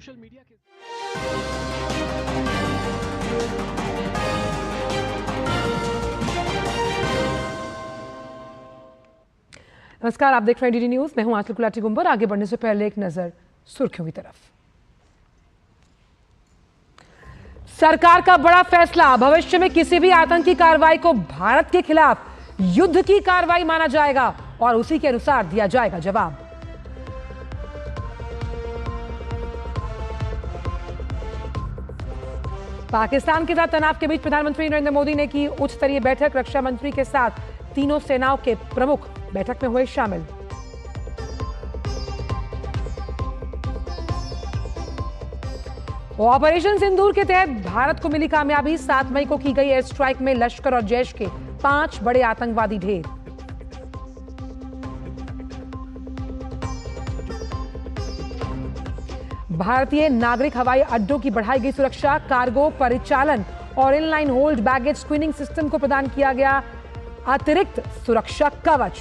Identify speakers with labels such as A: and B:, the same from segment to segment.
A: Social media के
B: नमस्कार, आप देख रहे हैं डीडी न्यूज। मैं हूं आंचल गुलाटी गुंबर। आगे बढ़ने से पहले एक नजर सुर्खियों की तरफ। सरकार का बड़ा फैसला, भविष्य में किसी भी आतंकी कार्रवाई को भारत के खिलाफ युद्ध की कार्रवाई माना जाएगा और उसी के अनुसार दिया जाएगा जवाब। पाकिस्तान के साथ तनाव के बीच प्रधानमंत्री नरेंद्र मोदी ने की उच्च स्तरीय बैठक। रक्षा मंत्री के साथ तीनों सेनाओं के प्रमुख बैठक में हुए शामिल। ऑपरेशन सिंदूर के तहत भारत को मिली कामयाबी। 7 मई को की गई एयर स्ट्राइक में लश्कर और जैश के 5 बड़े आतंकवादी ढेर। भारतीय नागरिक हवाई अड्डों की बढ़ाई गई सुरक्षा। कार्गो परिचालन और inline hold baggage screening system को प्रदान किया गया अतिरिक्त सुरक्षा कवच।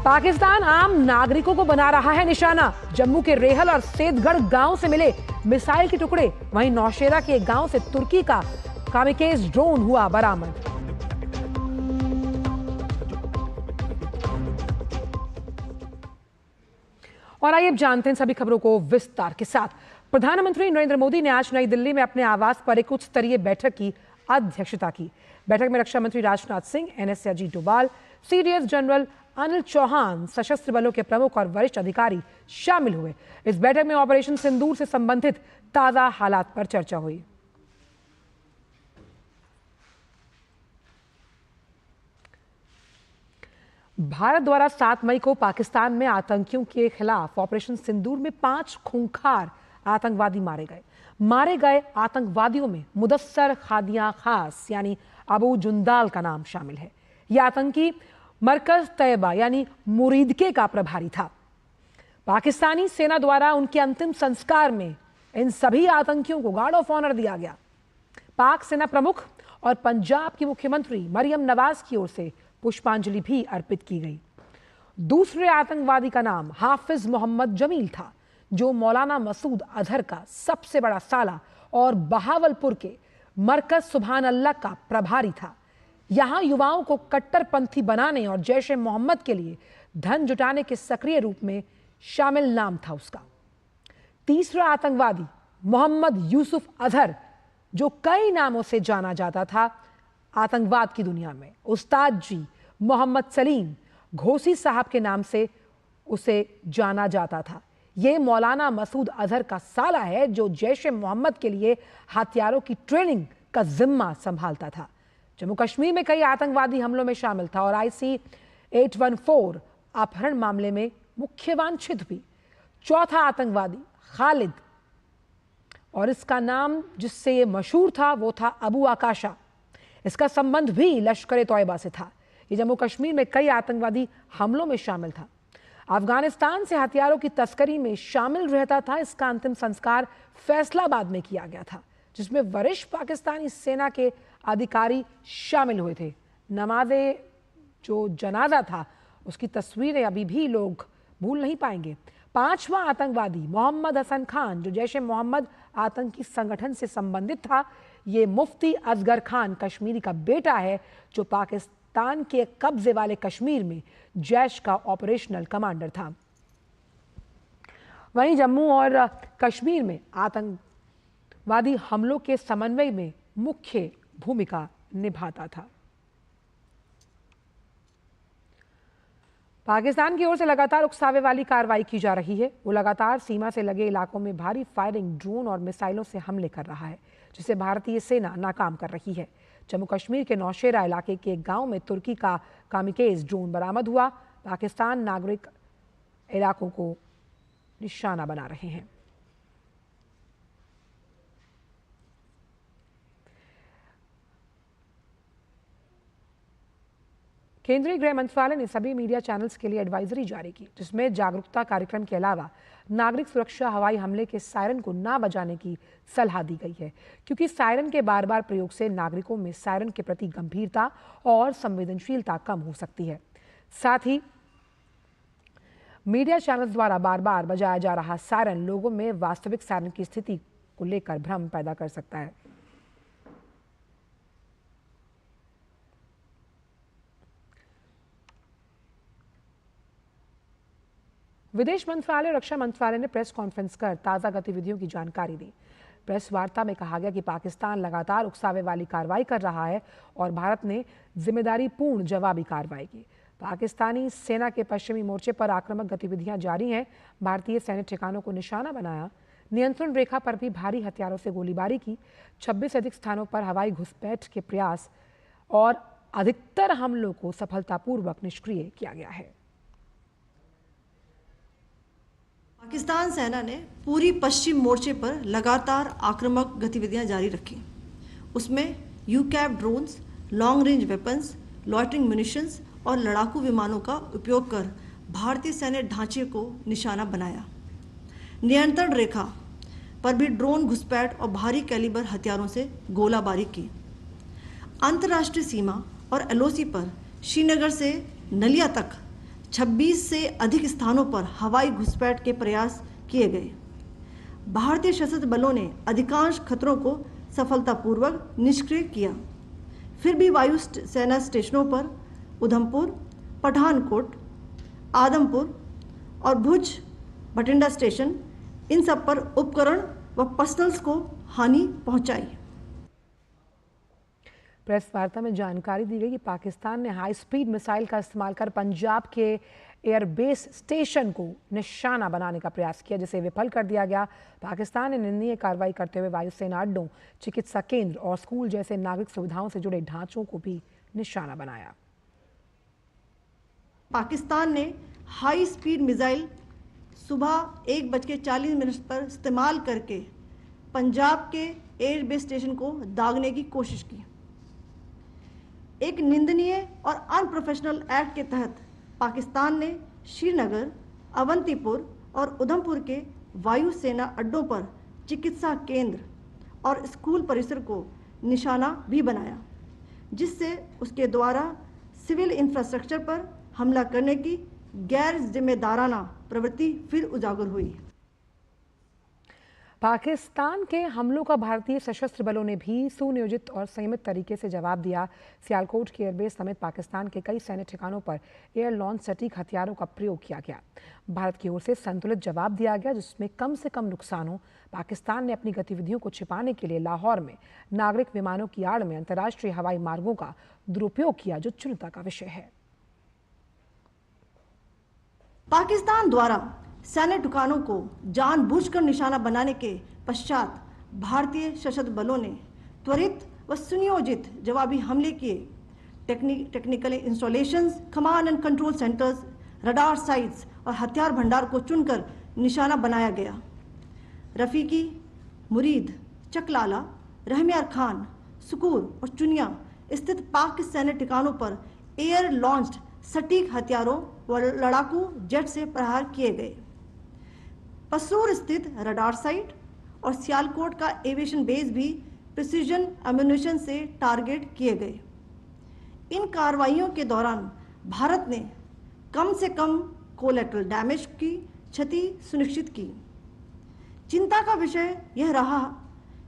B: पाकिस्तान आम नागरिकों को बना रहा है निशाना। जम्मू के रेहल और सेतगढ़ गांव से मिले मिसाइल के टुकड़े। वहीं नौशेरा के एक गांव से तुर्की का कामिकेज ड्रोन हुआ बरामद। और आइए अब जानते हैं सभी खबरों को विस्तार के साथ। प्रधानमंत्री नरेंद्र मोदी ने आज नई दिल्ली में अपने आवास पर एक उच्च स्तरीय बैठक की अध्यक्षता की। बैठक में रक्षा मंत्री Rajnath Singh, NSA Ajit Doval, CDS General Anil Chauhan, सशस्त्र बलों के प्रमुख और वरिष्ठ अधिकारी शामिल हुए। इस बैठक में ऑपरेशन सिंदूर से संबंधित ताजा हालात पर चर्चा हुई। भारत द्वारा 7 मई को पाकिस्तान में आतंकियों के खिलाफ ऑपरेशन सिंदूर में 5 खूंखार आतंकवादी मारे गए आतंकवादियों में मुदस्सर खादिया खास यानी अबू जुंदाल का नाम शामिल है। यह आतंकी मरकज तैयबा यानी मुरीदके का प्रभारी था। पाकिस्तानी सेना द्वारा उनके अंतिम संस्कार में इन सभी आतंकियों को गार्ड ऑफ ऑनर दिया गया। पाक सेना प्रमुख और पंजाब की मुख्यमंत्री मरियम नवाज की ओर से पुष्पांजलि भी अर्पित की गई। दूसरे आतंकवादी का नाम हाफिज मोहम्मद जमील था, जो मौलाना मसूद अजहर का सबसे बड़ा साला और बहावलपुर के मरकज सुभान अल्लाह का प्रभारी था। यहां युवाओं को कट्टरपंथी बनाने और जैश ए मोहम्मद के लिए धन जुटाने के सक्रिय रूप में शामिल नाम था उसका। तीसरा आतंकवादी मोहम्मद यूसुफ अजहर, जो कई नामों से जाना जाता था आतंकवाद की दुनिया में। उस्ताद जी मोहम्मद सलीम घोसी साहब के नाम से उसे जाना जाता था। यह मौलाना मसूद अजहर का साला है, जो जैश ए मोहम्मद के लिए हथियारों की ट्रेनिंग का जिम्मा संभालता था। जम्मू कश्मीर में कई आतंकवादी हमलों में शामिल था और IC 814 अपहरण मामले में मुख्य वांछित भी। चौथा आतंकवादी खालिद, और इसका नाम जिससे ये मशहूर था वो था अबू आकाशा। इसका संबंध भी लश्कर ए तौयबा से था। ये जम्मू कश्मीर में कई आतंकवादी हमलों में शामिल था। अफगानिस्तान से हथियारों की तस्करी में शामिल रहता था। इसका अंतिम संस्कार फैसलाबाद में किया गया था, जिसमें वरिष्ठ पाकिस्तानी सेना के अधिकारी शामिल हुए थे। नमाज़े जो जनाजा था उसकी तस्वीरें अभी भी लोग भूल नहीं पाएंगे। 5वां आतंकवादी मोहम्मद हसन खान, जो जैश ए मोहम्मद आतंकी संगठन से संबंधित था। ये मुफ्ती असगर खान कश्मीरी का बेटा है, जो पाकिस्तान के कब्जे वाले कश्मीर में जैश का ऑपरेशनल कमांडर था। वहीं जम्मू और कश्मीर में आतंकवादी हमलों के समन्वय में मुख्य भूमिका निभाता था। पाकिस्तान की ओर से लगातार उकसावे वाली कार्रवाई की जा रही है। वो लगातार सीमा से लगे इलाकों में भारी फायरिंग, ड्रोन और मिसाइलों से हमले कर रहा है, जिसे भारतीय सेना नाकाम कर रही है। जम्मू कश्मीर के नौशेरा इलाके के एक गांव में तुर्की का कामिकेज ड्रोन बरामद हुआ। पाकिस्तान नागरिक इलाकों को निशाना बना रहे हैं। केंद्रीय गृह मंत्रालय ने सभी मीडिया चैनल्स के लिए एडवाइजरी जारी की, जिसमें जागरूकता कार्यक्रम के अलावा नागरिक सुरक्षा हवाई हमले के सायरन को ना बजाने की सलाह दी गई है, क्योंकि सायरन के बार बार प्रयोग से नागरिकों में सायरन के प्रति गंभीरता और संवेदनशीलता कम हो सकती है। साथ ही मीडिया चैनल्स द्वारा बार बार बजाया जा रहा सायरन लोगों में वास्तविक सायरन की स्थिति को लेकर भ्रम पैदा कर सकता है। विदेश मंत्रालय और रक्षा मंत्रालय ने प्रेस कॉन्फ्रेंस कर ताज़ा गतिविधियों की जानकारी दी। प्रेस वार्ता में कहा गया कि पाकिस्तान लगातार उकसावे वाली कार्रवाई कर रहा है और भारत ने जिम्मेदारीपूर्ण जवाबी कार्रवाई की। पाकिस्तानी सेना के पश्चिमी मोर्चे पर आक्रामक गतिविधियां जारी हैं। भारतीय सैन्य ठिकानों को निशाना बनाया, नियंत्रण रेखा पर भी भारी हथियारों से गोलीबारी की। 26 से अधिक स्थानों पर हवाई घुसपैठ के प्रयास और अधिकतर हमलों को सफलतापूर्वक निष्क्रिय किया गया है।
A: पाकिस्तान सेना ने पूरी पश्चिम मोर्चे पर लगातार आक्रामक गतिविधियां जारी रखी। उसमें UCAV drones, long range weapons, loitering munitions और लड़ाकू विमानों का उपयोग कर भारतीय सैन्य ढांचे को निशाना बनाया। नियंत्रण रेखा पर भी ड्रोन घुसपैठ और भारी कैलिबर हथियारों से गोलाबारी की। अंतर्राष्ट्रीय सीमा और एलओसी पर श्रीनगर से नलिया तक 26 से अधिक स्थानों पर हवाई घुसपैठ के प्रयास किए गए। भारतीय सशस्त्र बलों ने अधिकांश खतरों को सफलतापूर्वक निष्क्रिय किया। फिर भी वायु सेना स्टेशनों पर उधमपुर, पठानकोट, आदमपुर और भुज बठिंडा स्टेशन, इन सब पर उपकरण व पर्सनल्स को हानि पहुंचाई।
B: प्रेस वार्ता में जानकारी दी गई कि पाकिस्तान ने हाई स्पीड मिसाइल का इस्तेमाल कर पंजाब के एयरबेस स्टेशन को निशाना बनाने का प्रयास किया, जिसे विफल कर दिया गया। पाकिस्तान ने निंदनीय कार्रवाई करते हुए वायुसेना अड्डों, चिकित्सा केंद्र और स्कूल जैसे नागरिक सुविधाओं से जुड़े ढांचों को भी निशाना बनाया।
A: पाकिस्तान ने हाई स्पीड मिसाइल सुबह 1:40 पर इस्तेमाल करके पंजाब के एयरबेस स्टेशन को दागने की कोशिश की। एक निंदनीय और अनप्रोफेशनल एक्ट के तहत पाकिस्तान ने श्रीनगर, अवंतीपुर और उधमपुर के वायुसेना अड्डों पर चिकित्सा केंद्र और स्कूल परिसर को निशाना भी बनाया, जिससे उसके द्वारा सिविल इंफ्रास्ट्रक्चर पर हमला करने की गैर जिम्मेदाराना प्रवृत्ति फिर उजागर हुई।
B: पाकिस्तान के हमलों का भारतीय सशस्त्र बलों ने भी सुनियोजित और संयमित तरीके से जवाब दिया। सियालकोट के एयरबेस समेत पाकिस्तान के कई सैन्य ठिकानों पर एयर लॉन्च सटीक हथियारों का प्रयोग किया गया। भारत की ओर से संतुलित जवाब दिया गया, जिसमें कम से कम नुकसान हो। पाकिस्तान ने अपनी गतिविधियों को छिपाने के लिए लाहौर में नागरिक विमानों की आड़ में अंतर्राष्ट्रीय हवाई मार्गों का दुरुपयोग किया, जो चिंता का विषय है।
A: पाकिस्तान द्वारा सैन्य ठिकानों को जानबूझकर निशाना बनाने के पश्चात भारतीय सशस्त्र बलों ने त्वरित व सुनियोजित जवाबी हमले किए। Technical installations, command and control centres, radar sites और हथियार भंडार को चुनकर निशाना बनाया गया। रफीकी, मुरीद, चकलाला, रहमियार खान, सुकूर और चुनिया स्थित पाक सैन्य ठिकानों पर एयर लॉन्च्ड सटीक हथियारों व लड़ाकू जेट से प्रहार किए गए। पसूर स्थित रडार साइट और सियालकोट का एविएशन बेस भी प्रिसीजन एम्यूनिशन से टारगेट किए गए। इन कार्रवाइयों के दौरान भारत ने कम से कम कोलैटरल डैमेज की क्षति सुनिश्चित की। चिंता का विषय यह रहा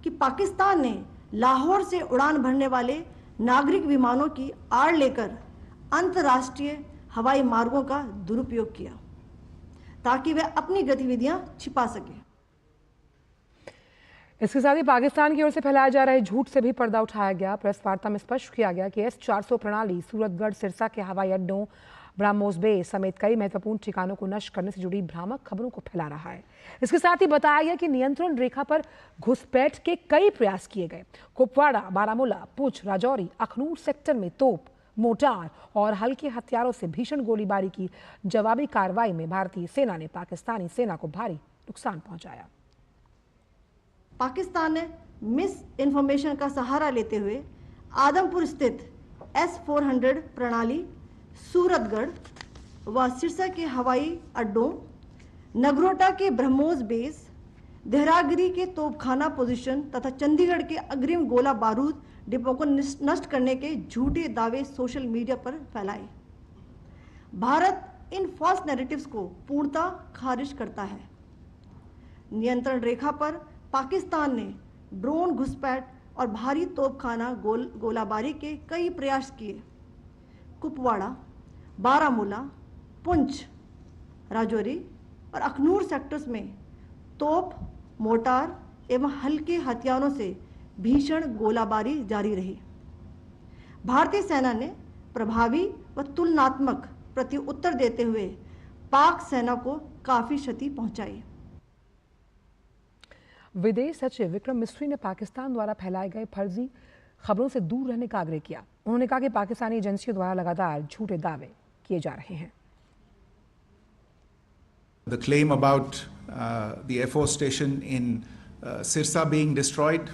A: कि पाकिस्तान ने लाहौर से उड़ान भरने वाले नागरिक विमानों की आड़ लेकर अंतर्राष्ट्रीय हवाई मार्गों का दुरुपयोग किया, ताकि वह अपनी गतिविधियां छिपा सके।
B: इसके साथ ही पाकिस्तान की ओर से फैलाए जा रहे झूठ से भी पर्दा उठाया गया। प्रेस वार्ता में स्पष्ट किया गया कि S-400 प्रणाली सूरतगढ़ सिरसा के हवाई अड्डों, ब्रह्मोस बे समेत कई महत्वपूर्ण ठिकानों को नष्ट करने से जुड़ी भ्रामक खबरों को फैला रहा है। इसके साथ ही बताया गया कि नियंत्रण रेखा पर घुसपैठ के कई प्रयास किए गए। कुपवाड़ा, बारामूला, पुंछ, राजौरी, अखनूर सेक्टर में तोप, मोर्टार और हल्के हथियारों से भीषण गोलीबारी की जवाबी कार्रवाई में भारतीय सेना ने पाकिस्तानी सेना को भारी नुकसान पहुंचाया।
A: पाकिस्तान ने मिस इन्फॉर्मेशन का सहारा लेते हुए आदमपुर स्थित S-400 प्रणाली, सूरतगढ़ व सिरसा के हवाई अड्डों, नगरोटा के ब्रह्मोस बेस, देहरागिरी के तोपखाना पोजीशन तथा चंडीगढ़ के अग्रिम गोला बारूद डिपो को नष्ट करने के झूठे दावे सोशल मीडिया पर फैलाए। भारत इन फॉल्स नैरेटिव्स को पूर्णतः खारिज करता है। नियंत्रण रेखा पर पाकिस्तान ने ड्रोन घुसपैठ और भारी तोपखाना गोलाबारी के कई प्रयास किए। कुपवाड़ा, बारामूला, पुंछ, राजौरी और अखनूर सेक्टर्स में तोप, मोर्टार एवं हल्के हथियारों से भीषण गोलाबारी जारी रही। भारतीय सेना ने प्रभावी व तुलनात्मक प्रत्युत्तर देते हुए पाक सेना को काफी क्षति पहुंचाई।
B: विदेश सचिव विक्रम मिस्री ने पाकिस्तान द्वारा फैलाए गए फर्जी खबरों से दूर रहने का आग्रह किया। उन्होंने कहा कि पाकिस्तानी एजेंसियों द्वारा लगातार झूठे दावे किए जा रहे हैं।
C: The claim about the Air Force station in Sirsa being destroyed,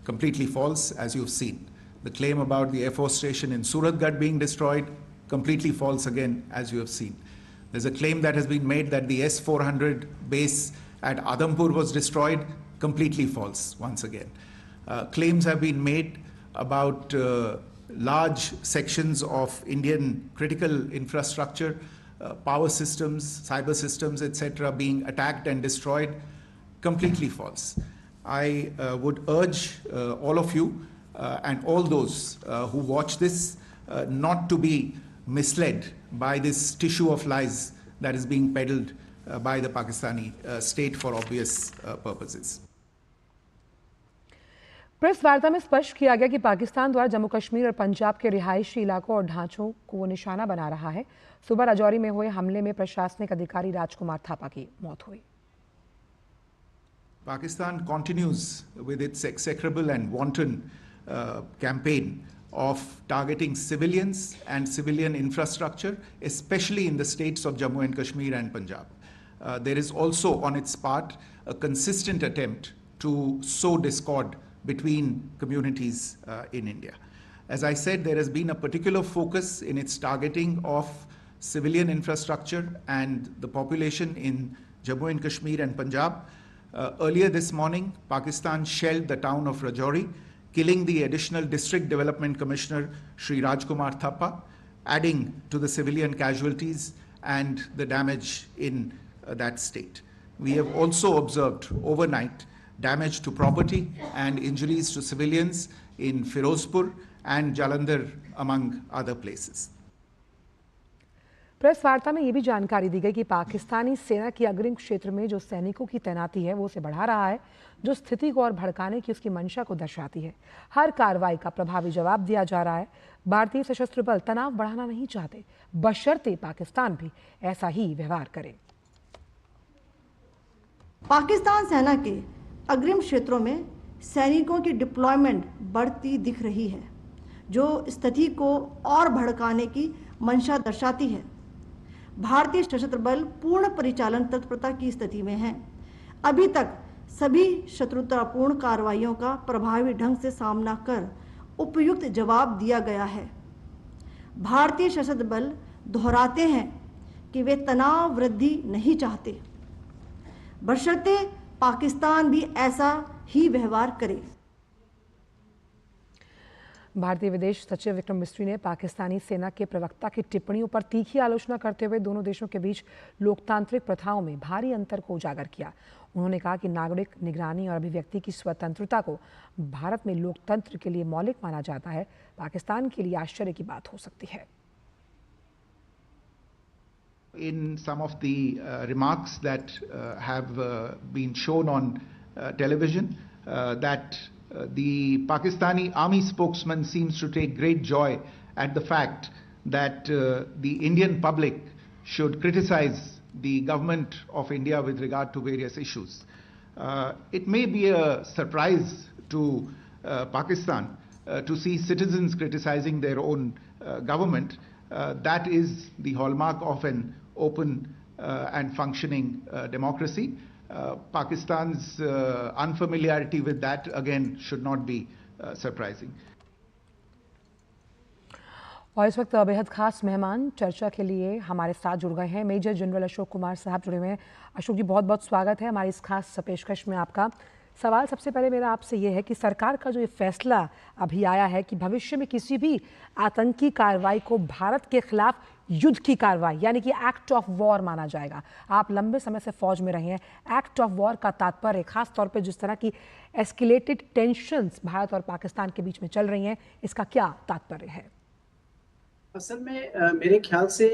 C: completely false, as you've seen. The claim about the Air Force station in Suratgarh being destroyed, completely false again, as you have seen. There's a claim that has been made that the S-400 base at Adampur was destroyed, completely false once again. Claims have been made about large sections of Indian critical infrastructure, power systems, cyber systems, etc. being attacked and destroyed, completely false. I would urge all of you and all those who watch this not to be misled by this tissue of lies that is being peddled by the Pakistani state for obvious purposes.
B: Press वार्ता में स्पष्ट किया गया कि पाकिस्तान द्वारा जम्मू कश्मीर और पंजाब के रिहायशी इलाकों और ढांचों को निशाना बना रहा है। सुबह राजौरी में हुए हमले में प्रशासनिक अधिकारी राजकुमार थापा की मौत हुई।
C: Pakistan continues with its execrable and wanton campaign of targeting civilians and civilian infrastructure, especially in the states of Jammu and Kashmir and Punjab. There is also on its part a consistent attempt to sow discord between communities in India. As I said, there has been a particular focus in its targeting of civilian infrastructure and the population in Jammu and Kashmir and Punjab. Earlier this morning, Pakistan shelled the town of Rajouri, killing the additional District Development Commissioner Shri Rajkumar Thappa, adding to the civilian casualties and the damage in that state. We have also observed overnight damage to property and injuries to civilians in Firozpur and Jalandhar, among other places.
B: Press वार्ता में यह भी जानकारी दी गई कि पाकिस्तानी सेना की अग्रिम क्षेत्र में जो सैनिकों की तैनाती है वो उसे बढ़ा रहा है, जो स्थिति को और भड़काने की उसकी मंशा को दर्शाती है। हर कार्रवाई का प्रभावी जवाब दिया जा रहा है। भारतीय सशस्त्र बल तनाव बढ़ाना नहीं चाहते, बशर्ते पाकिस्तान भी ऐसा ही व्यवहार करे।
A: पाकिस्तान सेना के अग्रिम क्षेत्रों में सैनिकों की डिप्लॉयमेंट बढ़ती दिख रही है, जो स्थिति को और भड़काने की मंशा दर्शाती है। भारतीय सशस्त्र बल पूर्ण परिचालन तत्परता की स्थिति में हैं। अभी तक सभी शत्रुतापूर्ण कार्रवाइयों का प्रभावी ढंग से सामना कर उपयुक्त जवाब दिया गया है। भारतीय सशस्त्र बल दोहराते हैं कि वे तनाव वृद्धि नहीं चाहते, बशर्ते पाकिस्तान भी ऐसा ही व्यवहार करे।
B: भारतीय विदेश सचिव विक्रम मिस्री ने पाकिस्तानी सेना के प्रवक्ता की टिप्पणियों पर तीखी आलोचना करते हुए दोनों देशों के बीच लोकतांत्रिक प्रथाओं में भारी अंतर को उजागर किया। उन्होंने कहा कि नागरिक निगरानी और अभिव्यक्ति की स्वतंत्रता को भारत में लोकतंत्र के लिए मौलिक माना जाता है, पाकिस्तान के लिए आश्चर्य की बात हो सकती है।
C: In some of the remarks that have been shown on television, that the Pakistani army spokesman seems to take great joy at the fact that the Indian public should criticize the government of India with regard to various issues. It may be a surprise to Pakistan to see citizens criticizing their own government. That is the hallmark of an open and functioning democracy. Pakistan's unfamiliarity with that again should not be surprising.
B: और इस वक्त बेहद खास मेहमान चर्चा के लिए हमारे साथ जुड़ गए हैं। मेजर जनरल अशोक कुमार साहब जुड़े हुए हैं। अशोक जी, बहुत बहुत स्वागत है हमारी इस खास पेशकश में आपका। सवाल सबसे पहले मेरा आपसे ये है कि सरकार का जो ये फैसला अभी आया है कि भविष्य में किसी भी आतंकी कार्रवाई को भारत के खिलाफ युद्ध की कार्रवाई यानी कि एक्ट ऑफ वॉर माना जाएगा। आप लंबे समय से फौज में रहे हैं। एक्ट ऑफ वॉर का तात्पर्य खास तौर पे जिस तरह की एस्केलेटेड टेंशंस भारत और पाकिस्तान के बीच में चल रही हैं, इसका क्या तात्पर्य है?
D: असल में मेरे ख्याल से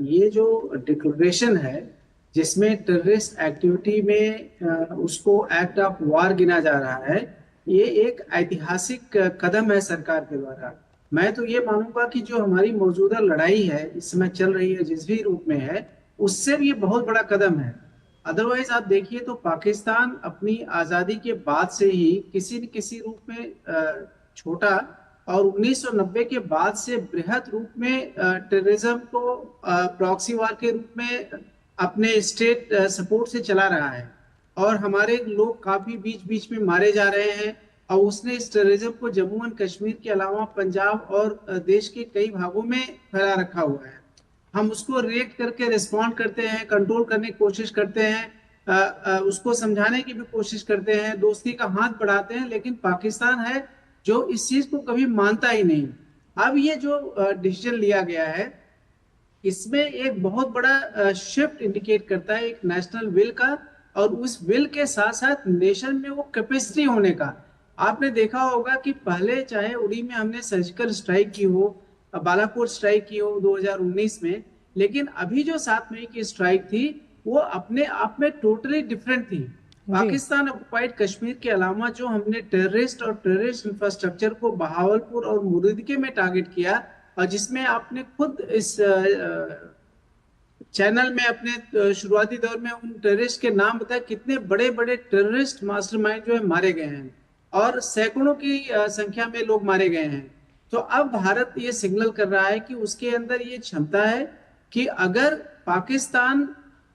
D: ये जो डिक्लेरेशन है जिसमें टेररिस्ट एक्टिविटी में उसको एक्ट ऑफ वार गिना जा रहा है, ये एक ऐतिहासिक कदम है सरकार के द्वारा। मैं तो ये मानूंगा कि जो हमारी मौजूदा लड़ाई है इस समय चल रही है जिस भी रूप में है, उससे भी ये बहुत बड़ा कदम है। अदरवाइज आप देखिए तो पाकिस्तान अपनी आज़ादी के बाद से ही किसी न किसी रूप में छोटा और 1990 के बाद से बृहद रूप में टेररिज्म को प्रॉक्सी वार के रूप में अपने स्टेट सपोर्ट से चला रहा है और हमारे लोग काफी बीच बीच में मारे जा रहे हैं। और उसने इस टेररिज्म को जम्मू एंड कश्मीर के अलावा पंजाब और देश के कई भागों में फैला रखा हुआ है। हम उसको रिएक्ट करके रिस्पॉन्ड करते हैं, कंट्रोल करने की कोशिश करते हैं, उसको समझाने की भी कोशिश करते हैं, दोस्ती का हाथ बढ़ाते हैं, लेकिन पाकिस्तान है जो इस चीज को कभी मानता ही नहीं। अब ये जो डिसीजन लिया गया है इसमें एक बहुत बड़ा शिफ्ट इंडिकेट करता है एक नेशनल विल का, और उस विल के साथ साथ नेशन में वो कैपेसिटी होने का। आपने देखा होगा कि पहले चाहे उड़ी में हमने सर्जिकल स्ट्राइक की हो, बालाकोट स्ट्राइक की हो 2019 में, लेकिन अभी जो 7 मई की स्ट्राइक थी वो अपने आप में टोटली डिफरेंट थी। पाकिस्तान ऑक्युपाइड कश्मीर के अलावा जो हमने टेररिस्ट और टेररिस्ट इंफ्रास्ट्रक्चर को बहावलपुर और मुरीदके में टारगेट किया, और जिसमें आपने खुद इस चैनल में अपने शुरुआती दौर में उन टेररिस्ट के नाम बताए, कितने बड़े बड़े टेररिस्ट मास्टरमाइंड जो है मारे गए हैं और सैकड़ों की संख्या में लोग मारे गए हैं। तो अब भारत ये सिग्नल कर रहा है कि उसके अंदर ये क्षमता है कि अगर पाकिस्तान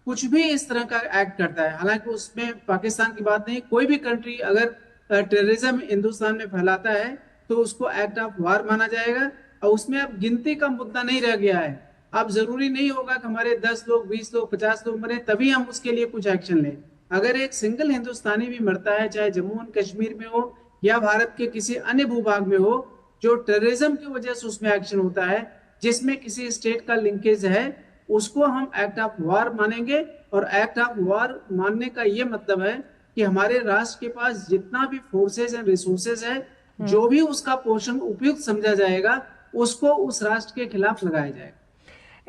D: कुछ भी इस तरह का एक्ट करता है, हालांकि उसमें पाकिस्तान की बात नहीं, कोई भी कंट्री अगर टेररिज्म हिंदुस्तान में फैलाता है तो उसको एक्ट ऑफ वार माना जाएगा। और उसमें अब गिनती का मुद्दा नहीं रह गया है। अब जरूरी नहीं होगा कि हमारे 10 लोग 20 लोग 50 लोग मरे तभी हम उसके लिए कुछ एक्शन लें। अगर एक सिंगल हिंदुस्तानी भी मरता है, चाहे जम्मू एंड कश्मीर में हो या भारत के किसी अन्य भूभाग में हो, जो टेररिज्म की वजह से उसमें एक्शन होता है जिसमें किसी स्टेट का लिंकेज है, उसको हम एक्ट ऑफ वार मानेंगे। और एक्ट ऑफ वार मानने का ये मतलब है कि हमारे राष्ट्र के पास जितना भी फोर्सेस एंड रिसोर्सेज है, जो भी उसका पोर्शन उपयुक्त समझा जाएगा उसको उस राष्ट्र के खिलाफ लगाया जाएगा।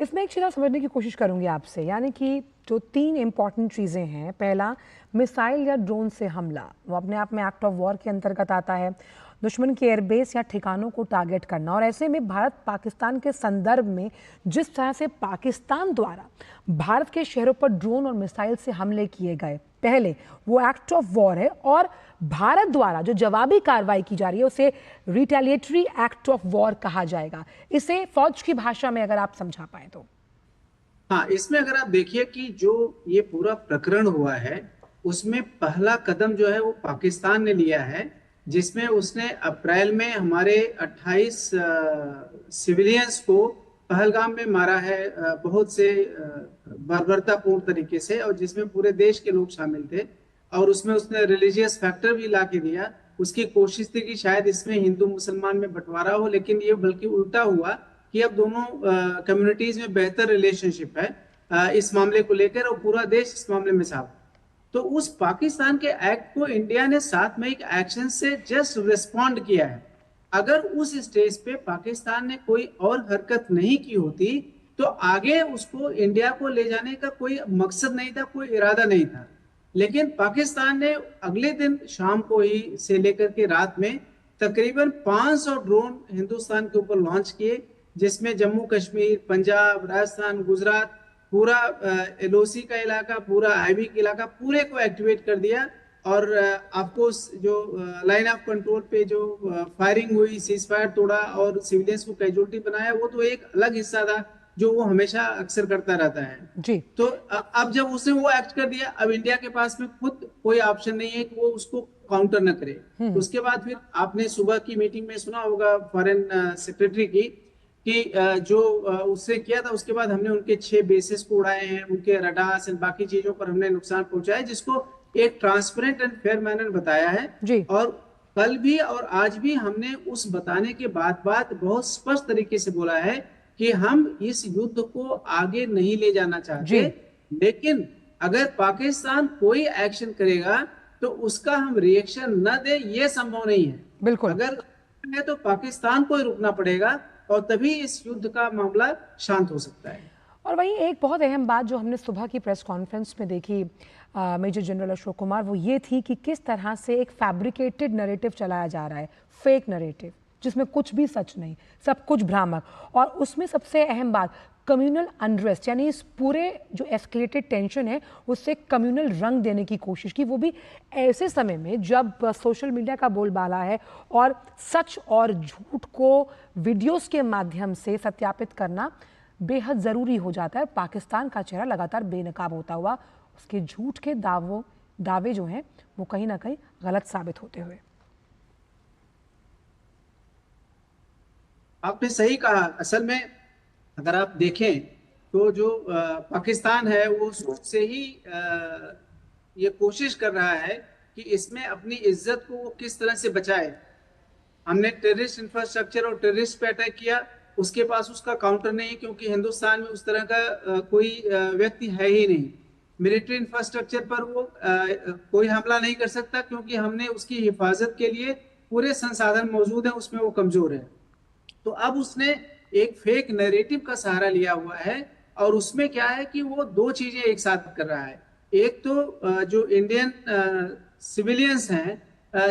B: इसमें एक चीज़ समझने की कोशिश करूंगी आपसे, यानी कि जो 3 इंपॉर्टेंट चीज़ें हैं, पहला मिसाइल या ड्रोन से हमला, वो अपने आप में एक्ट ऑफ वॉर के अंतर्गत आता है। दुश्मन के एयरबेस या ठिकानों को टारगेट करना, और ऐसे में भारत पाकिस्तान के संदर्भ में जिस तरह से पाकिस्तान द्वारा भारत के शहरों पर ड्रोन और मिसाइल से हमले किए गए, पहले वो एक्ट ऑफ वॉर है, और भारत द्वारा जो जवाबी कार्रवाई की जा रही है उसे रिटेलिएटरी एक्ट ऑफ वॉर कहा जाएगा। इसे फौज की भाषा में अगर आप समझा पाए तो।
D: हाँ, इसमें अगर आप देखिए कि जो ये पूरा प्रकरण हुआ है उसमें पहला कदम जो है वो पाकिस्तान ने लिया है, जिसमें उसने अप्रैल में हमारे 28 सिविलियंस को पहलगाम में मारा है बहुत से बर्बरतापूर्ण तरीके से, और जिसमें पूरे देश के लोग शामिल थे। और उसमें उसने रिलीजियस फैक्टर भी ला के दिया। उसकी कोशिश थी कि शायद इसमें हिंदू मुसलमान में बंटवारा हो, लेकिन ये बल्कि उल्टा हुआ कि अब दोनों कम्युनिटीज में बेहतर रिलेशनशिप है इस मामले को लेकर, और पूरा देश इस मामले में साफ। तो उस पाकिस्तान के एक्ट को इंडिया ने 7 मई के एक्शन से जस्ट रिस्पॉन्ड किया है। अगर उस स्टेज पे पाकिस्तान ने कोई और हरकत नहीं की होती तो आगे उसको इंडिया को ले जाने का कोई मकसद नहीं था, कोई इरादा नहीं था। लेकिन पाकिस्तान ने अगले दिन शाम को ही से लेकर के रात में तकरीबन 500 ड्रोन हिंदुस्तान के ऊपर लॉन्च किए, जिसमें जम्मू कश्मीर, पंजाब, राजस्थान, गुजरात, पूरा एलओसी का इलाका, पूरा आईबी का इलाका, पूरे को एक्टिवेट कर दिया। और आपको जो लाइन ऑफ कंट्रोल पे जो फायरिंग हुई, सीज फायर तोड़ा और सिविलियंस को कैजुअलिटी बनाया, वो तो एक अलग हिस्सा था जो वो हमेशा अक्सर करता रहता है
B: जी।
D: तो अब जब उसने वो एक्ट कर दिया, अब इंडिया के पास में खुद कोई ऑप्शन नहीं है कि वो उसको काउंटर न करे। उसके बाद फिर आपने सुबह की मीटिंग में सुना होगा फॉरेन सेक्रेटरी की कि जो उससे किया था, उसके बाद हमने उनके 6 बेसिस को उड़ाए हैं, उनके रडार्स और बाकी चीजों पर हमने नुकसान पहुंचाया, जिसको एक ट्रांसपेरेंट एंड फेयर मैनर बताया है।
B: जी।
D: और कल भी और आज भी हमने उस बताने के बाद बहुत स्पष्ट तरीके से बोला है कि हम इस युद्ध को आगे नहीं ले जाना चाहते,
B: जी।
D: लेकिन अगर पाकिस्तान कोई एक्शन करेगा तो उसका हम रिएक्शन न दे, ये संभव नहीं है।
B: बिल्कुल।
D: अगर है तो पाकिस्तान को ही रुकना पड़ेगा और तभी इस युद्ध का मामला शांत हो सकता है।
B: और वहीं एक बहुत अहम बात जो हमने सुबह की प्रेस कॉन्फ्रेंस में देखी मेजर जनरल अशोक कुमार, वो ये थी कि किस तरह से एक फैब्रिकेटेड नैरेटिव चलाया जा रहा है, फेक नैरेटिव, जिसमें कुछ भी सच नहीं, सब कुछ भ्रामक। और उसमें सबसे अहम बात कम्युनल अनरेस्ट, यानी इस पूरे जो एस्केलेटेड टेंशन है उससे कम्युनल रंग देने की कोशिश की, वो भी ऐसे समय में जब सोशल मीडिया का बोलबाला है और सच और झूठ को वीडियोस के माध्यम से सत्यापित करना बेहद ज़रूरी हो जाता है। पाकिस्तान का चेहरा लगातार बेनकाब होता हुआ, उसके झूठ के दावे जो हैं वो कहीं ना कहीं गलत साबित होते हुए।
D: आपने सही कहा। असल में अगर आप देखें तो जो पाकिस्तान है वो शुरू से ही ये कोशिश कर रहा है कि इसमें अपनी इज्जत को वो किस तरह से बचाए। हमने टेररिस्ट इंफ्रास्ट्रक्चर और टेररिस्ट पे अटैक किया, उसके पास उसका काउंटर नहीं, क्योंकि हिंदुस्तान में उस तरह का कोई व्यक्ति है ही नहीं। मिलिट्री इंफ्रास्ट्रक्चर पर वो कोई हमला नहीं कर सकता, क्योंकि हमने उसकी हिफाजत के लिए पूरे संसाधन मौजूद हैं, उसमें वो कमजोर है। तो अब उसने एक फेक नैरेटिव का सहारा लिया हुआ है, और उसमें क्या है कि वो दो चीजें एक साथ कर रहा है। एक तो जो इंडियन सिविलियंस हैं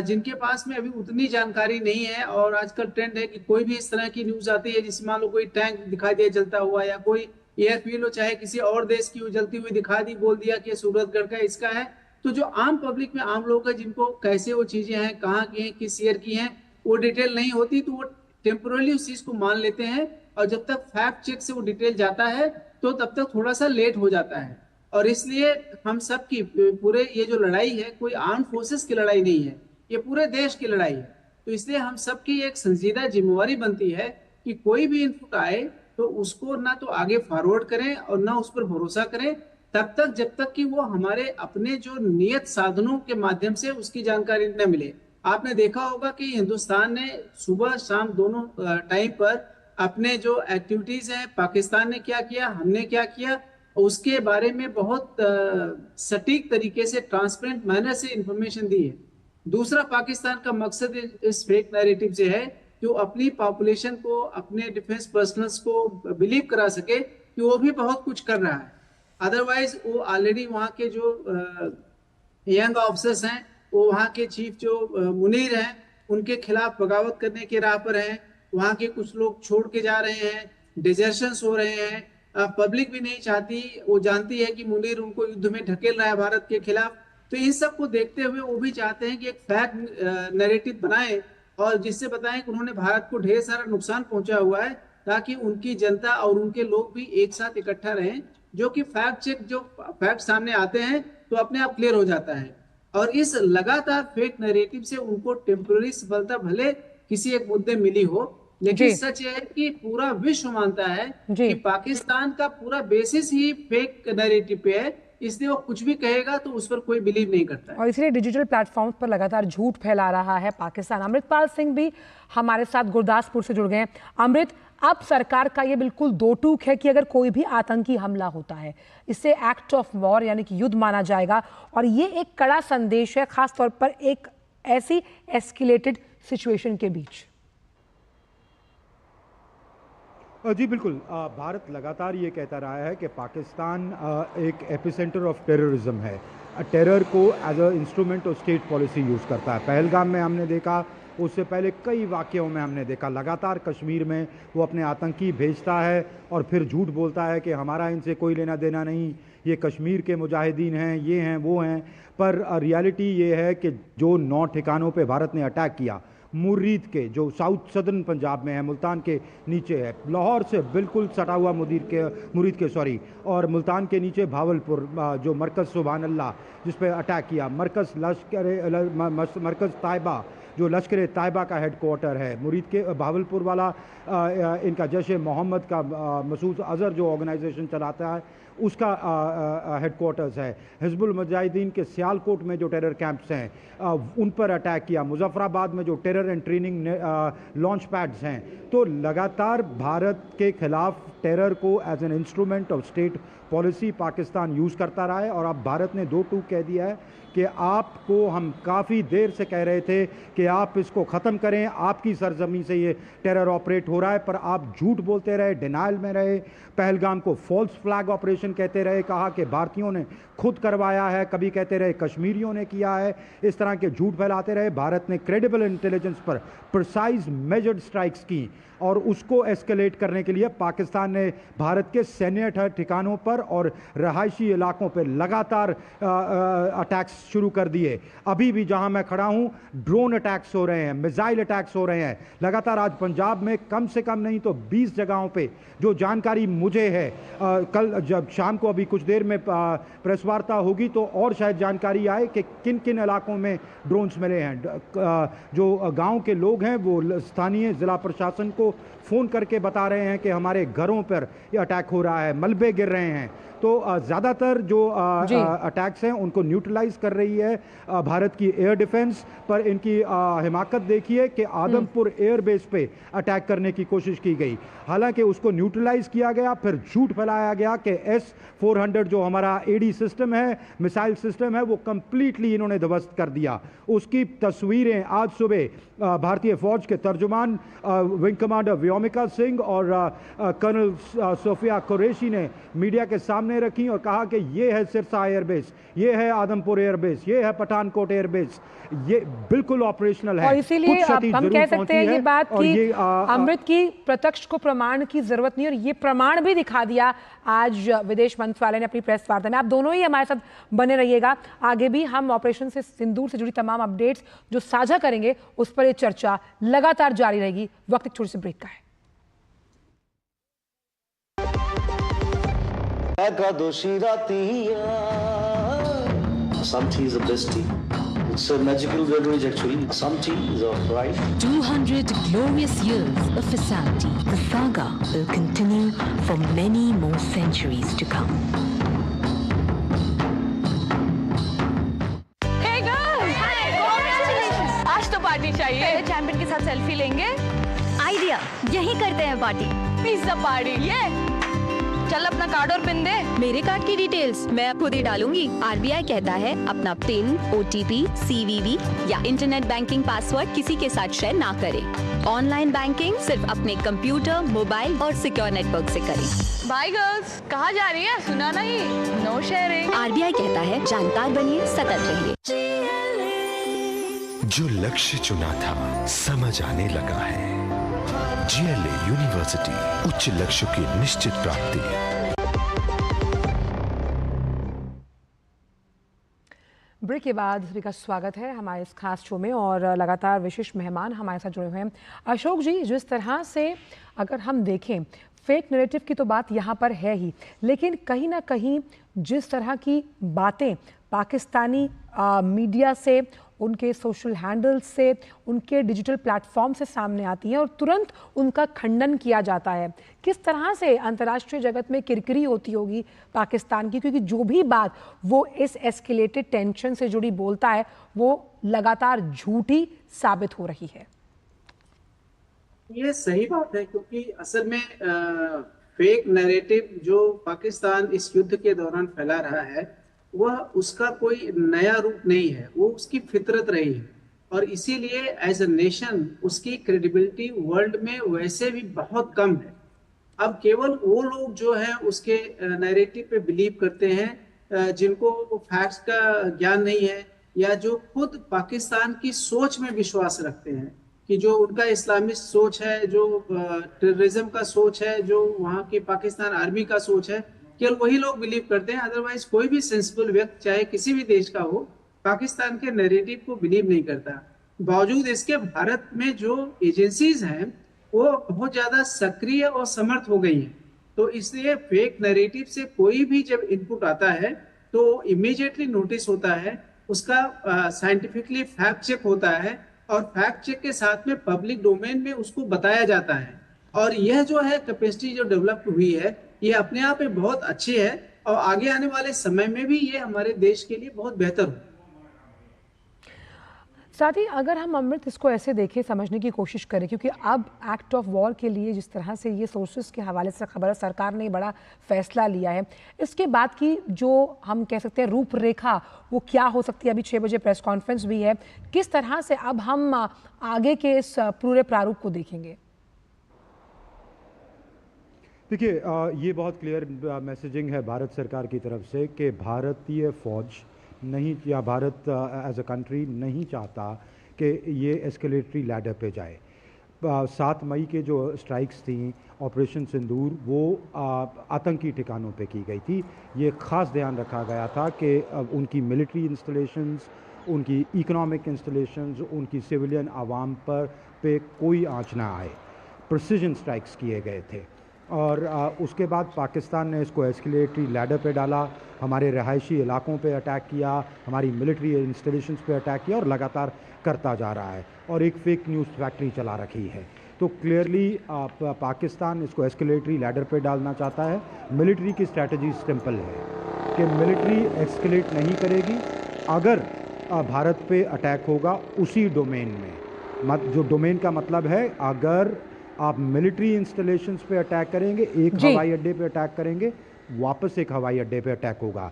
D: जिनके पास में अभी उतनी जानकारी नहीं है, और आजकल ट्रेंड है कि कोई भी इस तरह की न्यूज आती है जिसमें मान लो कोई टैंक दिखाई दिया जलता हुआ, या कोई एयरफील्ड हो चाहे किसी और देश की जलती हुई दिखा दी, बोल दिया कि सूरतगढ़ का इसका है, तो जो आम पब्लिक में आम लोग हैं जिनको कैसे वो चीजें हैं, कहाँ की हैं, किस ईयर की हैं, वो डिटेल नहीं होती, तो वो टेम्पोरली उस चीज को मान लेते हैं, और जब तक फैक्ट चेक से वो डिटेल जाता है तो तब तक थोड़ा सा लेट हो जाता है। और इसलिए हम सब की पूरे ये जो लड़ाई है कोई आर्म फोर्सेस की लड़ाई नहीं है, ये पूरे देश की लड़ाई है। तो इसलिए हम सबकी एक संजीदा जिम्मेवारी बनती है कि कोई भी इनपुट आए तो उसको ना तो आगे फॉरवर्ड करें और ना उस पर भरोसा करें, तब तक जब तक कि वो हमारे अपने जो नियत साधनों के माध्यम से उसकी जानकारी न मिले। आपने देखा होगा कि हिंदुस्तान ने सुबह शाम दोनों टाइम पर अपने जो एक्टिविटीज हैं, पाकिस्तान ने क्या किया, हमने क्या किया, उसके बारे में बहुत सटीक तरीके से ट्रांसपेरेंट मैनर से इंफॉर्मेशन दी है। दूसरा, पाकिस्तान का मकसद इस फेक नैरेटिव से है जो अपनी पॉपुलेशन को, अपने डिफेंस पर्सनल्स को बिलीव करा सके कि वो भी बहुत कुछ कर रहा है। अदरवाइज वो ऑलरेडी वहाँ के जो यंग ऑफिसर्स हैं, वो वहाँ के चीफ जो मुनीर हैं, उनके खिलाफ बगावत करने के राह पर हैं। वहाँ के कुछ लोग छोड़ के जा रहे हैं, डिजर्शंस हो रहे हैं। पब्लिक भी नहीं चाहती, वो जानती है कि मुनीर उनको युद्ध में ढकेल रहा है भारत के खिलाफ। तो इन सब को देखते हुए वो भी चाहते हैं कि एक फैक्ट नैरेटिव बनाएं और जिससे बताएं कि उन्होंने भारत को ढेर सारा नुकसान पहुंचा हुआ है, ताकि उनकी जनता और उनके लोग भी एक साथ इकट्ठा रहें। जो कि फैक्ट चेक, जो फैक्ट सामने आते हैं तो अपने आप क्लियर हो जाता है। और इस लगातार फेक नैरेटिव से उनको टेम्पररी सफलता भले किसी एक मुद्दे मिली हो, लेकिन सच है कि पूरा विश्व मानता है कि पाकिस्तान का पूरा बेसिस ही फेक नैरेटिव पे है, इसलिए वो कुछ भी कहेगा तो उस पर कोई बिलीव नहीं करता है।
B: और इसलिए डिजिटल प्लेटफॉर्म पर लगातार झूठ फैला रहा है पाकिस्तान। अमृतपाल सिंह भी हमारे साथ गुरदासपुर से जुड़ गए हैं। अमृत, अब सरकार का ये बिल्कुल दो टूक है कि अगर कोई भी आतंकी हमला होता है इसे एक्ट ऑफ वॉर यानी कि युद्ध माना जाएगा, और ये एक कड़ा संदेश है खासतौर पर एक ऐसी एस्केलेटेड सिचुएशन के बीच।
E: जी बिल्कुल, भारत लगातार ये कहता रहा है कि पाकिस्तान एक एपिसेंटर ऑफ टेररिज्म है, टेरर को as a instrument of state policy use करता है। पहलगाम में हमने देखा, उससे पहले कई वाक़यों में हमने देखा, लगातार कश्मीर में वो अपने आतंकी भेजता है और फिर झूठ बोलता है कि हमारा इनसे कोई लेना देना नहीं, ये कश्मीर के मुजाहिदीन हैं, ये हैं, वो हैं। पर रियलिटी ये है कि जो 9 ठिकानों पे भारत ने अटैक किया, मुरीद के जो साउथ सदर्न पंजाब में है, मुल्तान के नीचे है, लाहौर से बिल्कुल सटा हुआ मुरीद के और मुल्तान के नीचे भावलपुर जो मरकज़ सुभान अल्लाह जिस पे अटैक किया, मरकज़ ताइबा जो लश्कर ताइबा का हेडक्वार्टर है, मुरीद के भावलपुर वाला इनका जैश मोहम्मद का मसूद अज़हर जो ऑर्गेनाइजेशन चलाता है, उसका हेडक्वार्टर्स है। हिजबुल मुजाहिदीन के सियालकोट में जो टेरर कैंप्स हैं उन पर अटैक किया, मुजफ्फराबाद में जो terror and training launch pads हैं। तो लगातार भारत के खिलाफ टेरर को as an instrument of state policy Pakistan use करता रहा है। और अब भारत ने 2-2 कह दिया है कि आपको हम काफ़ी देर से कह रहे थे कि आप इसको ख़त्म करें, आपकी सरजमी से ये टेरर ऑपरेट हो रहा है, पर आप झूठ बोलते रहे, डिनाइल में रहे। पहलगाम को फॉल्स फ्लैग ऑपरेशन कहते रहे, कहा कि भारतीयों ने खुद करवाया है, कभी कहते रहे कश्मीरियों ने किया है। इस तरह के झूठ फैलाते रहे। भारत ने क्रेडिबल इंटेलिजेंस पर प्रिसाइज मेजर्ड स्ट्राइक्स की और उसको एस्केलेट करने के लिए पाकिस्तान ने भारत के सैन्य ठिकानों पर और रहायशी इलाकों पर लगातार अटैक्स शुरू कर दिए। अभी भी जहां मैं खड़ा हूं ड्रोन अटैक्स हो रहे हैं, मिसाइल अटैक्स हो रहे हैं लगातार। आज पंजाब में कम से कम नहीं तो 20 जगहों पे जो जानकारी मुझे है, कल जब शाम को अभी कुछ देर में प्रेस वार्ता होगी तो और शायद जानकारी आए कि किन किन इलाकों में ड्रोन्स मिले हैं। जो गाँव के लोग हैं वो स्थानीय जिला प्रशासन को फ़ोन करके बता रहे हैं कि हमारे घरों पर ये अटैक हो रहा है, मलबे गिर रहे हैं। तो ज़्यादातर जो अटैक्स हैं उनको न्यूट्रलाइज कर रही है भारत की एयर डिफेंस। पर इनकी हिमाकत देखिए कि आदमपुर एयरबेस पे अटैक करने की कोशिश की गई, हालांकि उसको न्यूट्रलाइज किया गया। फिर झूठ फैलाया गया कि S-400 जो हमारा AD सिस्टम है, मिसाइल सिस्टम है, वो कंप्लीटली इन्होंने ध्वस्त कर दिया। उसकी तस्वीरें आज सुबह भारतीय फौज के तर्जुमान विंग कमांडर व्योमिका सिंह और कर्नल सोफिया कुरैशी ने मीडिया के सामने रखी और कहा कि ये है सिरसा एयरबेस, ये है आदमपुर एयरबेस, ये है पठानकोट एयरबेस, ये बिल्कुल ऑपरेशनल है।
B: और इसीलिए हम कह सकते हैं ये बात कि अमृत की प्रत्यक्ष को प्रमाण की जरूरत नहीं, और ये प्रमाण भी दिखा दिया आज विदेश मंत्रालय ने अपनी प्रेस वार्ता में। आप दोनों ही हमारे साथ बने रहिएगा, आगे भी हम ऑपरेशन से सिंदूर से जुड़ी तमाम अपडेट्स जो साझा करेंगे उस पर ये चर्चा लगातार जारी रहेगी। वक्त एक छोटी सी ब्रेक का है।
F: Some tea is the best tea. It's a magical beverage actually. Some tea is of right.
G: 200 glorious years of Fasal-Tea. The saga will continue for many more centuries to come.
H: Hey girls! Hi! Congratulations! आज तो party चाहिए। पहले champion के साथ selfie लेंगे।
I: Idea, यही करते हैं पार्टी।
H: पिज्जा पार्टी, ये चल अपना कार्ड और पिन दे।
I: मेरे कार्ड की डिटेल्स मैं खुद ही डालूंगी। RBI कहता है अपना पिन, OTP, CVV या इंटरनेट बैंकिंग पासवर्ड किसी के साथ शेयर ना करें। ऑनलाइन बैंकिंग सिर्फ अपने कंप्यूटर, मोबाइल और सिक्योर नेटवर्क से करें।
H: बाय गर्ल्स, कहाँ जा रही है? सुना नहीं, नो शेयरिंग।
I: RBI कहता है जानकार बनिए, सतर्क रहिए।
J: जो लक्ष्य चुना था समझ आने लगा है। GLA यूनिवर्सिटी, उच्च लक्ष्य की निश्चित प्राप्ति।
B: ब्रेक के बाद सभी का स्वागत है हमारे इस खास शो में, और लगातार विशेष मेहमान हमारे साथ जुड़े हुए हैं। अशोक जी, जिस तरह से अगर हम देखें फेक नैरेटिव की तो बात यहाँ पर है ही, लेकिन कहीं ना कहीं जिस तरह की बातें पाकिस्तानी मीडिया से, उनके सोशल हैंडल्स से, उनके डिजिटल प्लेटफॉर्म से सामने आती हैं और तुरंत उनका खंडन किया जाता है, किस तरह से अंतर्राष्ट्रीय जगत में किरकिरी होती होगी पाकिस्तान की, क्योंकि जो भी बात वो इस एस्केलेटेड टेंशन से जुड़ी बोलता है वो लगातार झूठी साबित हो रही है।
D: ये सही बात है, क्योंकि असल में फेक नैरेटिव जो पाकिस्तान इस युद्ध के दौरान फैला रहा है वह उसका कोई नया रूप नहीं है, वो उसकी फितरत रही है। और इसीलिए एज अ नेशन उसकी क्रेडिबिलिटी वर्ल्ड में वैसे भी बहुत कम है। अब केवल वो लोग जो हैं उसके नैरेटिव पे बिलीव करते हैं जिनको फैक्ट्स का ज्ञान नहीं है, या जो खुद पाकिस्तान की सोच में विश्वास रखते हैं कि जो उनका इस्लामिस्ट सोच है, जो टेररिज्म का सोच है, जो वहाँ की पाकिस्तान आर्मी का सोच है, केवल वही लोग बिलीव करते हैं। अदरवाइज कोई भी सेंसिबल व्यक्ति चाहे किसी भी देश का हो पाकिस्तान के नैरेटिव को बिलीव नहीं करता। बावजूद इसके भारत में जो एजेंसीज हैं वो बहुत ज्यादा सक्रिय और समर्थ हो गई हैं। तो इसलिए फेक नैरेटिव से कोई भी जब इनपुट आता है तो इमीडिएटली नोटिस होता है, उसका साइंटिफिकली फैक्ट चेक होता है और फैक्ट चेक के साथ में पब्लिक डोमेन में उसको बताया जाता है। और यह जो है कैपेसिटी जो डेवलप हुई है ये अपने आप में बहुत अच्छी है और आगे आने वाले समय में भी ये हमारे देश के लिए बहुत बेहतर हो।
B: साथ ही अगर हम अमृत इसको ऐसे देखें, समझने की कोशिश करें, क्योंकि अब एक्ट ऑफ वॉर के लिए जिस तरह से ये सोर्सेज के हवाले से खबर है, सरकार ने बड़ा फैसला लिया है, इसके बाद की जो हम कह सकते हैं रूपरेखा वो क्या हो सकती है? अभी 6 बजे प्रेस कॉन्फ्रेंस भी है, किस तरह से अब हम आगे के इस पूरे प्रारूप को देखेंगे?
E: देखिए, ये बहुत क्लियर मैसेजिंग है भारत सरकार की तरफ से कि भारतीय फौज नहीं, या भारत एज अ कंट्री नहीं चाहता कि ये एस्केलेटरी लैडर पे जाए। 7 मई के जो स्ट्राइक्स थी ऑपरेशन सिंदूर, वो आतंकी ठिकानों पे की गई थी। ये ख़ास ध्यान रखा गया था कि उनकी मिलिट्री इंस्टॉलेशंस, उनकी इकोनॉमिक इंस्टॉलेशंस, उनकी सिविलियन आवाम पे कोई आँच ना आए। प्रिसिजन स्ट्राइक्स किए गए थे और उसके बाद पाकिस्तान ने इसको एस्केलेटरी लैडर पे डाला, हमारे रहायशी इलाकों पे अटैक किया, हमारी मिलिट्री इंस्टॉलेशंस पे अटैक किया और लगातार करता जा रहा है और एक फेक न्यूज़ फैक्ट्री चला रखी है। तो क्लियरली पाकिस्तान इसको एस्केलेटरी लैडर पे डालना चाहता है। मिलिट्री की स्ट्रैटेजी सिंपल है कि मिलिट्री एस्केलेट नहीं करेगी अगर भारत पे अटैक होगा उसी डोमेन में। जो डोमेन का मतलब है, अगर आप मिलिट्री इंस्टॉलेशंस पे अटैक करेंगे, एक हवाई अड्डे पे अटैक करेंगे, वापस एक हवाई अड्डे पे अटैक होगा।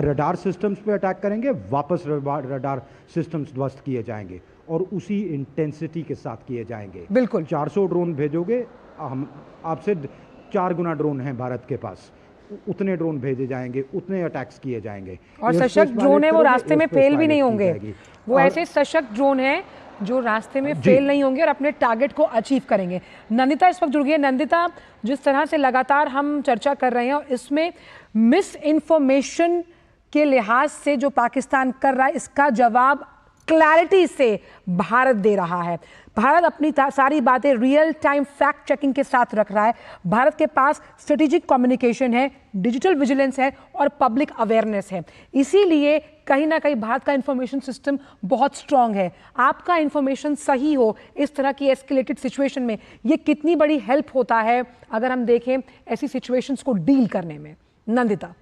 E: रडार सिस्टम्स पे अटैक करेंगे, वापस रडार सिस्टम्स ध्वस्त किए जाएंगे और उसी इंटेंसिटी के साथ किए जाएंगे।
B: बिल्कुल
E: 400 ड्रोन भेजोगे, हम आपसे 4 गुना ड्रोन हैं भारत के पास, उतने ड्रोन भेजे जाएंगे, उतने अटैक्स किए जाएंगे।
B: और सशक्त ड्रोन है वो रास्ते में फेल भी नहीं होंगे, वो ऐसे सशक्त ड्रोन है जो रास्ते में फेल नहीं होंगे और अपने टारगेट को अचीव करेंगे। नंदिता इस वक्त जुड़ गई है। नंदिता, जिस तरह से लगातार हम चर्चा कर रहे हैं और इसमें मिस इन्फॉर्मेशन के लिहाज से जो पाकिस्तान कर रहा है, इसका जवाब क्लैरिटी से भारत दे रहा है। भारत अपनी सारी बातें रियल टाइम फैक्ट चेकिंग के साथ रख रहा है। भारत के पास स्ट्रेटेजिक कम्युनिकेशन है, डिजिटल विजिलेंस है और पब्लिक अवेयरनेस है। इसीलिए कहीं ना कहीं भारत का इंफॉर्मेशन सिस्टम बहुत स्ट्रांग है। आपका इंफॉर्मेशन सही हो इस तरह की एस्केलेटेड सिचुएशन में, ये कितनी बड़ी हेल्प होता है अगर हम देखें ऐसी सिचुएशंस को डील करने में? नंदिता।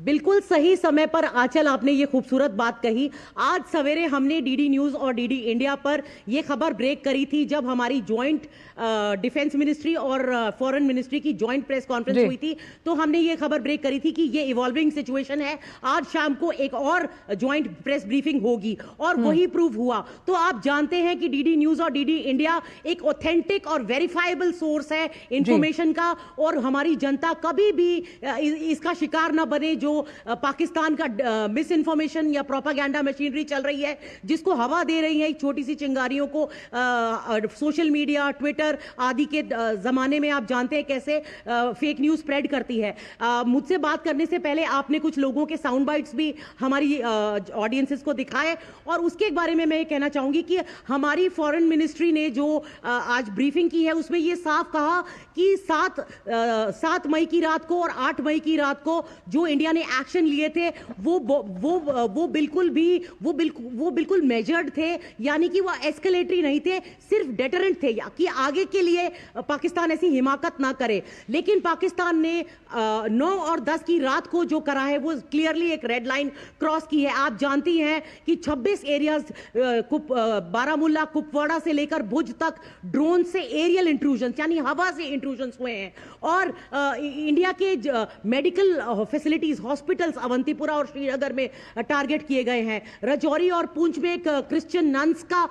K: बिल्कुल सही समय पर आंचल आपने ये खूबसूरत बात कही। आज सवेरे हमने डीडी न्यूज़ और डीडी इंडिया पर यह खबर ब्रेक करी थी जब हमारी जॉइंट डिफेंस मिनिस्ट्री और फॉरेन मिनिस्ट्री की जॉइंट प्रेस कॉन्फ्रेंस हुई थी, तो हमने ये खबर ब्रेक करी थी कि ये इवॉल्विंग सिचुएशन है। आज शाम को एक और जॉइंट प्रेस ब्रीफिंग होगी और वही प्रूव हुआ। तो आप जानते हैं कि डीडी न्यूज़ और डीडी इंडिया एक ऑथेंटिक और वेरीफाइबल सोर्स है इंफॉर्मेशन का, और हमारी जनता कभी भी इसका शिकार ना बने जो पाकिस्तान का मिस इन्फॉर्मेशन या प्रोपागेंडा मशीनरी चल रही है, जिसको हवा दे रही है छोटी सी चिंगारियों को। सोशल मीडिया, ट्विटर आदि के जमाने में आप जानते हैं कैसे फेक न्यूज स्प्रेड करती है। मुझसे बात करने से पहले आपने कुछ लोगों के साउंड बाइट्स भी हमारी ऑडियंसेस को दिखाए, और उसके बारे में मैं ये कहना चाहूंगी कि हमारी फॉरेन मिनिस्ट्री ने जो आज ब्रीफिंग की है उसमें ये साफ कहा कि 7 मई की रात को और 8 मई की रात को जो इंडिया ने एक्शन लिए थे वो बिल्कुल मेजर्ड थे, यानी कि वो एस्केलेटरी नहीं थे, सिर्फ डेटरेंट थे कि आगे के लिए पाकिस्तान ऐसी हिमाकत ना करे। लेकिन पाकिस्तान ने 9 और 10 की रात को जो करा है वो क्लियरली एक रेड लाइन क्रॉस की है। आप जानती हैं कि 26 एरियाज बारामुल्ला, कुपवाड़ा से लेकर भुज तक ड्रोन से एरियल इंट्रूजन यानी हवा से इंट्रूजन हुए हैं, और इंडिया के मेडिकल फैसिलिटीज, हॉस्पिटल्स अवंतीपुरा और श्रीनगर में टारगेट किए गए हैं। राजौरी और पुंछ में एक क्रिश्चियन नन्स का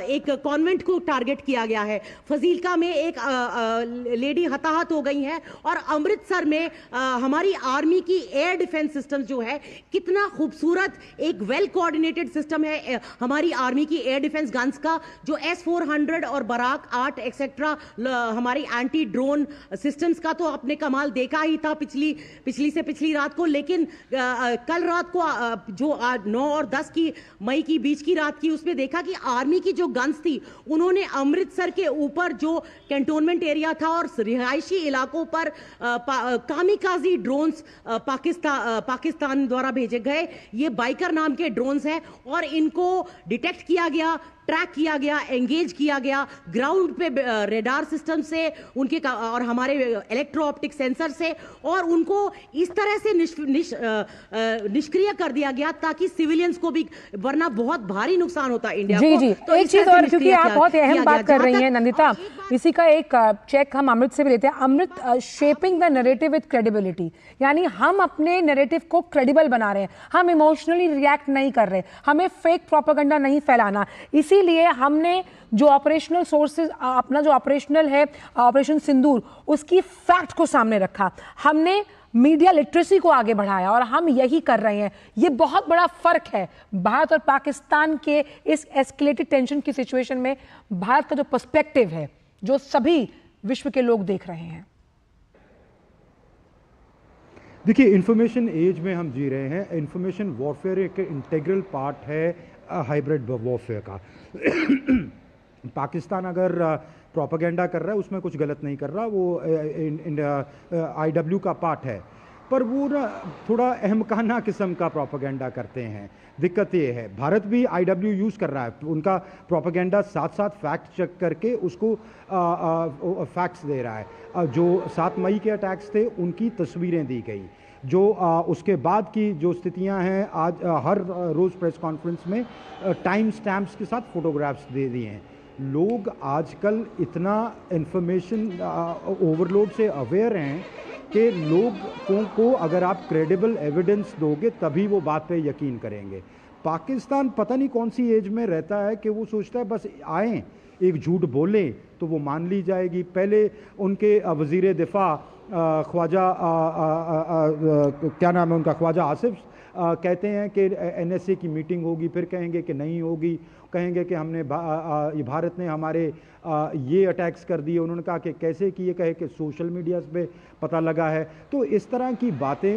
K: एक कॉन्वेंट को टारगेट किया गया है। फजीलका में एक लेडी हताहत हो गई है, और अमृतसर में हमारी आर्मी की एयर डिफेंस सिस्टम जो है, कितना खूबसूरत एक वेल कोऑर्डिनेटेड सिस्टम है हमारी आर्मी की एयर डिफेंस गन्स का, जो S-400 और बराक 8 एक्सेट्रा हमारी एंटी ड्रोन सिस्टम्स का तो आपने कमाल देखा ही था पिछली से पिछली रात को। लेकिन कल रात को जो 9 और 10 की मई की बीच की रात की, उसमें देखा कि आर्मी की जो गन्स थी उन्होंने अमृतसर के ऊपर जो कैंटोनमेंट एरिया था और रिहायशी इलाकों पर कामिकाजी ड्रोन्स पाकिस्तान द्वारा भेजे गए। ये बाइकर नाम के ड्रोन्स हैं और इनको डिटेक्ट किया गया ट्रैक किया गया, एंगेज किया गया ग्राउंड पे रेडार सिस्टम से उनके और हमारे इलेक्ट्रो ऑप्टिक सेंसर से, और उनको इस तरह से निष्क्रिय कर दिया गया ताकि सिविलियंस को भी, वरना बहुत भारी नुकसान होता है इंडिया को।
B: जी
K: तो
B: एक चीज और, क्योंकि आप बहुत अहम बात कर रही हैं नंदिता, इसी का एक चेक हम अमृत से भी लेते हैं। Amrit, shaping the narrative with credibility, यानी हम अपने नैरेटिव को क्रेडिबल बना रहे हैं, हम इमोशनली रिएक्ट नहीं कर रहे, हमें फेक प्रोपेगेंडा नहीं फैलाना। इसीलिए हमने जो ऑपरेशनल सोर्सेज, अपना जो ऑपरेशनल है ऑपरेशन सिंदूर, उसकी फैक्ट को सामने रखा, हमने मीडिया लिटरेसी को आगे बढ़ाया, और हम यही कर रहे हैं। ये बहुत बड़ा फर्क है भारत और पाकिस्तान के इस एस्केलेटेड टेंशन की सिचुएशन में। भारत का जो पर्सपेक्टिव है, जो सभी विश्व के लोग देख रहे हैं।
E: देखिए, इंफॉर्मेशन एज में हम जी रहे हैं। इंफॉर्मेशन वॉरफेयर एक इंटीग्रल पार्ट है हाइब्रिड वॉरफेयर का। पाकिस्तान अगर प्रोपेगेंडा कर रहा है, उसमें कुछ गलत नहीं कर रहा, वो IW का पार्ट है, पर वो ना थोड़ा अहमकाना किस्म का प्रोपेगेंडा करते हैं। दिक्कत ये है, भारत भी IW यूज़ कर रहा है, उनका प्रोपेगेंडा साथ साथ फैक्ट चेक करके उसको फैक्ट्स दे रहा है। जो 7 मई के अटैक्स थे, उनकी तस्वीरें दी गई, जो उसके बाद की जो स्थितियां हैं, आज हर रोज़ प्रेस कॉन्फ्रेंस में टाइम स्टैम्प्स के साथ फोटोग्राफ्स दे दिए हैं। लोग आजकल इतना इंफॉर्मेशन ओवरलोड से अवेयर हैं कि लोगों को अगर आप क्रेडिबल एविडेंस दोगे तभी वो बात पे यकीन करेंगे। पाकिस्तान पता नहीं कौन सी एज में रहता है कि वो सोचता है बस आएँ, एक झूठ बोलें तो वो मान ली जाएगी। पहले उनके वज़ीर दिफा ख्वाजा क्या नाम है उनका, ख्वाजा आसिफ, कहते हैं कि NSA की मीटिंग होगी, फिर कहेंगे कि नहीं होगी, कहेंगे कि हमने भारत ने हमारे ये अटैक्स कर दिए। उन्होंने कहा कि कैसे किए, कहे कि सोशल मीडिया पे पता लगा है। तो इस तरह की बातें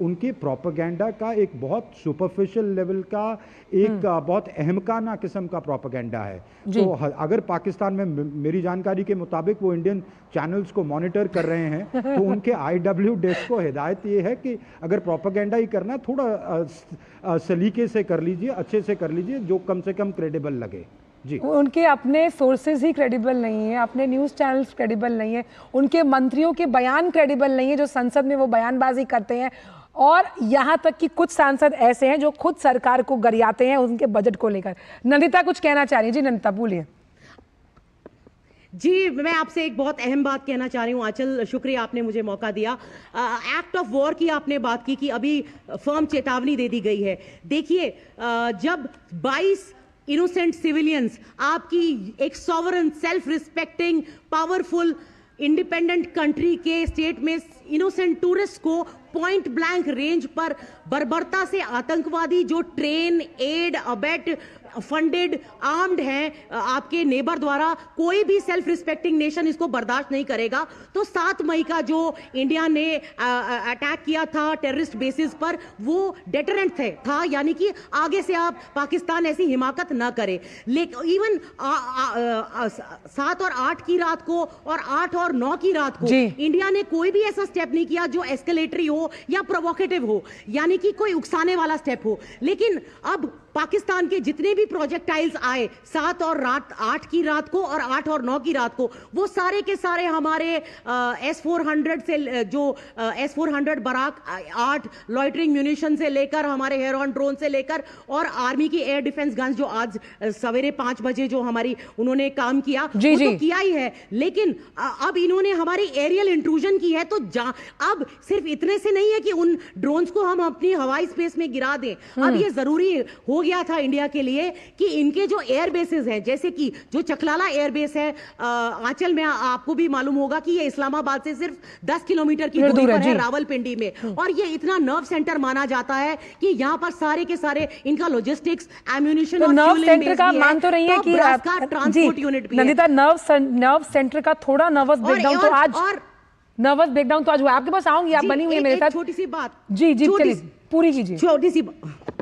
E: उनके प्रोपेगेंडा का एक बहुत सुपरफिशियल लेवल का, एक बहुत अहमकाना किस्म का प्रोपेगेंडा है। तो अगर पाकिस्तान में, मेरी जानकारी के मुताबिक, वो इंडियन चैनल्स को मॉनिटर कर रहे हैं, तो उनके IW डेस्क को हिदायत ये है कि अगर प्रोपेगेंडा ही करना, थोड़ा सलीके से कर लीजिए, अच्छे से कर लीजिए, जो कम से कम क्रेडिबल लगे। जी,
B: उनके अपने सोर्सेज ही क्रेडिबल नहीं है, अपने न्यूज़ चैनल्स क्रेडिबल नहीं है, उनके मंत्रियों के बयान क्रेडिबल नहीं है जो संसद में वो बयानबाजी करते हैं, और यहाँ तक कि कुछ सांसद ऐसे हैं जो खुद सरकार को गरियाते हैं उनके बजट को लेकर। नंदिता कुछ कहना चाह रही हैं? जी नंदिता, बोलिए।
K: जी, मैं आपसे एक बहुत अहम बात कहना चाह रही हूँ आंचल, शुक्रिया आपने मुझे मौका दिया। एक्ट ऑफ वॉर की आपने बात की कि अभी फर्म चेतावनी दे दी गई है। देखिए, जब 22 इनोसेंट सिविलियंस आपकी एक sovereign, self respecting, powerful, independent country के स्टेट में इनोसेंट टूरिस्ट को पॉइंट ब्लैंक रेंज पर बर्बरता से आतंकवादी जो train, aid, abet, funded, armed हैं आपके नेबर द्वारा, कोई भी सेल्फ रिस्पेक्टिंग नेशन इसको बर्दाश्त नहीं करेगा। तो 7 मई का जो इंडिया ने अटैक किया था टेररिस्ट बेसिस पर, वो डेटरेंट था, यानी कि आगे से आप पाकिस्तान ऐसी हिमाकत ना करे। लेकिन इवन 7 और 8 की रात को और 8 और 9 की रात को इंडिया ने कोई भी ऐसा स्टेप नहीं किया जो एस्केलेटरी हो या प्रोवोकेटिव हो, यानी कि कोई उकसाने वाला स्टेप हो। लेकिन अब पाकिस्तान के जितने भी प्रोजेक्टाइल्स आए 7 और 8 की रात को और 8 और 9 की रात को, वो सारे के सारे हमारे S-400 से, जो S-400 बराक 8 लॉइटरिंग म्यूनिशन से लेकर, हमारे हेरॉन ड्रोन से लेकर, और आर्मी की एयर डिफेंस गन्स जो आज सवेरे 5 बजे जो हमारी उन्होंने काम किया, वो तो किया ही है। लेकिन अब इन्होंने हमारी एरियल इंट्रूजन की है, तो अब सिर्फ इतने से नहीं है कि उन ड्रोन्स को हम अपनी हवाई स्पेस में गिरा दें। अब ये जरूरी हो गया था इंडिया के लिए कि इनके जो एयर बेसेस हैं, जैसे कि जो चकलाला एयर बेस है आंचल में, आपको भी मालूम होगा कि ये इस्लामाबाद से सिर्फ 10 किलोमीटर की दूरी पर है, रावलपिंडी में, और ये इतना नर्व सेंटर माना जाता है कि यहाँ पर सारे के सारे इनका लॉजिस्टिक्स, एम्यूनिशन और
B: नर्व सेंटर का मान तो रही है कि
K: ट्रांसपोर्ट यूनिट भी।
B: नंदिता, नर्व सेंटर का थोड़ा नर्वस ब्रेकडाउन तो आज हुआ। आपके पास आऊंगी, आप बनी हुई है मेरे साथ।
K: छोटी सी बात,
B: जी चलिए पूरी कीजिए।
K: छोटी सी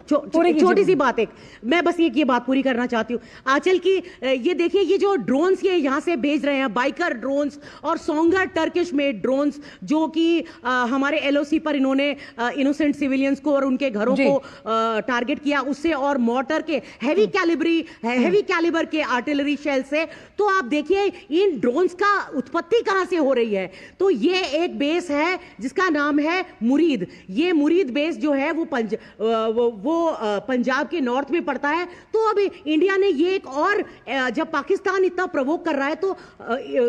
K: छोटी सी बात एक, मैं बस ये बात पूरी करना चाहती हूँ आंचल की। ये देखिए, ये जो ड्रोन्स ये यहाँ से भेज रहे हैं, बाइकर ड्रोन्स और सोंगर टर्किश मेड ड्रोन्स, जो कि हमारे एलओसी पर इन्होंने इनोसेंट सिविलियंस को और उनके घरों को टारगेट किया उससे, और मोर्टर के हेवी कैलिबर के आर्टिलरी शेल से। तो आप देखिए इन ड्रोन्स का उत्पत्ति कहां से हो रही है। तो ये एक बेस है जिसका नाम है मुरीद। ये मुरीद बेस जो है वो पंजाब के नॉर्थ में पड़ता है। तो अब इंडिया ने ये एक और, जब पाकिस्तान इतना प्रवोक कर रहा है, तो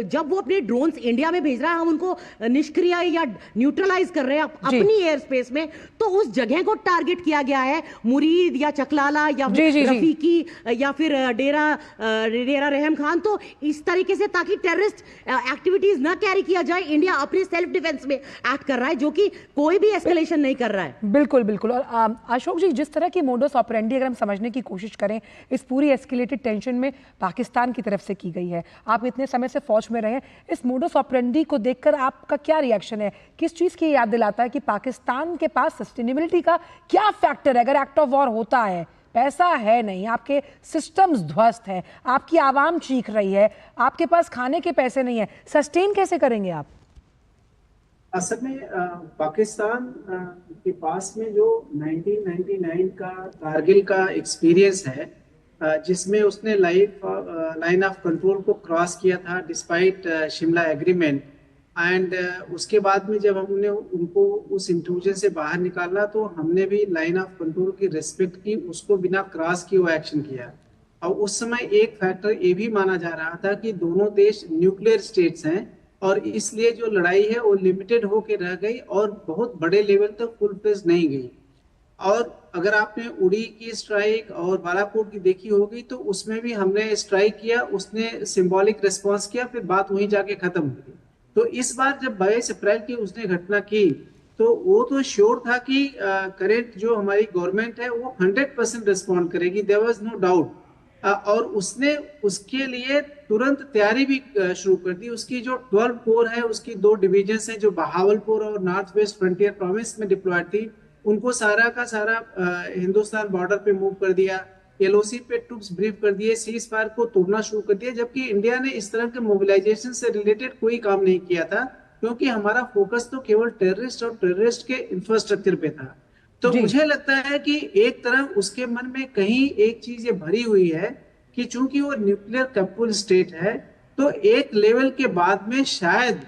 K: जब वो अपने ड्रोन्स इंडिया में भेज रहा है, हम उनको निष्क्रिय या न्यूट्रलाइज कर रहे हैं अपनी एयर स्पेस में, तो उस जगह को टारगेट किया गया है, मुरीद या चकलाला या रफीकी या फिर डेरा रहम खान। तो इस तरीके से, ताकि टेररिस्ट एक्टिविटीज ना कैरी किया जाए, इंडिया अपने सेल्फ डिफेंस में एक्ट कर रहा है, जो कि कोई भी एस्केलेशन नहीं कर रहा है।
B: बिल्कुल बिल्कुल। और अशोक जी, जिस तरह की मोडस ऑपरेंडी अगर हम समझने की कोशिश करें इस पूरी एस्केलेटेड टेंशन में पाकिस्तान की तरफ से की गई है, आप इतने समय से फौज में रहे, इस मोडस ऑपरेंडी को देखकर आपका क्या रिएक्शन है? किस चीज की याद दिलाता है कि पाकिस्तान के पास सस्टेनेबिलिटी का क्या फैक्टर है? अगर एक्ट ऑफ वॉर होता है, पैसा है नहीं, आपके सिस्टम्स ध्वस्त हैं, आपकी आवाम चीख रही है, आपके पास खाने के पैसे नहीं है, सस्टेन कैसे करेंगे आप?
D: असल में पाकिस्तान के पास में जो 1999 का कारगिल का एक्सपीरियंस है, जिसमें उसने लाइन ऑफ कंट्रोल को क्रॉस किया था डिस्पाइट शिमला एग्रीमेंट, एंड उसके बाद में जब हमने उनको उस इंट्रूजन से बाहर निकाला, तो हमने भी लाइन ऑफ कंट्रोल की रिस्पेक्ट की, उसको बिना क्रॉस किए वो एक्शन किया। और उस समय एक फैक्टर ये भी माना जा रहा था कि दोनों देश न्यूक्लियर स्टेट्स हैं, और इसलिए जो लड़ाई है वो लिमिटेड होके रह गई और बहुत बड़े लेवल तक फुल फ्लेज नहीं गई। और अगर आपने उड़ी की स्ट्राइक और बालाकोट की देखी होगी, तो उसमें भी हमने स्ट्राइक किया, उसने सिंबॉलिक रिस्पॉन्स किया, फिर बात वहीं जाके खत्म हो गई। तो इस बार जब 22 अप्रैल की उसने घटना की, तो वो तो श्योर था कि करेंट जो हमारी गवर्नमेंट है वो 100% रिस्पॉन्ड करेगी, देयर वाज नो डाउट। और उसने उसके लिए तुरंत तैयारी भी शुरू कर दी। उसकी जो 12 कोर है, उसकी 2 डिविजन हैं जो बहावलपुर और नॉर्थ वेस्ट फ्रंटियर प्रोविंस में डिप्लॉयड थी, उनको सारा का सारा हिंदुस्तान बॉर्डर पे मूव कर दिया, एलओसी पे ट्रूप्स ब्रीफ कर दिए, सीज फायर को तोड़ना शुरू कर दिया। जबकि इंडिया ने इस तरह के मोबिलाइजेशन से रिलेटेड कोई काम नहीं किया था, क्योंकि हमारा फोकस तो केवल टेररिस्ट और टेररिस्ट के इंफ्रास्ट्रक्चर पे था। तो मुझे लगता है कि एक तरह उसके मन में कहीं एक चीज ये भरी हुई है कि चूंकि वो न्यूक्लियर कैपेबल स्टेट है, तो एक लेवल के बाद में शायद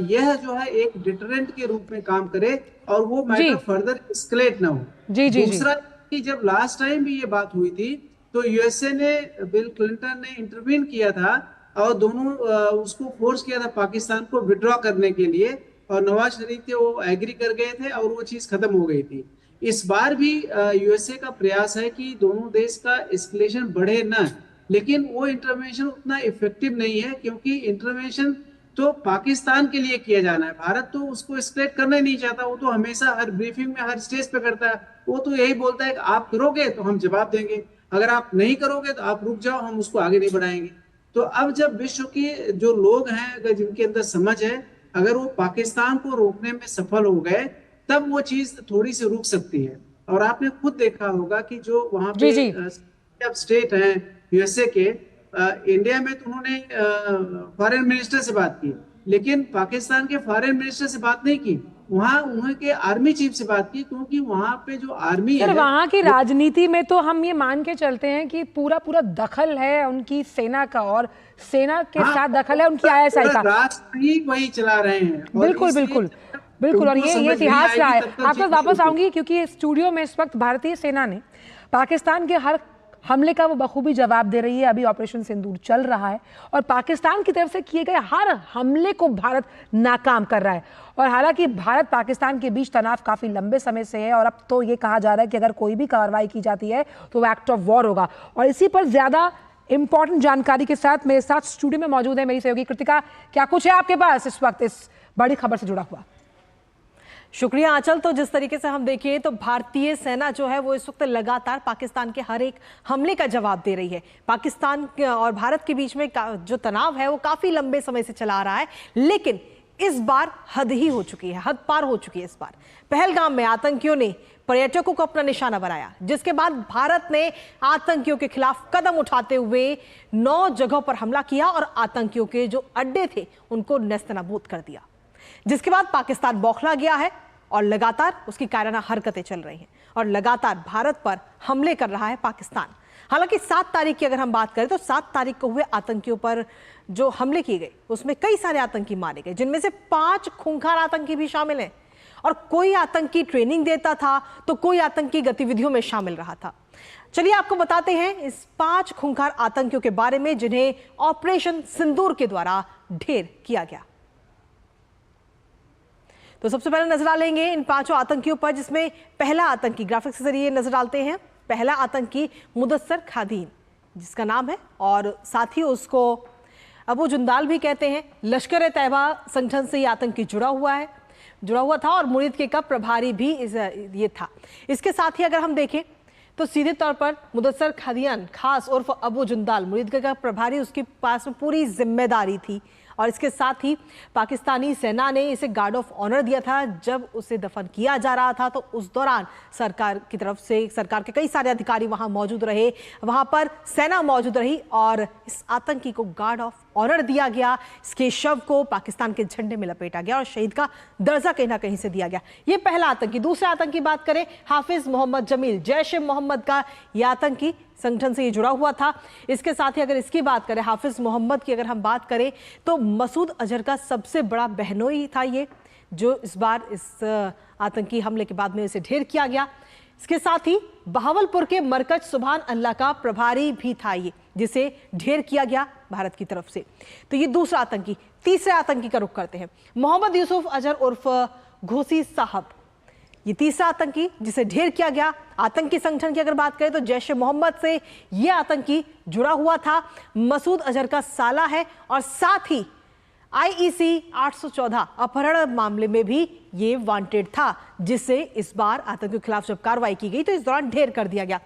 D: यह जो है एक डिटरेंट के रूप में काम करे और वो मैटर फर्दर एस्केलेट ना हो। दूसरा कि जब लास्ट टाइम भी ये बात हुई थी, तो यूएसए ने, बिल क्लिंटन ने इंटरवीन किया था और दोनों उसको फोर्स किया था पाकिस्तान को विड्रॉ करने के लिए, और नवाज शरीफ थे वो एग्री कर गए थे और वो चीज खत्म हो गई थी। इस बार भी यूएसए का प्रयास है कि दोनों देश का एस्केलेशन बढ़े ना, लेकिन वो इंटरवेंशन उतना इफेक्टिव नहीं है, क्योंकि इंटरवेंशन तो पाकिस्तान के लिए किया जाना है। भारत तो उसको एस्केलेट करना ही नहीं चाहता, वो तो हमेशा हर ब्रीफिंग में हर स्टेज पे करता है। वो तो यही बोलता है कि आप करोगे तो हम जवाब देंगे, अगर आप नहीं करोगे तो आप रुक जाओ, हम उसको आगे नहीं बढ़ाएंगे। तो अब जब विश्व के जो लोग हैं, अगर जिनके अंदर समझ है, अगर वो पाकिस्तान को रोकने में सफल हो गए, तब वो चीज थोड़ी सी रुक सकती है। और आपने खुद देखा होगा कि जो वहां पे स्टेट हैं यूएसए के, इंडिया में तो उन्होंने फॉरेन मिनिस्टर से बात की, लेकिन पाकिस्तान के फॉरेन मिनिस्टर से बात नहीं की, वहाँ उनके आर्मी चीफ से बात की, क्योंकि वहाँ पे जो आर्मी है,
B: वहाँ की राजनीति में तो हम ये मान के चलते हैं कि पूरा दखल है उनकी सेना का, और सेना के साथ दखल है उनकी आईएसआई का,
D: राष्ट्र ही वही चला रहे हैं।
B: बिल्कुल बिल्कुल बिल्कुल। और ये इतिहास रहा है। आप तक वापस आऊंगी, क्योंकि स्टूडियो में इस वक्त भारतीय सेना ने पाकिस्तान के हर हमले का वो बखूबी जवाब दे रही है। अभी ऑपरेशन सिंदूर चल रहा है और पाकिस्तान की तरफ से किए गए हर हमले को भारत नाकाम कर रहा है। और हालांकि भारत पाकिस्तान के बीच तनाव काफ़ी लंबे समय से है, और अब तो ये कहा जा रहा है कि अगर कोई भी कार्रवाई की जाती है तो वो एक्ट ऑफ वॉर होगा। और इसी पर ज़्यादा इंपॉर्टेंट जानकारी के साथ मेरे साथ स्टूडियो में मौजूद है मेरी सहयोगी कृतिका। क्या कुछ है आपके पास इस वक्त इस बड़ी खबर से जुड़ा हुआ?
L: शुक्रिया आंचल। तो जिस तरीके से हम देखिए तो भारतीय सेना जो है वो इस वक्त लगातार पाकिस्तान के हर एक हमले का जवाब दे रही है। पाकिस्तान और भारत के बीच में जो तनाव है वो काफी लंबे समय से चला आ रहा है, लेकिन इस बार हद ही हो चुकी है, हद पार हो चुकी है। इस बार पहलगाम में आतंकियों ने पर्यटकों को अपना निशाना बनाया, जिसके बाद भारत ने आतंकियों के खिलाफ कदम उठाते हुए 9 जगहों पर हमला किया और आतंकियों के जो अड्डे थे उनको नेस्तनाबूद कर दिया, जिसके बाद पाकिस्तान बौखला गया है और लगातार उसकी कायराना हरकतें चल रही हैं और लगातार भारत पर हमले कर रहा है पाकिस्तान। हालांकि 7 तारीख की अगर हम बात करें तो 7 तारीख को हुए आतंकियों पर जो हमले किए गए उसमें कई सारे आतंकी मारे गए, जिनमें से 5 खूंखार आतंकी भी शामिल हैं और कोई आतंकी ट्रेनिंग देता था तो कोई आतंकी गतिविधियों में शामिल रहा था। चलिए आपको बताते हैं इस 5 खूंखार आतंकियों के बारे में जिन्हें ऑपरेशन सिंदूर के द्वारा ढेर किया गया। तो सबसे पहले नजर डालेंगे इन 5 आतंकियों पर, जिसमें पहला आतंकी ग्राफिक्स के जरिए नजर डालते हैं। पहला आतंकी मुदस्सर खादीन जिसका नाम है, और साथ ही उसको अबू जुंदाल भी कहते हैं। लश्कर तैयबा संगठन से ये आतंकी जुड़ा हुआ था और मुरीद के का प्रभारी भी ये था। इसके साथ ही अगर हम देखें तो सीधे तौर पर मुदस्सर खादियान खास उर्फ अबू जुंदाल मुरीद के का प्रभारी, उसके पास में पूरी जिम्मेदारी थी और इसके साथ ही पाकिस्तानी सेना ने इसे गार्ड ऑफ ऑनर दिया था। जब उसे दफन किया जा रहा था तो उस दौरान सरकार की तरफ से, सरकार के कई सारे अधिकारी वहां मौजूद रहे, वहां पर सेना मौजूद रही और इस आतंकी को गार्ड ऑफ ऑनर दिया गया। इसके शव को पाकिस्तान के झंडे में लपेटा गया और शहीद का दर्जा कहीं ना कहीं से दिया गया। ये पहला आतंकी। दूसरे आतंकी की बात करें, हाफिज मोहम्मद जमील, जैश ए मोहम्मद का यह आतंकी संगठन से ये जुड़ा हुआ था। इसके साथ ही अगर इसकी बात करें, हाफिज मोहम्मद की अगर हम बात करें तो मसूद अजहर का सबसे बड़ा बहनोई था ये, जो इस बार इस आतंकी हमले के बाद में इसे ढेर किया गया। इसके साथ ही बहावलपुर के मरकज सुभान अल्लाह का प्रभारी भी था ये, जिसे ढेर किया गया भारत की तरफ से। तो ये दूसरा आतंकी। तीसरे आतंकी का रुख करते हैं, मोहम्मद यूसुफ अजहर उर्फ घोसी साहब। ये तीसरा आतंकी जिसे ढेर किया गया। आतंकी संगठन की अगर बात करें तो जैश ए मोहम्मद से यह आतंकी जुड़ा हुआ था, मसूद अजहर का साला है और साथ ही IEC 814 अपहरण मामले में भी ये वांटेड था, जिससे इस बार आतंकियों के खिलाफ जब कार्रवाई की गई तो इस दौरान ढेर कर दिया गया।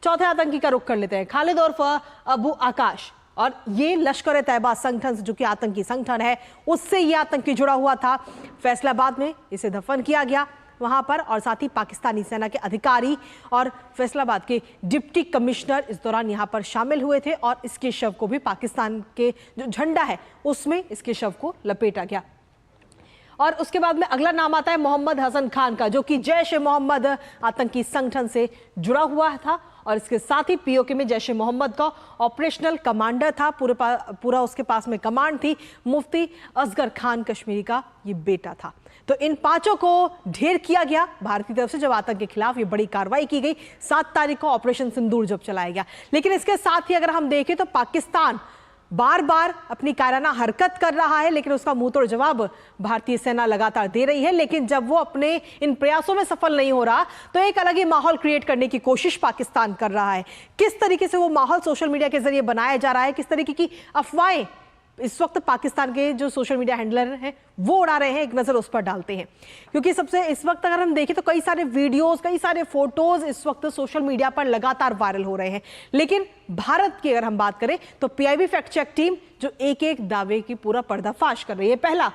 L: चौथे आतंकी का रुख कर लेते हैं, खालिद उर्फ अबू आकाश, और ये लश्कर तैयबा संगठन जो कि आतंकी संगठन है उससे ये आतंकी जुड़ा हुआ था। फैसलाबाद में इसे दफन किया गया वहां पर, और साथ ही पाकिस्तानी सेना के अधिकारी और फैसलाबाद के डिप्टी कमिश्नर इस दौरान यहां पर शामिल हुए थे और इसके शव को भी पाकिस्तान के जो झंडा है उसमें इसके शव को लपेटा गया। और उसके बाद में अगला नाम आता है मोहम्मद हसन खान का, जो कि जैश ए मोहम्मद आतंकी संगठन से जुड़ा हुआ था और इसके साथ ही POK में जैश ए मोहम्मद का ऑपरेशनल कमांडर था। पूरा उसके पास में कमांड थी। मुफ्ती असगर खान कश्मीरी का ये बेटा था। तो इन 5 को ढेर किया गया भारत की तरफ से जब आतंक के खिलाफ ये बड़ी कार्रवाई की गई 7 तारीख को ऑपरेशन सिंदूर जब चलाया गया। लेकिन इसके साथ ही अगर हम देखें तो पाकिस्तान बार बार अपनी कायराना हरकत कर रहा है, लेकिन उसका मुंहतोड़ जवाब भारतीय सेना लगातार दे रही है। लेकिन जब वो अपने इन प्रयासों में सफल नहीं हो रहा तो एक अलग ही माहौल क्रिएट करने की कोशिश पाकिस्तान कर रहा है। किस तरीके से वो माहौल सोशल मीडिया के जरिए बनाया जा रहा है, किस तरीके की अफवाहें इस वक्त पाकिस्तान के जो सोशल मीडिया हैंडलर हैं वो उड़ा रहे हैं, एक नजर उस पर डालते हैं। क्योंकि सबसे इस वक्त अगर हम देखें तो कई सारे वीडियोस, कई सारे फोटोज इस वक्त सोशल मीडिया पर लगातार वायरल हो रहे हैं। लेकिन भारत की अगर हम बात करें तो PIB फैक्ट चेक टीम जो एक दावे की पूरा पर्दाफाश कर रही है। पहला,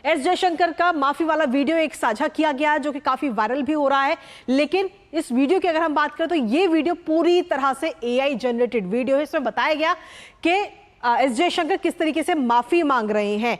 L: S जयशंकर का माफी वाला वीडियो एक साझा किया गया जो कि काफी वायरल भी हो रहा है। लेकिन इस वीडियो की अगर हम बात करें तो ये वीडियो पूरी तरह से AI जनरेटेड वीडियो है। इसमें बताया गया कि S जयशंकर किस तरीके से माफी मांग रहे हैं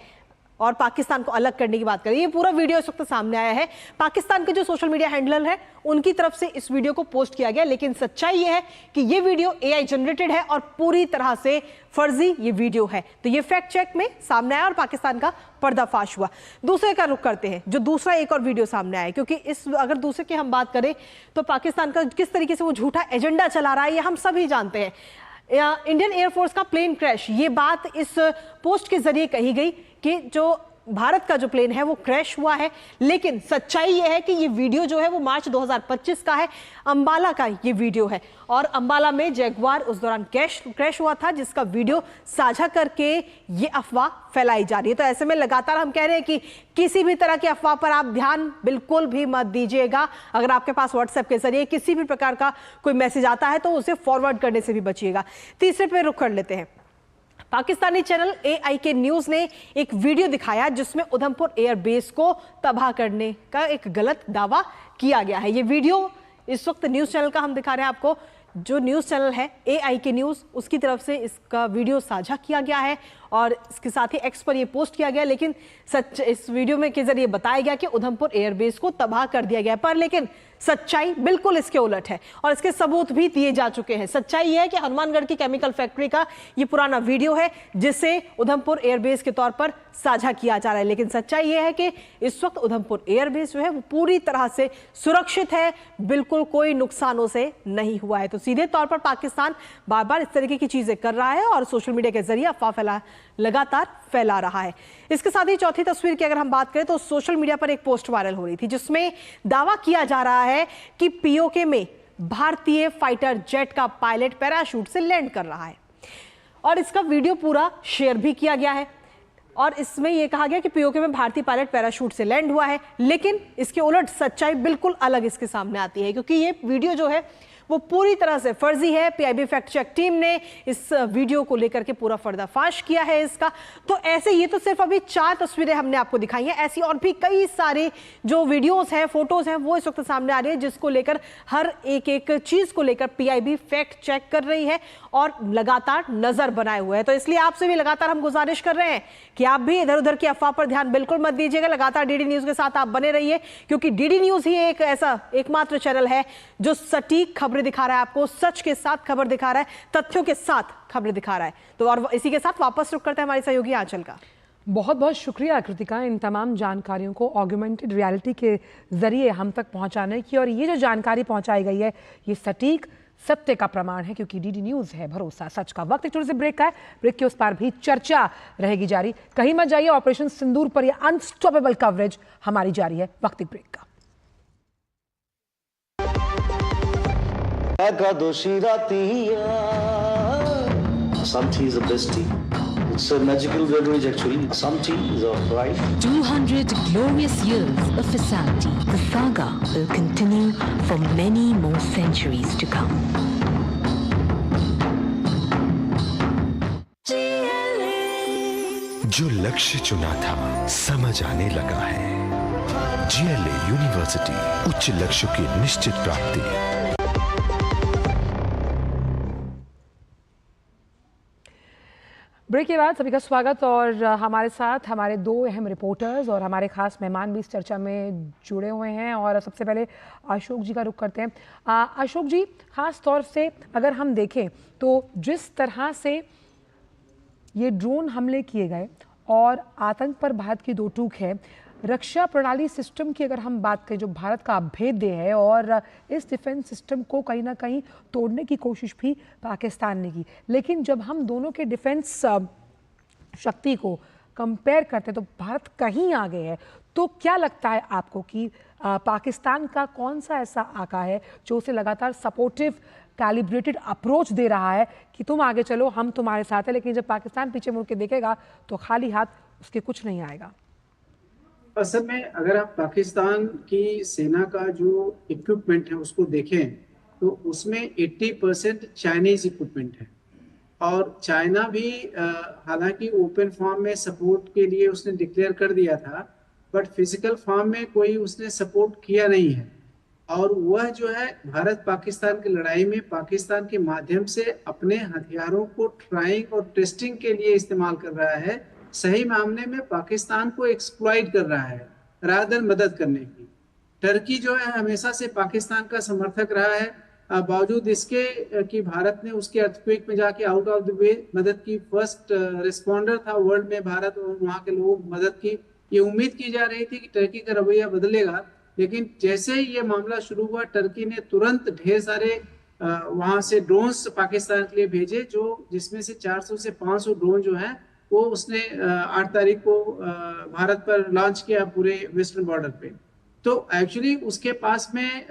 L: और पाकिस्तान को अलग करने की बात करें। ये पूरा वीडियो इस वक्त सामने आया है। पाकिस्तान के जो सोशल मीडिया हैंडलर है उनकी तरफ से इस वीडियो को पोस्ट किया गया, लेकिन सच्चाई ये है कि ये वीडियो AI जनरेटेड है और पूरी तरह से फर्जी ये वीडियो है। तो ये फैक्ट चेक में सामने आया और पाकिस्तान का पर्दाफाश हुआ। दूसरे का रुख करते हैं, जो दूसरा एक और वीडियो सामने आया, क्योंकि इस अगर दूसरे की हम बात करें तो पाकिस्तान का किस तरीके से वो झूठा एजेंडा चला रहा है ये हम सभी जानते हैं। इंडियन एयरफोर्स का प्लेन क्रैश, ये बात इस पोस्ट के जरिए कही गई कि जो भारत का जो प्लेन है वो क्रैश हुआ है। लेकिन सच्चाई ये है कि ये वीडियो जो है वो मार्च 2025 का है, अंबाला का ये वीडियो है और अंबाला में जैगवार उस दौरान क्रैश हुआ था, जिसका वीडियो साझा करके ये अफवाह फैलाई जा रही है। तो ऐसे में लगातार हम कह रहे हैं कि किसी भी तरह की अफवाह पर आप ध्यान बिल्कुल भी मत दीजिएगा। अगर आपके पास व्हाट्सएप के जरिए किसी भी प्रकार का कोई मैसेज आता है तो उसे फॉरवर्ड करने से भी बचिएगा। तीसरे पे रुख कर लेते हैं, पाकिस्तानी चैनल AIK न्यूज ने एक वीडियो दिखाया जिसमें उधमपुर एयरबेस को तबाह करने का एक गलत दावा किया गया है। ये वीडियो इस वक्त न्यूज चैनल का हम दिखा रहे हैं आपको, जो न्यूज चैनल है AIK न्यूज, उसकी तरफ से इसका वीडियो साझा किया गया है और इसके साथ ही एक्स पर ये पोस्ट किया गया। लेकिन सच इस वीडियो में के जरिए बताया गया कि उधमपुर एयरबेस को तबाह कर दिया गया, पर लेकिन सच्चाई बिल्कुल इसके उलट है और इसके सबूत भी दिए जा चुके हैं। सच्चाई यह है कि हनुमानगढ़ की केमिकल फैक्ट्री का ये पुराना वीडियो है जिसे उधमपुर एयरबेस के तौर पर साझा किया जा रहा है, लेकिन सच्चाई यह है कि इस वक्त उधमपुर एयरबेस जो है वो पूरी तरह से सुरक्षित है, बिल्कुल कोई नुकसानों से नहीं हुआ है। तो सीधे तौर पर पाकिस्तान बार बार इस तरीके की चीजें कर रहा है और सोशल मीडिया के जरिए अफवाह लगातार फैला रहा है। इसके साथ ही चौथी तस्वीर की अगर हम बात करें तो सोशल मीडिया पर एक पोस्ट वायरल हो रही थी जिसमें दावा किया जा रहा है कि POK में भारतीय फाइटर जेट का पायलट पैराशूट से लैंड कर रहा है और इसका वीडियो पूरा शेयर भी किया गया है और इसमें यह कहा गया कि POK में भारतीय पायलट पैराशूट से लैंड हुआ है। लेकिन इसके उलट सच्चाई बिल्कुल अलग इसके सामने आती है, क्योंकि ये वीडियो जो है वो पूरी तरह से फर्जी है। PIB फैक्ट चेक टीम ने इस वीडियो को लेकर के पूरा पर्दाफाश किया है इसका। तो ऐसे ये तो सिर्फ अभी 4 तस्वीरें हमने आपको दिखाई हैं, ऐसी और भी कई सारे जो वीडियोस हैं, फोटोज हैं, वो इस वक्त सामने आ रही है जिसको लेकर हर एक चीज को लेकर PIB फैक्ट चेक कर रही है और लगातार नजर बनाए हुए है। तो इसलिए आपसे भी लगातार हम गुजारिश कर रहे हैं कि आप भी इधर उधर की अफवाह पर ध्यान बिल्कुल मत दीजिएगा, लगातार DD न्यूज के साथ आप बने रहिए, क्योंकि DD न्यूज ही एक ऐसा एकमात्र चैनल है जो सटीक खबरें दिखा रहा है, आपको सच के साथ खबर दिखा रहा है, तथ्यों के साथ खबरें दिखा रहा है। तो और इसी के साथ वापस रुक करते हैं हमारे सहयोगी आंचल का।
B: बहुत बहुत शुक्रिया कृतिका, इन तमाम जानकारियों को ऑगमेंटेड रियलिटी के जरिए हम तक पहुंचाने की। और ये जो जानकारी पहुंचाई गई है ये सटीक सत्य का प्रमाण है, क्योंकि DD न्यूज है भरोसा सच का। वक्त एक छोटे से ब्रेक का है, ब्रेक के उस पार भी चर्चा रहेगी जारी। कहीं मत जाइए, ऑपरेशन सिंदूर पर यह अनस्टॉपेबल कवरेज हमारी जारी है। वक्त एक ब्रेक का।
F: Doshi Ratiya. Some tea is the best tea. It's a magical beverage actually. Some tea is right.
G: 200 glorious years of Fisanti. The saga will continue for many more centuries to come.
J: जो लक्ष्य चुना था समझ आने लगा है। GLA university, उच्च लक्ष्य की निश्चित प्राप्ति।
B: ब्रेक के बाद सभी का स्वागत और हमारे साथ हमारे 2 अहम रिपोर्टर्स और हमारे खास मेहमान भी इस चर्चा में जुड़े हुए हैं। और सबसे पहले अशोक जी का रुख करते हैं। अशोक जी, खास तौर से अगर हम देखें तो जिस तरह से ये ड्रोन हमले किए गए और आतंक पर भारत की 2 टूक है, रक्षा प्रणाली सिस्टम की अगर हम बात करें जो भारत का अभेद्य है, और इस डिफेंस सिस्टम को कहीं ना कहीं तोड़ने की कोशिश भी पाकिस्तान ने की। लेकिन जब हम दोनों के डिफेंस शक्ति को कंपेयर करते हैं तो भारत कहीं आगे है। तो क्या लगता है आपको कि पाकिस्तान का कौन सा ऐसा आका है जो उसे लगातार सपोर्टिव कैलिब्रेटेड अप्रोच दे रहा है कि तुम आगे चलो, हम तुम्हारे साथ हैं, लेकिन जब पाकिस्तान पीछे मुड़ के देखेगा तो खाली हाथ उसके कुछ नहीं आएगा?
D: असल में अगर आप पाकिस्तान की सेना का जो इक्विपमेंट है उसको देखें तो उसमें 80% चाइनीज इक्विपमेंट है और चाइना भी हालांकि ओपन फॉर्म में सपोर्ट के लिए उसने डिक्लेयर कर दिया था, बट फिजिकल फॉर्म में कोई उसने सपोर्ट किया नहीं है। और वह जो है भारत पाकिस्तान की लड़ाई में पाकिस्तान के माध्यम से अपने हथियारों को ट्राइंग और टेस्टिंग के लिए इस्तेमाल कर रहा है, सही मामले में पाकिस्तान को एक्सप्लॉइट कर रहा है रादर देन मदद करने की। टर्की जो है हमेशा से पाकिस्तान का समर्थक रहा है, बावजूद इसके कि भारत ने उसके अर्थक्वेक में जाके आउट ऑफ द वे मदद की, फर्स्ट रिस्पॉन्डर था वर्ल्ड में भारत और वहाँ के लोगों की मदद की। ये उम्मीद की जा रही थी कि टर्की का रवैया बदलेगा, लेकिन जैसे ही ये मामला शुरू हुआ टर्की ने तुरंत ढेर सारे वहाँ से ड्रोन्स पाकिस्तान के लिए भेजे, जो जिसमें से 400 से 500 ड्रोन जो है वो उसने 8 तारीख को भारत पर लॉन्च किया पूरे वेस्टर्न बॉर्डर पे। तो एक्चुअली उसके पास में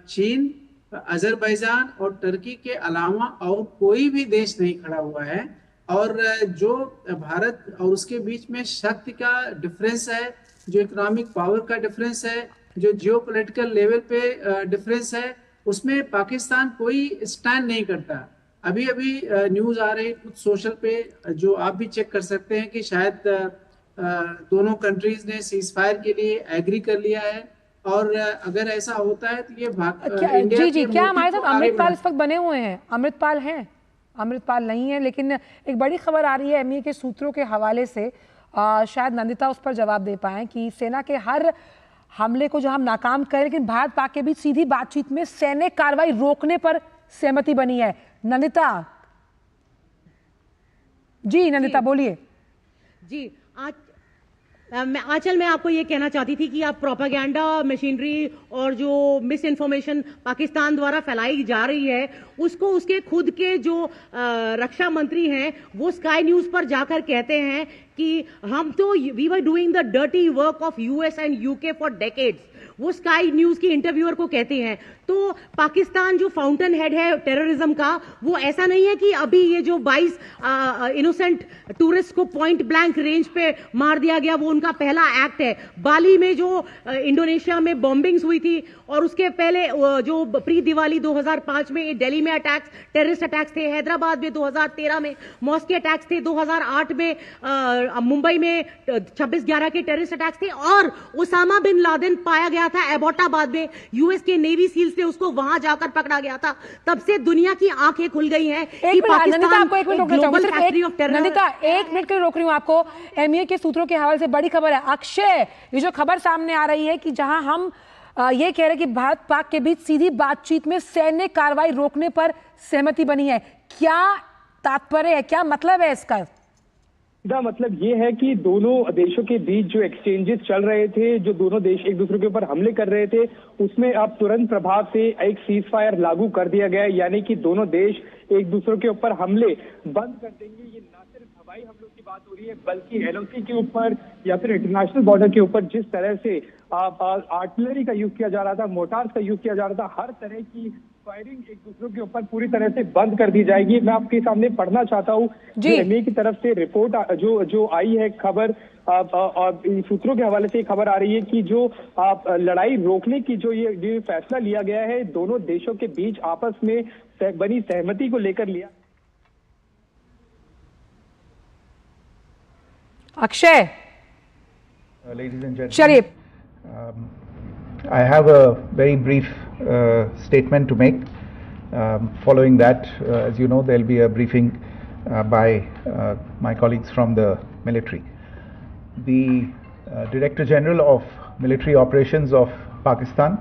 D: चीन, अजरबैजान और टर्की के अलावा और कोई भी देश नहीं खड़ा हुआ है। और जो भारत और उसके बीच में शक्ति का डिफरेंस है, जो इकोनॉमिक पावर का डिफरेंस है, जो जियोपॉलिटिकल लेवल पे डिफरेंस है, उसमें पाकिस्तान कोई स्टैंड नहीं करता। अभी अभी न्यूज आ रही कुछ सोशल पे, जो आप भी चेक कर सकते हैं कि शायद दोनों कंट्रीज ने सीज फायर के लिए एग्री कर लिया है। और अगर ऐसा होता है तो ये
B: जी क्या हमारे साथ अमृतपाल इस वक्त बने हुए हैं? अमृतपाल हैं? अमृतपाल नहीं है, लेकिन एक बड़ी खबर आ रही है एमईए के सूत्रों के हवाले से, शायद नंदिता उस पर जवाब दे पाएं कि सेना के हर हमले को जो हम नाकाम करें, लेकिन भारत पाक के बीच सीधी बातचीत में सैन्य कार्रवाई रोकने पर सहमति बनी है। नंदिता जी, नंदिता बोलिए।
K: जी आंचल, मैं आपको ये कहना चाहती थी कि आप प्रोपेगेंडा मशीनरी और जो मिस इन्फॉर्मेशन पाकिस्तान द्वारा फैलाई जा रही है, उसको उसके खुद के जो रक्षा मंत्री हैं वो स्काई न्यूज पर जाकर कहते हैं कि हम तो we were doing the dirty work of US and UK for decades. वो स्काई न्यूज की इंटरव्यूअर को कहते हैं। तो पाकिस्तान जो फाउंटेन हेड है टेररिज्म का, वो ऐसा नहीं है कि अभी ये जो 22 इनोसेंट टूरिस्ट को पॉइंट ब्लैंक रेंज पे मार दिया गया, वो उनका पहला एक्ट है। बाली में जो इंडोनेशिया में बॉम्बिंग्स हुई थी, और उसके पहले जो प्री दिवाली 2005 में दिल्ली में अटैक्स, टेररिस्ट अटैक्स थे, हैदराबाद में 2013 में मॉस्के अटैक्स थे, 2008 में मुंबई में 26/11 के टेररिस्ट अटैक्स थे, और ओसामा बिन लादेन पाया गया था एबोटाबाद में, यूएस के नेवी सील्स से उसको वहां जाकर पकड़ा गया था। तब से दुनिया की आंखें खुल गई हैं कि Pakistan global factory of terror.
B: Nandita, 1 minute के लिए रोक रही हूं आपको। एमईए के सूत्रों के हवाले से बड़ी खबर है। अक्षय, ये जो खबर सामने आ रही है कि जहां हम ये कह रहे हैं कि भारत पाक के बीच सीधी बातचीत में सैन्य कार्रवाई रोकने पर सहमति बनी है, क्या तात्पर्य है, क्या मतलब है इसका?
M: मतलब ये है कि दोनों देशों के बीच जो एक्सचेंजेस चल रहे थे, जो दोनों देश एक दूसरे के ऊपर हमले कर रहे थे, उसमें अब तुरंत प्रभाव से एक सीज फायर लागू कर दिया गया है। यानी कि दोनों देश एक दूसरे के ऊपर हमले बंद कर देंगे। ये ना सिर्फ हवाई हमलों की बात हो रही है, बल्कि एलओसी के ऊपर या फिर इंटरनेशनल बॉर्डर के ऊपर जिस तरह से आर्टिलरी का यूज किया जा रहा था, मोटार्स का यूज किया जा रहा था, हर तरह की फायरिंग एक दूसरे के ऊपर पूरी तरह से बंद कर दी जाएगी। मैं आपके सामने पढ़ना चाहता हूँ एमईए की तरफ से रिपोर्ट जो आई है, खबर और सूत्रों के हवाले से खबर आ रही है कि जो लड़ाई रोकने की जो ये फैसला लिया गया है, दोनों देशों के बीच आपस में बनी सहमति को लेकर लिया।
B: अक्षय,
C: ladies and gentlemen,
B: चलिए,
C: I have a very brief statement to make. Following that, as you know, there will be a briefing by my colleagues from the military. The Director General of Military Operations of Pakistan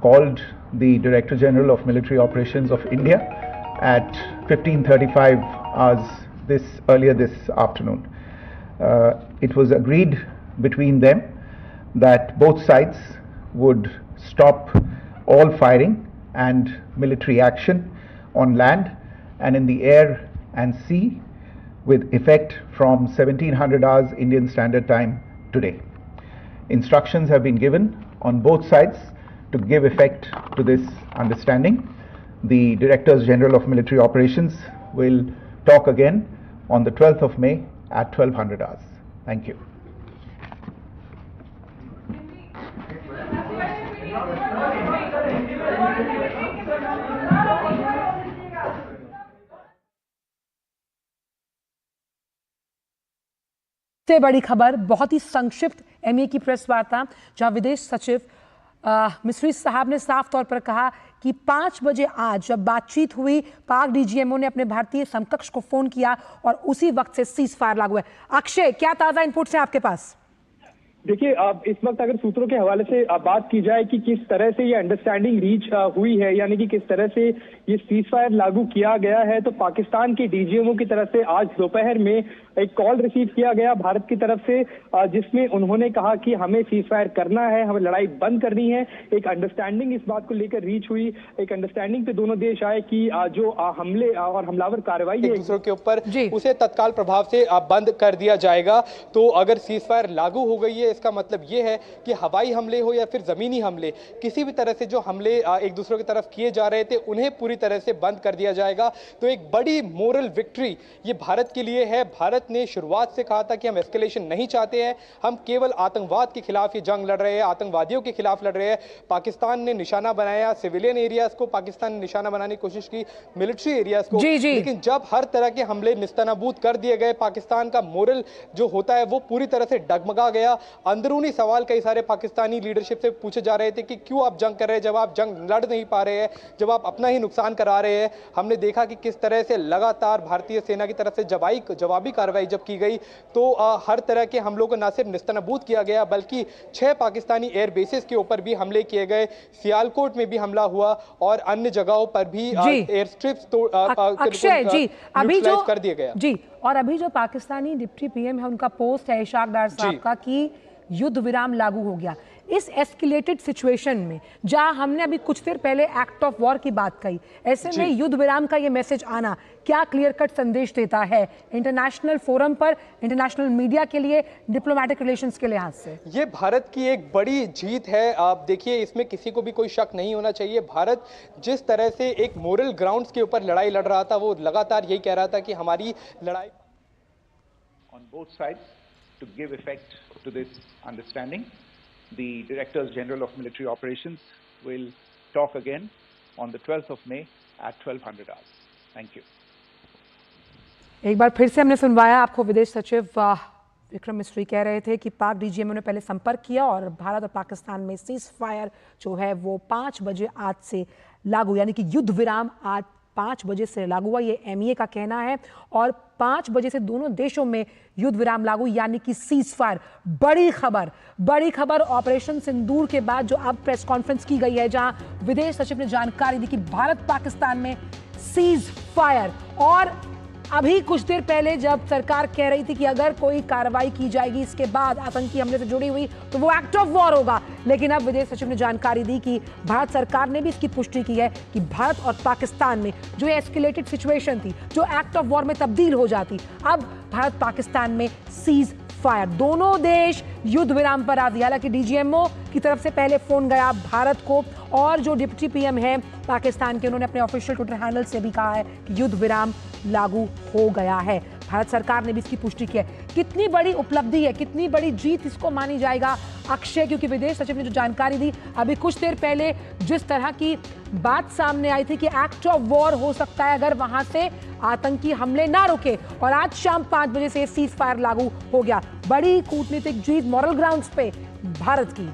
C: called the Director General of Military Operations of India at 15:35 hours earlier this afternoon. It was agreed between them that both sides would stop all firing and military action on land and in the air and sea with effect from 1700 hours Indian Standard Time today. Instructions have been given on both sides to give effect to this understanding. The Directors General of Military Operations will talk again on the 12th of May at 1200 hours. Thank you.
B: से बड़ी खबर, बहुत ही संक्षिप्त MEA की press वार्ता, जहां विदेश सचिव मिस्री साहब ने साफ तौर पर कहा कि 5 बजे आज जब बातचीत हुई, पाक डीजीएमओ ने अपने भारतीय समकक्ष को फोन किया और उसी वक्त से सीज फायर लागू है। अक्षय, क्या ताजा इनपुट्स हैं आपके पास?
M: देखिए, इस वक्त अगर सूत्रों के हवाले से बात की जाए कि किस तरह से ये अंडरस्टैंडिंग रीच हुई है, यानी कि किस तरह से ये सीज फायर लागू किया गया है, तो पाकिस्तान के डीजीएमओ की तरफ से आज दोपहर में एक कॉल रिसीव किया गया भारत की तरफ से, जिसमें उन्होंने कहा कि हमें सीज फायर करना है, हमें लड़ाई बंद करनी है। एक अंडरस्टैंडिंग इस बात को लेकर रीच हुई, एक अंडरस्टैंडिंग पे दोनों देश आए कि जो हमले और हमलावर कार्रवाई है एक दूसरे के ऊपर, उसे तत्काल प्रभाव से बंद कर दिया जाएगा। तो अगर सीज फायर लागू हो गई है,
N: इसका मतलब ये है कि हवाई हमले हो या फिर ज़मीनी हमले, किसी भी तरह से जो हमले एक दूसरे की तरफ किए जा रहे थे उन्हें पूरी तरह से बंद कर दिया जाएगा। तो एक बड़ी मोरल विक्ट्री ये भारत के लिए है। भारत ने शुरुआत से कहा था कि हम एस्केलेशन नहीं चाहते हैं, हम केवल आतंकवाद के खिलाफ ये जंग लड़ रहे हैं, आतंकवादियों के खिलाफ लड़ रहे हैं। पाकिस्तान ने निशाना बनाया सिविलियन एरियाज को, पाकिस्तान ने निशाना बनाने की कोशिश की मिलिट्री एरियाज को, लेकिन जब हर तरह के हमले निस्तनाबूद कर दिए गए, पाकिस्तान का मोरल जो होता है वो पूरी तरह से डगमगा गया। अंदरूनी सवाल कई सारे पाकिस्तानी लीडरशिप से पूछे जा रहे थे कि क्यों आप जंग कर रहे हैं जब आप जंग लड़ नहीं पा रहे हैं, जब आप अपना ही नुकसान करा रहे हैं। हमने देखा कि किस तरह से लगातार भारतीय सेना की तरफ से जवाबी कार्रवाई जब की गई तो हर तरह के हमलों को न सिर्फ निस्तनाबूद किया गया बल्कि 6 पाकिस्तानी एयर बेसेस के ऊपर भी हमले किए गए, सियालकोट में भी हमला हुआ और अन्य जगहों पर भी एयर स्ट्रिप्स
B: अक्षय जी अभी जो
N: कर दिया गया
B: जी। और अभी जो पाकिस्तानी डिप्टी पीएम है उनका पोस्ट है इशाक डार साहब का कि युद्ध विराम लागू हो गया। इस एस्केलेटेड सिचुएशन में जहां हमने अभी कुछ देर पहले एक्ट ऑफ वॉर की बात कही, ऐसे में युद्ध विराम का ये मैसेज आना क्या क्लियर कट संदेश देता है इंटरनेशनल फोरम पर, इंटरनेशनल मीडिया के लिए, डिप्लोमेटिक रिलेशंस के लिहाज से?
N: ये भारत की एक बड़ी जीत है। आप देखिए, इसमें किसी को भी कोई शक नहीं होना चाहिए। भारत जिस तरह से एक मोरल ग्राउंड्स के ऊपर लड़ाई लड़ रहा था, वो लगातार यही कह रहा था कि हमारी लड़ाई
O: on both sides to give effect to this understanding. The Directors General of Military Operations will talk again on the 12th of May at 1200 hours. Thank you.
B: एक बार फिर से हमने सुनवाया आपको। विदेश सचिव विक्रम मिस्री कह रहे थे कि पाक डीजीएमओ ने पहले संपर्क किया और भारत और पाकिस्तान में सीज फायर जो है वो 5 बजे आज से लागू, यानी कि युद्ध विराम आज 5 बजे से लागू हुआ, ये एमईए का कहना है। और 5 बजे से दोनों देशों में युद्ध विराम लागू, यानी कि सीज फायर। बड़ी खबर ऑपरेशन सिंदूर के बाद जो अब प्रेस कॉन्फ्रेंस की गई है, जहां विदेश सचिव ने जानकारी दी कि भारत पाकिस्तान में सीज फायर। और अभी कुछ देर पहले जब सरकार कह रही थी कि अगर कोई कार्रवाई की जाएगी इसके बाद आतंकी हमले से जुड़ी हुई तो वो एक्ट ऑफ वॉर होगा, लेकिन अब विदेश सचिव ने जानकारी दी कि भारत सरकार ने भी इसकी पुष्टि की है कि भारत और पाकिस्तान में जो एस्केलेटेड सिचुएशन थी, जो एक्ट ऑफ वॉर में तब्दील हो जाती, अब भारत पाकिस्तान में सीज फायर। दोनों देश युद्ध विराम पर राजी। हालांकि डीजीएमओ की तरफ से पहले फोन गया भारत को और जो डिप्टी पीएम है पाकिस्तान के, उन्होंने अपने ऑफिशियल ट्विटर हैंडल से भी कहा है कि युद्ध विराम लागू हो गया है। भारत सरकार ने भी इसकी पुष्टि की है। कितनी बड़ी उपलब्धि है, कितनी बड़ी जीत इसको मानी जाएगा अक्षय, क्योंकि विदेश सचिव ने जो जानकारी दी अभी कुछ देर पहले, जिस तरह की बात सामने आई थी कि एक्ट ऑफ वॉर हो सकता है अगर वहां से आतंकी हमले ना रुके, और आज शाम 5 बजे से सीज फायर लागू हो गया। बड़ी कूटनीतिक जीत मॉरल ग्राउंड्स पे भारत की।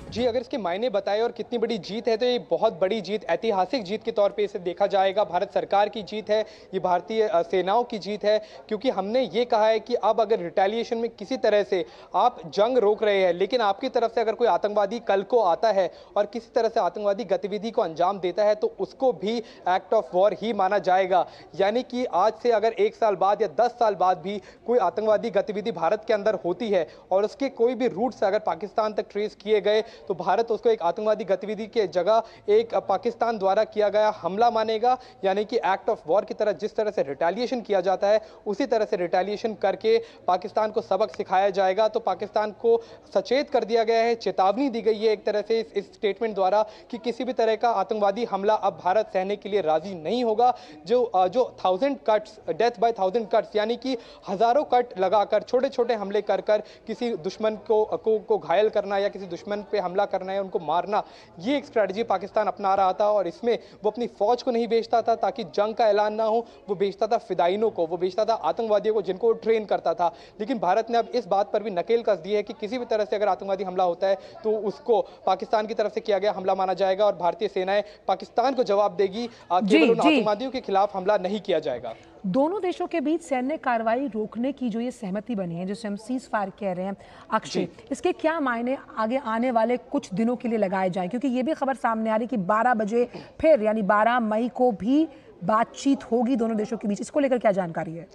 N: जी, अगर इसके मायने बताए और कितनी बड़ी जीत है तो ये बहुत बड़ी जीत, ऐतिहासिक जीत के तौर पे इसे देखा जाएगा। भारत सरकार की जीत है, ये भारतीय सेनाओं की जीत है, क्योंकि हमने ये कहा है कि अब अगर रिटेलिएशन में किसी तरह से आप जंग रोक रहे हैं, लेकिन आपकी तरफ से अगर कोई आतंकवादी कल को आता है और किसी तरह से आतंकवादी गतिविधि को अंजाम देता है तो उसको भी एक्ट ऑफ वॉर ही माना जाएगा। यानी कि आज से अगर 1 साल बाद या 10 साल बाद भी कोई आतंकवादी गतिविधि भारत के अंदर होती है और उसके कोई भी रूट्स अगर पाकिस्तान तक ट्रेस किए गए तो भारत उसको एक आतंकवादी गतिविधि के जगह एक पाकिस्तान द्वारा किया गया हमला मानेगा। यानी कि एक्ट ऑफ वॉर की तरह जिस तरह से रिटेलिएशन किया जाता है उसी तरह से रिटेलिएशन करके पाकिस्तान को सबक सिखाया जाएगा। तो पाकिस्तान को सचेत कर दिया गया है, चेतावनी दी गई है एक तरह से इस स्टेटमेंट द्वारा कि किसी भी तरह का आतंकवादी हमला अब भारत सहने के लिए राजी नहीं होगा। जो 1000 कट्स, डेथ बाय 1000 कट्स, यानी कि हजारों कट लगाकर छोटे छोटे हमले कर किसी दुश्मन को घायल करना या किसी दुश्मन पे हमला करना है, उनको मारना, ये एक स्ट्रेटजी पाकिस्तान अपना रहा था। और इसमें वो अपनी फौज को नहीं भेजता था ताकि जंग का ऐलान ना हो, वो भेजता था फिदाइनों को, वो भेजता था आतंकवादियों को जिनको वो ट्रेन करता था। लेकिन भारत ने अब इस बात पर भी नकेल कस दी है कि किसी भी तरह से अगर आतंकवादी हमला होता है तो उसको पाकिस्तान की तरफ से किया गया हमला माना जाएगा और भारतीय सेनाएं पाकिस्तान को जवाब देगी। केवल उन आतंकवादियों के खिलाफ हमला नहीं किया जाएगा।
B: दोनों देशों के बीच सैन्य कार्रवाई रोकने की जो ये सहमति बनी है, जिसे हम सीज फायर कह रहे हैं अक्षय, इसके क्या मायने आगे आने वाले कुछ दिनों के लिए लगाए जाएं? क्योंकि ये भी खबर सामने आ रही कि 12 बजे फिर यानी 12 मई को भी बातचीत होगी दोनों देशों के बीच। इसको लेकर क्या जानकारी है?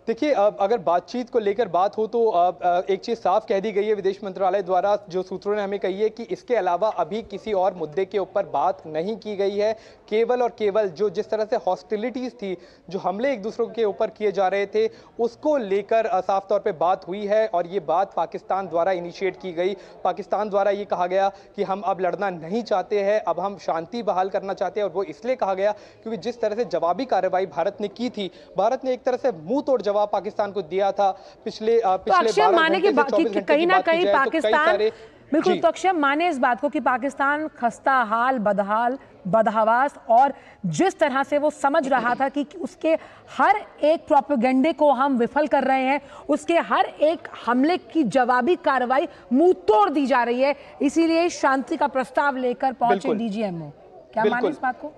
N: देखिए, अगर बातचीत को लेकर बात हो तो एक चीज़ साफ कह दी गई है विदेश मंत्रालय द्वारा, जो सूत्रों ने हमें कही है कि इसके अलावा अभी किसी और मुद्दे के ऊपर बात नहीं की गई है। केवल और केवल जो जिस तरह से हॉस्टिलिटीज़ थी, जो हमले एक दूसरे के ऊपर किए जा रहे थे, उसको लेकर साफ तौर पे बात हुई है और ये बात पाकिस्तान द्वारा इनिशिएट की गई। पाकिस्तान द्वारा ये कहा गया कि हम अब लड़ना नहीं चाहते हैं, अब हम शांति बहाल करना चाहते हैं। और वो इसलिए कहा गया क्योंकि जिस तरह से जवाबी कार्रवाई भारत ने की थी, भारत ने एक तरह से मुंह तोड़ जवाब पाकिस्तान को दिया था पिछले
B: तो अक्षय माने कि कहीं ना कहीं पाकिस्तान, बिल्कुल, तो अक्षय माने इस बात को कि पाकिस्तान खस्ता हाल, बदहवास और जिस तरह से वो समझ रहा था कि उसके हर एक प्रोपेगेंडे को हम विफल कर रहे हैं, उसके हर एक हमले की जवाबी कार्रवाई मुंह तोड़ दी जा रही है, इसीलिए शांति का प्रस्ताव लेकर पहुंचे डीजीएमओ। क्या माने इस बात को?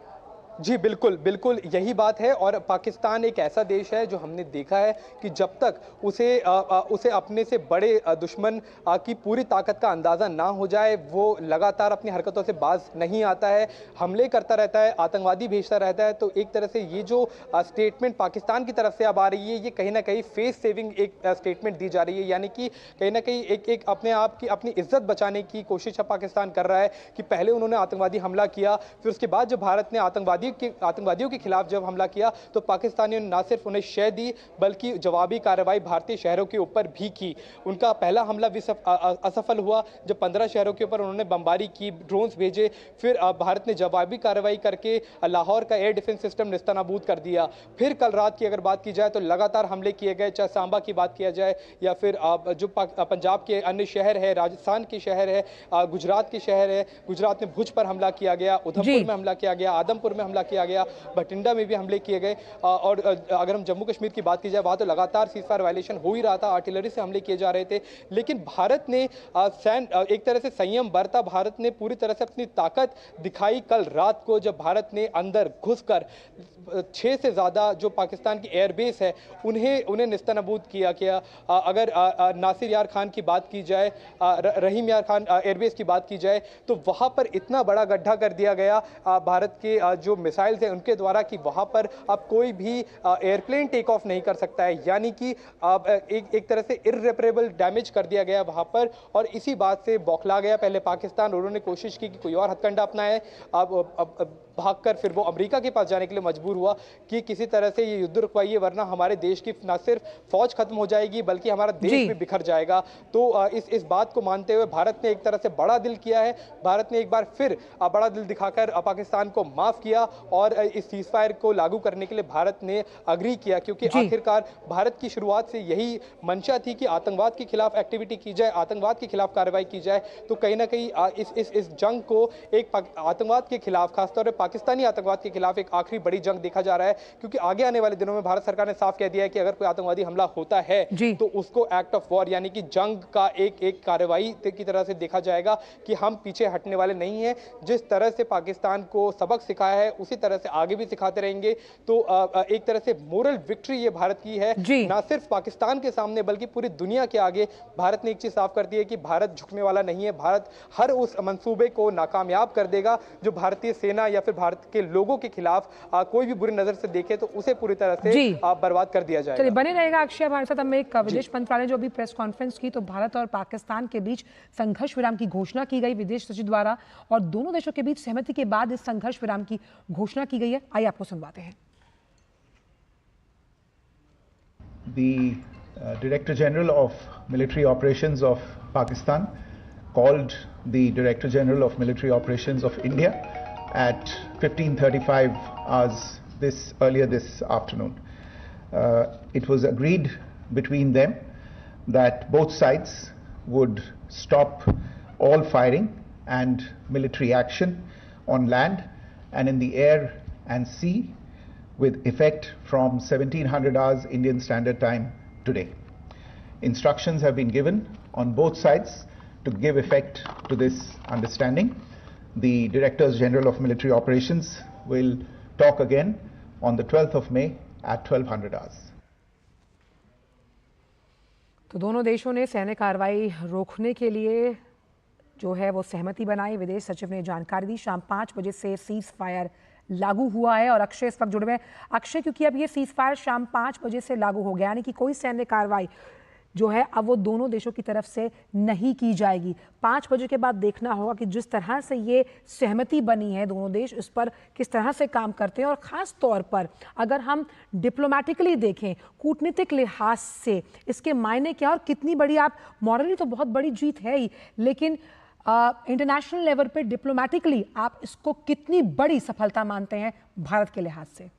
N: जी बिल्कुल बिल्कुल यही बात है। और पाकिस्तान एक ऐसा देश है जो हमने देखा है कि जब तक उसे अपने से बड़े दुश्मन की पूरी ताकत का अंदाज़ा ना हो जाए, वो लगातार अपनी हरकतों से बाज नहीं आता है, हमले करता रहता है, आतंकवादी भेजता रहता है। तो एक तरह से ये जो स्टेटमेंट पाकिस्तान की तरफ से अब आ रही है, ये कहीं ना कहीं फेस सेविंग एक स्टेटमेंट दी जा रही है, यानी कि कहीं ना कहीं एक अपने आप की अपनी इज्जत बचाने की कोशिश पाकिस्तान कर रहा है कि पहले उन्होंने आतंकवादी हमला किया, फिर उसके बाद जब भारत ने आतंकवादियों के खिलाफ जब हमला किया तो पाकिस्तानियों ने न सिर्फ उन्हें शह दी बल्कि जवाबी कार्रवाई भारतीय शहरों के ऊपर भी की। उनका पहला हमला भी असफल हुआ जब 15 शहरों के ऊपर उन्होंने बमबारी की, ड्रोन्स भेजे। फिर भारत ने जवाबी कार्रवाई करके लाहौर का एयर डिफेंस सिस्टम निस्तानाबूद कर दिया। फिर कल रात की अगर बात की जाए तो लगातार हमले किए गए, चाहे सांबा की बात किया जाए या फिर जो पंजाब के अन्य शहर है, राजस्थान के शहर है, गुजरात के शहर है। गुजरात में भुज पर हमला किया गया, उधमपुर में हमला किया गया, आदमपुर में हमला किया गया, बठिंडा में भी हमले किए गए। और अगर हम जम्मू कश्मीर की बात की जाए, वहां तो लगातार सीजफायर वायलेशन हो ही रहा था, आर्टिलरी से हमले किए जा रहे थे। लेकिन भारत ने एक तरह से संयम बरता, भारत ने पूरी तरह से अपनी ताकत दिखाई कल रात को, जब भारत ने अंदर घुसकर 6 से ज़्यादा जो पाकिस्तान की एयरबेस है उन्हें निस्तानाबूद किया। अगर नासिर यार खान की बात की जाए, रहीम यार खान एयरबेस की बात की जाए, तो वहाँ पर इतना बड़ा गड्ढा कर दिया गया भारत के जो मिसाइल्स हैं उनके द्वारा कि वहाँ पर अब कोई भी एयरप्लेन टेक ऑफ नहीं कर सकता है, यानी कि एक तरह से इररिपेरेबल डैमेज कर दिया गया वहाँ पर। और इसी बात से बौखला गया पहले पाकिस्तान, उन्होंने कोशिश की कि कोई और हथकंडा अपनाए, अब भागकर फिर वो अमेरिका के पास जाने के लिए मजबूर हुआ कि किसी तरह से ये युद्ध रुकवाइए, वरना हमारे देश की न सिर्फ फौज खत्म हो जाएगी बल्कि हमारा देश भी बिखर जाएगा। तो इस बात को मानते हुए भारत ने एक तरह से बड़ा दिल किया है। भारत ने एक बार फिर बड़ा दिल दिखाकर पाकिस्तान को माफ किया और इस सीजफायर को लागू करने के लिए भारत ने अग्री किया, क्योंकि आखिरकार भारत की शुरुआत से यही मंशा थी कि आतंकवाद के खिलाफ एक्टिविटी की जाए, आतंकवाद के खिलाफ कार्रवाई की जाए। तो कहीं ना कहीं इस जंग को एक आतंकवाद के खिलाफ, खासतौर पर पाकिस्तानी आतंकवाद के खिलाफ एक आखिरी बड़ी जंग देखा जा रहा है, क्योंकि आगे आने वाले दिनों में भारत सरकार ने साफ कह दिया है कि अगर कोई आतंकवादी हमला होता है तो उसको एक्ट ऑफ वॉर यानी कि जंग का एक कार्रवाई की तरह से देखा जाएगा कि हम पीछे हटने वाले नहीं हैं। जिस तरह से पाकिस्तान को सबक सिखाया है उसी तरह से आगे भी सिखाते रहेंगे। तो एक तरह से मोरल विक्ट्री ये भारत की है, ना सिर्फ पाकिस्तान के सामने बल्कि पूरी दुनिया के आगे। भारत ने एक चीज साफ कर दी है कि भारत झुकने वाला नहीं है। भारत हर उस मंसूबे को नाकामयाब कर देगा जो भारतीय सेना या फिर भारत के लोगों के खिलाफ कोई भी बुरी नजर से देखे तो उसे पूरी तरह से बर्बाद कर दिया जाएगा।
B: चलिए, बने रहेगा अक्षय हमारे साथ। हमें एक विदेश मंत्रालय जो अभी प्रेस कॉन्फ्रेंस की, तो भारत और पाकिस्तान के बीच संघर्ष विराम की घोषणा की गई विदेश सचिव द्वारा, और दोनों देशों के बीच सहमति के बाद इस संघर्ष विराम की घोषणा की गई है। आइए आपको सुनवाते हैं।
C: The Director General of Military Operations of Pakistan called the Director General of Military Operations of India at 15:35 hours earlier this afternoon. It was agreed between them that both sides would stop all firing and military action on land and in the air and sea with effect from 1700 hours Indian Standard Time today. Instructions have been given on both sides to give effect to this understanding. The Directors General of Military Operations will talk again on the 12th of May at 1200 hours.
B: तो दोनों देशों ने सैन्य कार्रवाई रोकने के लिए जो है वो सहमति बनाई। विदेश सचिव ने जानकारी दी शाम 5 बजे से सीज फायर लागू हुआ है। और अक्षय इस वक्त जुड़े हुए हैं। अक्षय, क्योंकि अब ये सीज फायर शाम 5 बजे से लागू हो गया, यानी कि कोई सैन्य कार्रवाई जो है अब वो दोनों देशों की तरफ से नहीं की जाएगी। 5 बजे के बाद देखना होगा कि जिस तरह से ये सहमति बनी है दोनों देश, इस पर किस तरह से काम करते हैं। और ख़ास तौर पर अगर हम डिप्लोमेटिकली देखें, कूटनीतिक लिहाज से इसके मायने क्या और कितनी बड़ी, आप मॉरली तो बहुत बड़ी जीत है ही, लेकिन इंटरनेशनल लेवल पे डिप्लोमेटिकली आप इसको कितनी बड़ी सफलता मानते हैं भारत के लिहाज से?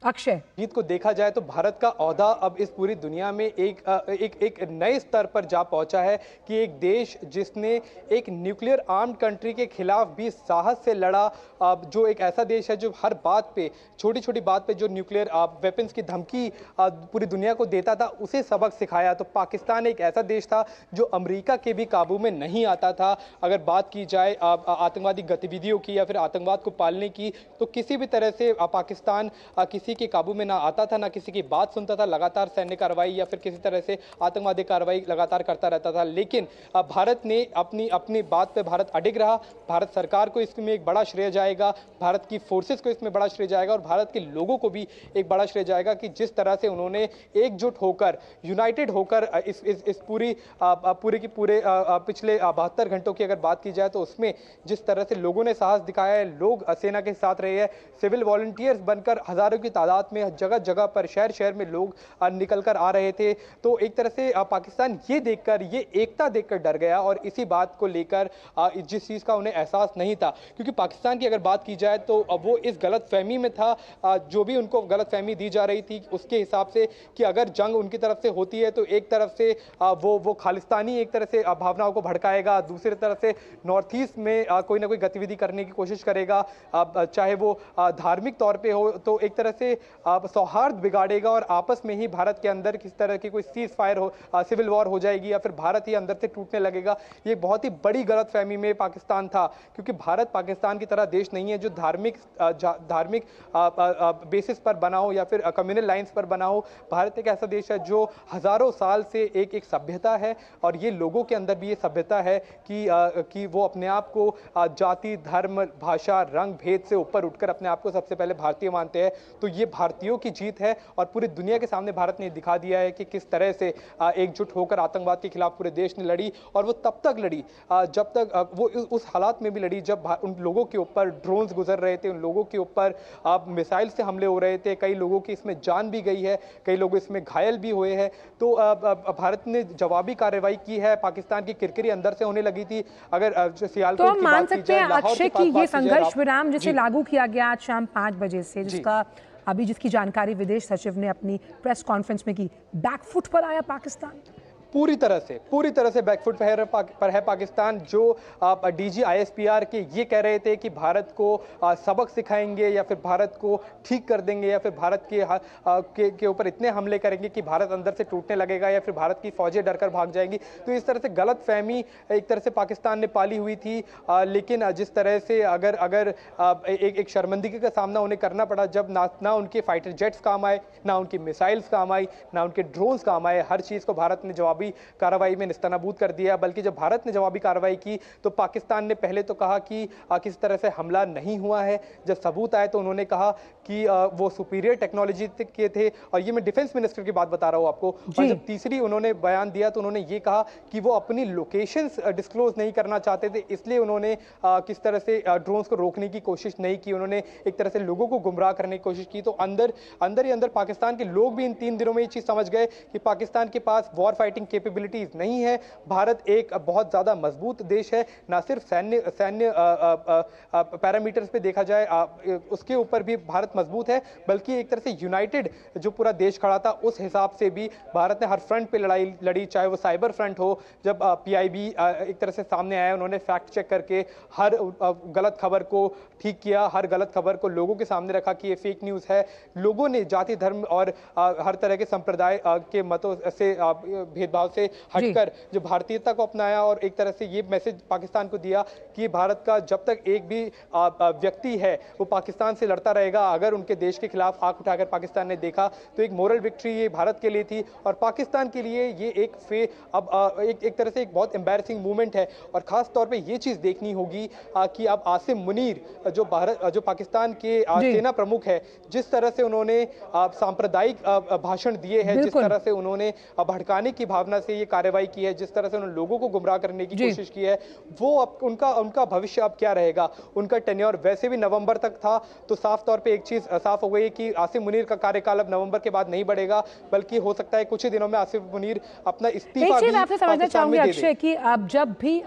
B: अक्षय,
N: जीत को देखा जाए तो भारत का औहदा अब इस पूरी दुनिया में एक नए स्तर पर जा पहुंचा है कि एक देश जिसने एक न्यूक्लियर आर्म्ड कंट्री के खिलाफ भी साहस से लड़ा, जो एक ऐसा देश है जो हर बात पे, छोटी छोटी बात पे जो न्यूक्लियर वेपन्स की धमकी पूरी दुनिया को देता था, उसे सबक सिखाया। तो पाकिस्तान एक ऐसा देश था जो अमेरिका के भी काबू में नहीं आता था। अगर बात की जाए आतंकवादी गतिविधियों की या फिर आतंकवाद को पालने की, तो किसी भी तरह से पाकिस्तान किसी के काबू में ना आता था, ना किसी की बात सुनता था। लगातार सैन्य कार्रवाई या फिर किसी तरह से आतंकवादी कार्रवाई लगातार करता रहता था। लेकिन भारत ने अपनी बात पे भारत अडिग रहा। भारत सरकार को इसमें एक बड़ा श्रेय जाएगा, भारत की फोर्सेस को इसमें बड़ा श्रेय जाएगा और भारत के लोगों को भी एक बड़ा श्रेय जाएगा कि जिस तरह से उन्होंने एकजुट होकर, यूनाइटेड होकर इस पूरे की पूरे पिछले 72 घंटों की अगर बात की जाए तो उसमें जिस तरह से लोगों ने साहस दिखाया है, लोग सेना के साथ रहे हैं, सिविल वॉलंटियर्स बनकर हजारों की तादाद में जगह जगह पर, शहर शहर में लोग निकल कर आ रहे थे। तो एक तरह से पाकिस्तान ये देखकर, ये एकता देखकर डर गया और इसी बात को लेकर जिस चीज़ का उन्हें एहसास नहीं था, क्योंकि पाकिस्तान की अगर बात की जाए तो वो इस गलतफहमी में था, जो भी उनको गलतफहमी दी जा रही थी उसके हिसाब से कि अगर जंग उनकी तरफ से होती है तो एक तरफ से वो खालिस्तानी एक तरह से भावनाओं को भड़काएगा, दूसरी तरफ से नॉर्थ ईस्ट में कोई ना कोई गतिविधि करने की कोशिश करेगा, चाहे वो धार्मिक तौर पर हो, तो एक तरह से सौहार्द बिगाड़ेगा और आपस में ही भारत के अंदर किस तरह की कोई सीज फायर हो, सिविल वॉर हो जाएगी या फिर भारत ही अंदर से टूटने लगेगा। ये बहुत ही बड़ी गलतफहमी में पाकिस्तान था, क्योंकि भारत पाकिस्तान की तरह देश नहीं है जो धार्मिक बेसिस पर बना हो या फिर कम्युनल लाइंस पर बना हो। भारत एक ऐसा देश है जो हजारों साल से एक सभ्यता है और ये लोगों के अंदर भी ये सभ्यता है कि वो अपने आप को जाति, धर्म, भाषा, रंग भेद से ऊपर उठकर अपने आप को सबसे पहले भारतीय मानते हैं। तो ये भारतीयों की जीत है और पूरी दुनिया के सामने भारत ने दिखा दिया है कि किस तरह से एकजुट होकर आतंकवाद के खिलाफ पूरे देश ने लड़ी। और वो तब तक लड़ी जब तक वो उस हालात में भी लड़ी जब उन लोगों के ऊपर ड्रोन्स गुजर रहे थे, उन लोगों के ऊपर मिसाइल से हमले हो रहे थे, कई लोगों की इसमें जान भी गई है, कई लोग इसमें घायल भी हुए हैं। तो भारत ने जवाबी कार्रवाई की है। पाकिस्तान की किरकिरी अंदर से होने लगी थी। अगर सियालकोट
B: तो हम मान सकते हैं अक्षय की ये संघर्ष विराम जिसे लागू किया गया आज शाम 5 बजे से, जिसकी जानकारी विदेश सचिव ने अपनी प्रेस कॉन्फ्रेंस में की, बैकफुट पर आया पाकिस्तान?
N: पूरी तरह से बैकफुट पर है पाकिस्तान। जो डीजी ISPR के ये कह रहे थे कि भारत को सबक सिखाएंगे या फिर भारत को ठीक कर देंगे या फिर भारत के ऊपर इतने हमले करेंगे कि भारत अंदर से टूटने लगेगा या फिर भारत की फौजें डरकर भाग जाएंगी। तो इस तरह से गलतफहमी एक तरह से पाकिस्तान ने पाली हुई थी। लेकिन जिस तरह से अगर एक शर्मिंदगी का सामना उन्हें करना पड़ा जब ना उनके फाइटर जेट्स काम आए, ना उनकी मिसाइल्स काम आई, ना उनके ड्रोन्स काम आए, हर चीज़ को भारत ने जवाबी कार्रवाई में निस्तानाबूद कर दिया। बल्कि जब भारत ने जवाबी कार्रवाई की तो पाकिस्तान ने पहले तो कहा कि किसी तरह से हमला नहीं हुआ है। जब सबूत आए तो उन्होंने कहा कि वो सुपीरियर टेक्नोलॉजी के थे, और ये मैं डिफेंस मिनिस्टर की बात बता रहा हूं आपको। और जब तीसरी उन्होंने बयान दिया तो उन्होंने ये कहा कि वो अपनी लोकेशंस डिस्क्लोज नहीं करना चाहते थे, इसलिए उन्होंने किस तरह से ड्रोन्स को रोकने की कोशिश नहीं की। उन्होंने एक तरह से लोगों को गुमराह करने की कोशिश की। तो अंदर ही अंदर पाकिस्तान के लोग भी इन 3 दिनों में ये चीज समझ गए कि पाकिस्तान के पास वॉर फाइटिंग कैपेबिलिटीज नहीं है। भारत एक बहुत ज्यादा मजबूत देश है, ना सिर्फ सैन्य पैरामीटर्स पे देखा जाए उसके ऊपर भी भारत मजबूत है, बल्कि एक तरह से यूनाइटेड जो पूरा देश खड़ा था उस हिसाब से भी भारत ने हर फ्रंट पे लड़ाई लड़ी, चाहे वो साइबर फ्रंट हो। जब PIB एक तरह से सामने आया, उन्होंने फैक्ट चेक करके हर गलत खबर को ठीक किया, हर गलत खबर को लोगों के सामने रखा कि ये फेक न्यूज़ है। लोगों ने जाति, धर्म और हर तरह के संप्रदाय के मतों से भेदभाव स्वभाव से हटकर जो भारतीयता को अपनाया और एक तरह से ये मैसेज पाकिस्तान को दिया कि भारत का जब तक एक भी व्यक्ति है वो पाकिस्तान से लड़ता रहेगा, अगर उनके देश के खिलाफ आंख उठाकर पाकिस्तान ने देखा तो एक मोरल विक्ट्री ये भारत के लिए थी और पाकिस्तान के लिए ये एक तरह से एक बहुत एम्बैरेसिंग मूवमेंट है। और खास तौर पे ये चीज़ देखनी होगी कि अब आसिम मुनीर जो पाकिस्तान के सेना प्रमुख है, जिस तरह से उन्होंने सांप्रदायिक भाषण दिए हैं, जिस तरह से उन्होंने भड़काने की भावना से ये कार्रवाई की है, जिस तरह से उन्होंने लोगों को गुमराह करने की कोशिश की है, वो अब उनका भविष्य अब क्या रहेगा। उनका टेन्योर वैसे भी नवंबर तक था, तो साफ तौर पे एक चीज साफ हो गई कि आसिम मुनीर का कार्यकाल अब नवंबर के बाद नहीं बढ़ेगा, बल्कि हो सकता है कुछ ही दिनों में आसिम मुनीर अपना इस्तीफा भी
B: आपसे समझना चाहूंगी अक्षय कि अब जब भी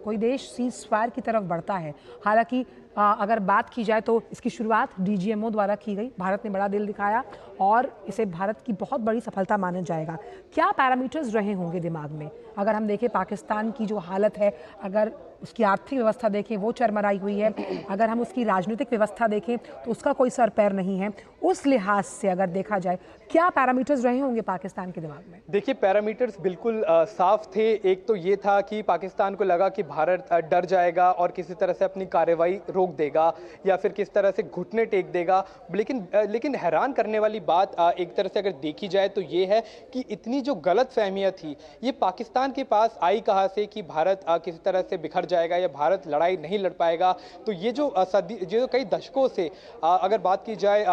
B: कोई देश सीज फायर की तरफ बढ़ता है, हालांकि अगर बात की जाए तो इसकी शुरुआत डीजीएमओ द्वारा की गई, भारत ने बड़ा दिल दिखाया और इसे भारत की बहुत बड़ी सफलता माना जाएगा। क्या पैरामीटर्स रहे होंगे दिमाग में? अगर हम देखें पाकिस्तान की जो हालत है, अगर उसकी आर्थिक व्यवस्था देखें वो चरमराई हुई है, अगर हम उसकी राजनीतिक व्यवस्था देखें तो उसका कोई सर पैर नहीं है, उस लिहाज से अगर देखा जाए क्या पैरामीटर्स रहे होंगे पाकिस्तान के दिमाग में?
N: देखिए, पैरामीटर्स बिल्कुल साफ थे। एक तो ये था कि पाकिस्तान को लगा कि भारत डर जाएगा और किसी तरह से अपनी कार्रवाई रोक देगा या फिर किस तरह से घुटने टेक देगा। लेकिन हैरान करने वाली बात एक तरह से अगर देखी जाए तो ये है कि इतनी जो गलत फहमियाँ थी ये पाकिस्तान के पास आई कहाँ से कि भारत किसी तरह से बिखर जाएगा या भारत लड़ाई नहीं लड़ पाएगा। तो ये जो कई दशकों से अगर बात की जाए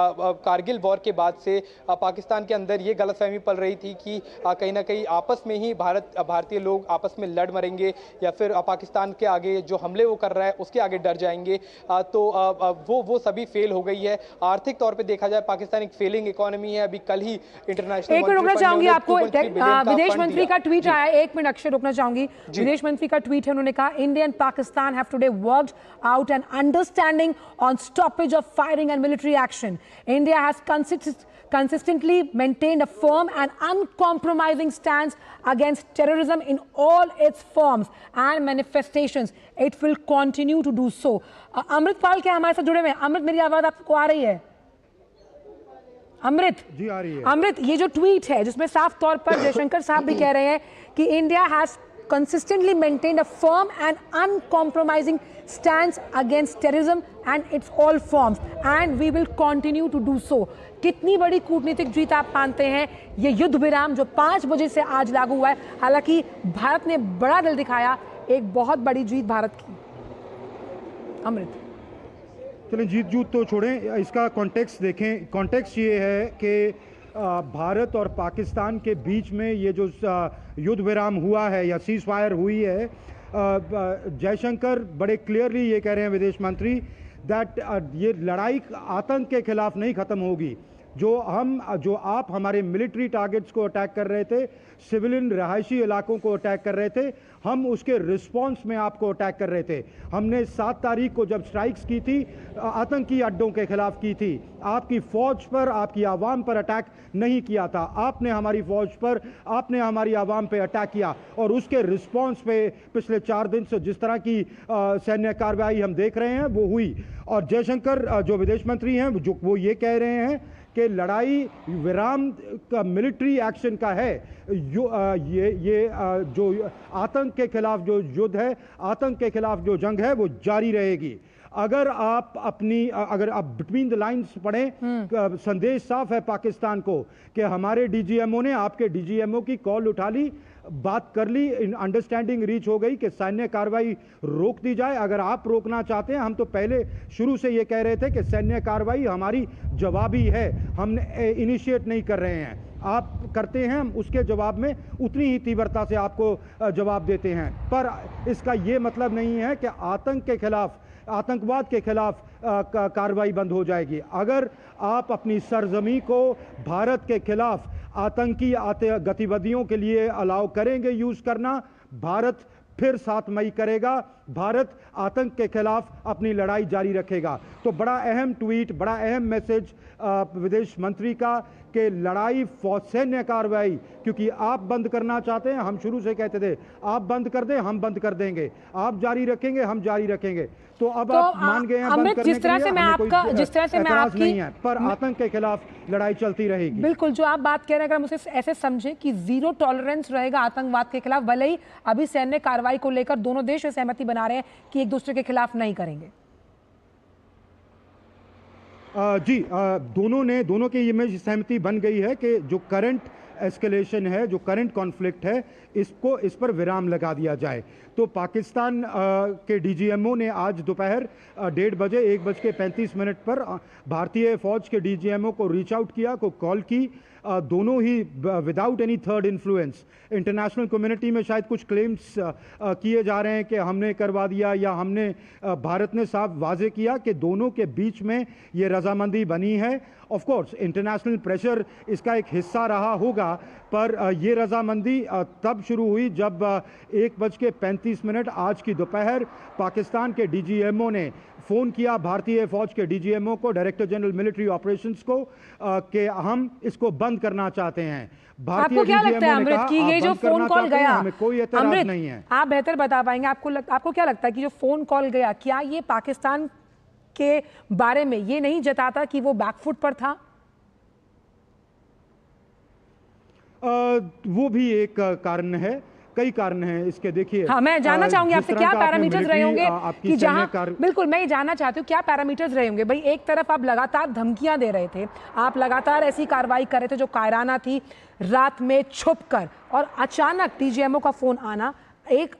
N: कारगिल वॉर के बाद से पाकिस्तान के अंदर ये गलतफहमी पल रही थी कि कहीं ना कहीं आपस में ही भारतीय लोग आपस में लड़ मरेंगे या फिर पाकिस्तान के आगे जो हमले वो कर रहा है उसके आगे डर जाएंगे। तो वो सभी फेल हो गई है। आर्थिक तौर पे देखा जाए पाकिस्तान एक फेलिंग इकोनॉमी है। अभी कल ही इंटरनेशनल
B: एक मिनट रुकना चाहूंगी, आपको विदेश मंत्री का ट्वीट आया, एक मिनट अक्षय रुकना चाहूंगी। विदेश मंत्री का ट्वीट है, उन्होंने कहा India and Pakistan have today worked out an understanding on stoppage of firing and military action. India has consistently maintained a firm and uncompromising stance against terrorism in all its forms and manifestations. It will continue to do so. Amritpal क्या हमारे साथ जुड़े हुए हैं? अमृत, मेरी आवाज आपको आ रही है? अमृत
E: जी आ रही है।
B: अमृत, ये जो ट्वीट है जिसमें साफ तौर पर जयशंकर साहब भी कह रहे हैं कि India has consistently maintained a firm and uncompromising stance against terrorism and its all forms and we will continue to do so. कितनी बड़ी कूटनीतिक जीत आप मानते हैं ये युद्ध विराम जो 5 बजे से आज लागू हुआ है? हालांकि भारत ने बड़ा दिल दिखाया, एक बहुत बड़ी जीत भारत की। अमृत,
E: चलें जीत जूत तो छोड़ें, इसका कॉन्टेक्स्ट देखें। कॉन्टेक्स्ट ये है कि भारत और पाकिस्तान के बीच में ये जो युद्ध विराम हुआ है या सीज फायर हुई है, जयशंकर बड़े क्लियरली ये कह रहे हैं विदेश मंत्री दैट ये लड़ाई आतंक के खिलाफ नहीं ख़त्म होगी। जो आप हमारे मिलिट्री टारगेट्स को अटैक कर रहे थे, सिविलियन रहायशी इलाकों को अटैक कर रहे थे, हम उसके रिस्पांस में आपको अटैक कर रहे थे। हमने 7 तारीख को जब स्ट्राइक्स की थी आतंकी अड्डों के खिलाफ की थी, आपकी फौज पर, आपकी आवाम पर अटैक नहीं किया था। आपने हमारी फौज पर, आपने हमारी आवाम पे अटैक किया और उसके रिस्पांस पे पिछले 4 दिन से जिस तरह की सैन्य कार्रवाई हम देख रहे हैं वो हुई। और जयशंकर जो विदेश मंत्री हैं वो ये कह रहे हैं कि लड़ाई विराम का मिलिट्री एक्शन का है, ये जो आतंक के खिलाफ जो युद्ध है, आतंक के खिलाफ जो जंग है वो जारी रहेगी। अगर आप बिटवीन द लाइंस पढ़ें, संदेश साफ है पाकिस्तान को कि हमारे डीजीएमओ ने आपके डीजीएमओ की कॉल उठा ली, बात कर ली, अंडरस्टैंडिंग रीच हो गई कि सैन्य कार्रवाई रोक दी जाए। अगर आप रोकना चाहते हैं, हम तो पहले शुरू से ये कह रहे थे कि सैन्य कार्रवाई हमारी जवाबी है, हम इनिशिएट नहीं कर रहे हैं, आप करते हैं, हम उसके जवाब में उतनी ही तीव्रता से आपको जवाब देते हैं। पर इसका ये मतलब नहीं है कि आतंक के खिलाफ, आतंकवाद के खिलाफ कार्रवाई बंद हो जाएगी। अगर आप अपनी सरजमी को भारत के खिलाफ आतंकी गतिविधियों के लिए अलाउ करेंगे यूज करना, भारत फिर 7 मई करेगा, भारत आतंक के खिलाफ अपनी लड़ाई जारी रखेगा। तो बड़ा अहम ट्वीट, बड़ा अहम मैसेज विदेश मंत्री का कि लड़ाई सैन्य कार्रवाई, क्योंकि आप बंद करना चाहते हैं, हम शुरू से कहते थे आप बंद कर दें हम बंद कर देंगे, आप जारी रखेंगे हम जारी रखेंगे। तो अब
B: तो
E: आप मान गए हैं बंद
B: अमृत,
E: करने
B: जिस तरह
E: के
B: से
E: लिए,
B: मैं
E: हमें कोई
B: आपका जिस तरह से मैं
E: एतराज
B: आपकी
E: नहीं है, पर आतंक के खिलाफ लड़ाई चलती रहेगी।
B: बिल्कुल, जो आप बात कह रहे हैं, अगर हम उसे ऐसे समझें कि जीरो टॉलरेंस रहेगा आतंकवाद के खिलाफ, भले ही अभी सैन्य कार्रवाई को लेकर दोनों देश सहमति बना रहे हैं कि एक दूसरे के खिलाफ नहीं करेंगे।
E: जी, दोनों की इमेज सहमति बन गई है कि जो करंट एस्केलेशन है, जो करंट कॉन्फ्लिक्ट है, इस पर विराम लगा दिया जाए। तो पाकिस्तान के डीजीएमओ ने आज दोपहर 1:30 बजे 1:35 पर भारतीय फौज के डीजीएमओ को रीच आउट किया, को कॉल की। दोनों ही without any third influence. International community में शायद कुछ क्लेम्स किए जा रहे हैं कि हमने करवा दिया या हमने, भारत ने साफ वाजे किया कि दोनों के बीच में ये रजामंदी बनी है। ऑफ कोर्स इंटरनेशनल प्रेशर इसका एक हिस्सा रहा होगा, पर ये रजामंदी तब शुरू हुई जब 1:35 आज की दोपहर पाकिस्तान के डीजीएमओ ने फ़ोन किया भारतीय फौज के डीजीएमओ को, डायरेक्टर जनरल मिलिट्री ऑपरेशंस को, कि हम इसको बंद करना चाहते हैं।
B: आपको क्या लगता है अमृत कि ये जो फोन कॉल गया,
E: हमें कोई एतराज नहीं है।
B: आप बेहतर बता पाएंगे, आपको क्या लगता है कि जो फोन कॉल गया, क्या ये पाकिस्तान के बारे में ये नहीं जताता कि वो बैकफुट पर था?
E: वो भी एक कारण है, कई कारण हैं इसके। देखिए,
B: हाँ, मैं जानना चाहूंगी आपसे क्या पैरामीटर्स रहे होंगे कि जहां, बिल्कुल मैं ये जानना चाहती हूँ क्या पैरामीटर्स रहे होंगे। भाई, एक तरफ आप लगातार धमकियां दे रहे थे, आप लगातार ऐसी कार्रवाई कर रहे थे जो कायराना थी, रात में छुपकर, और अचानक डीजीएमओ का फोन आना, एक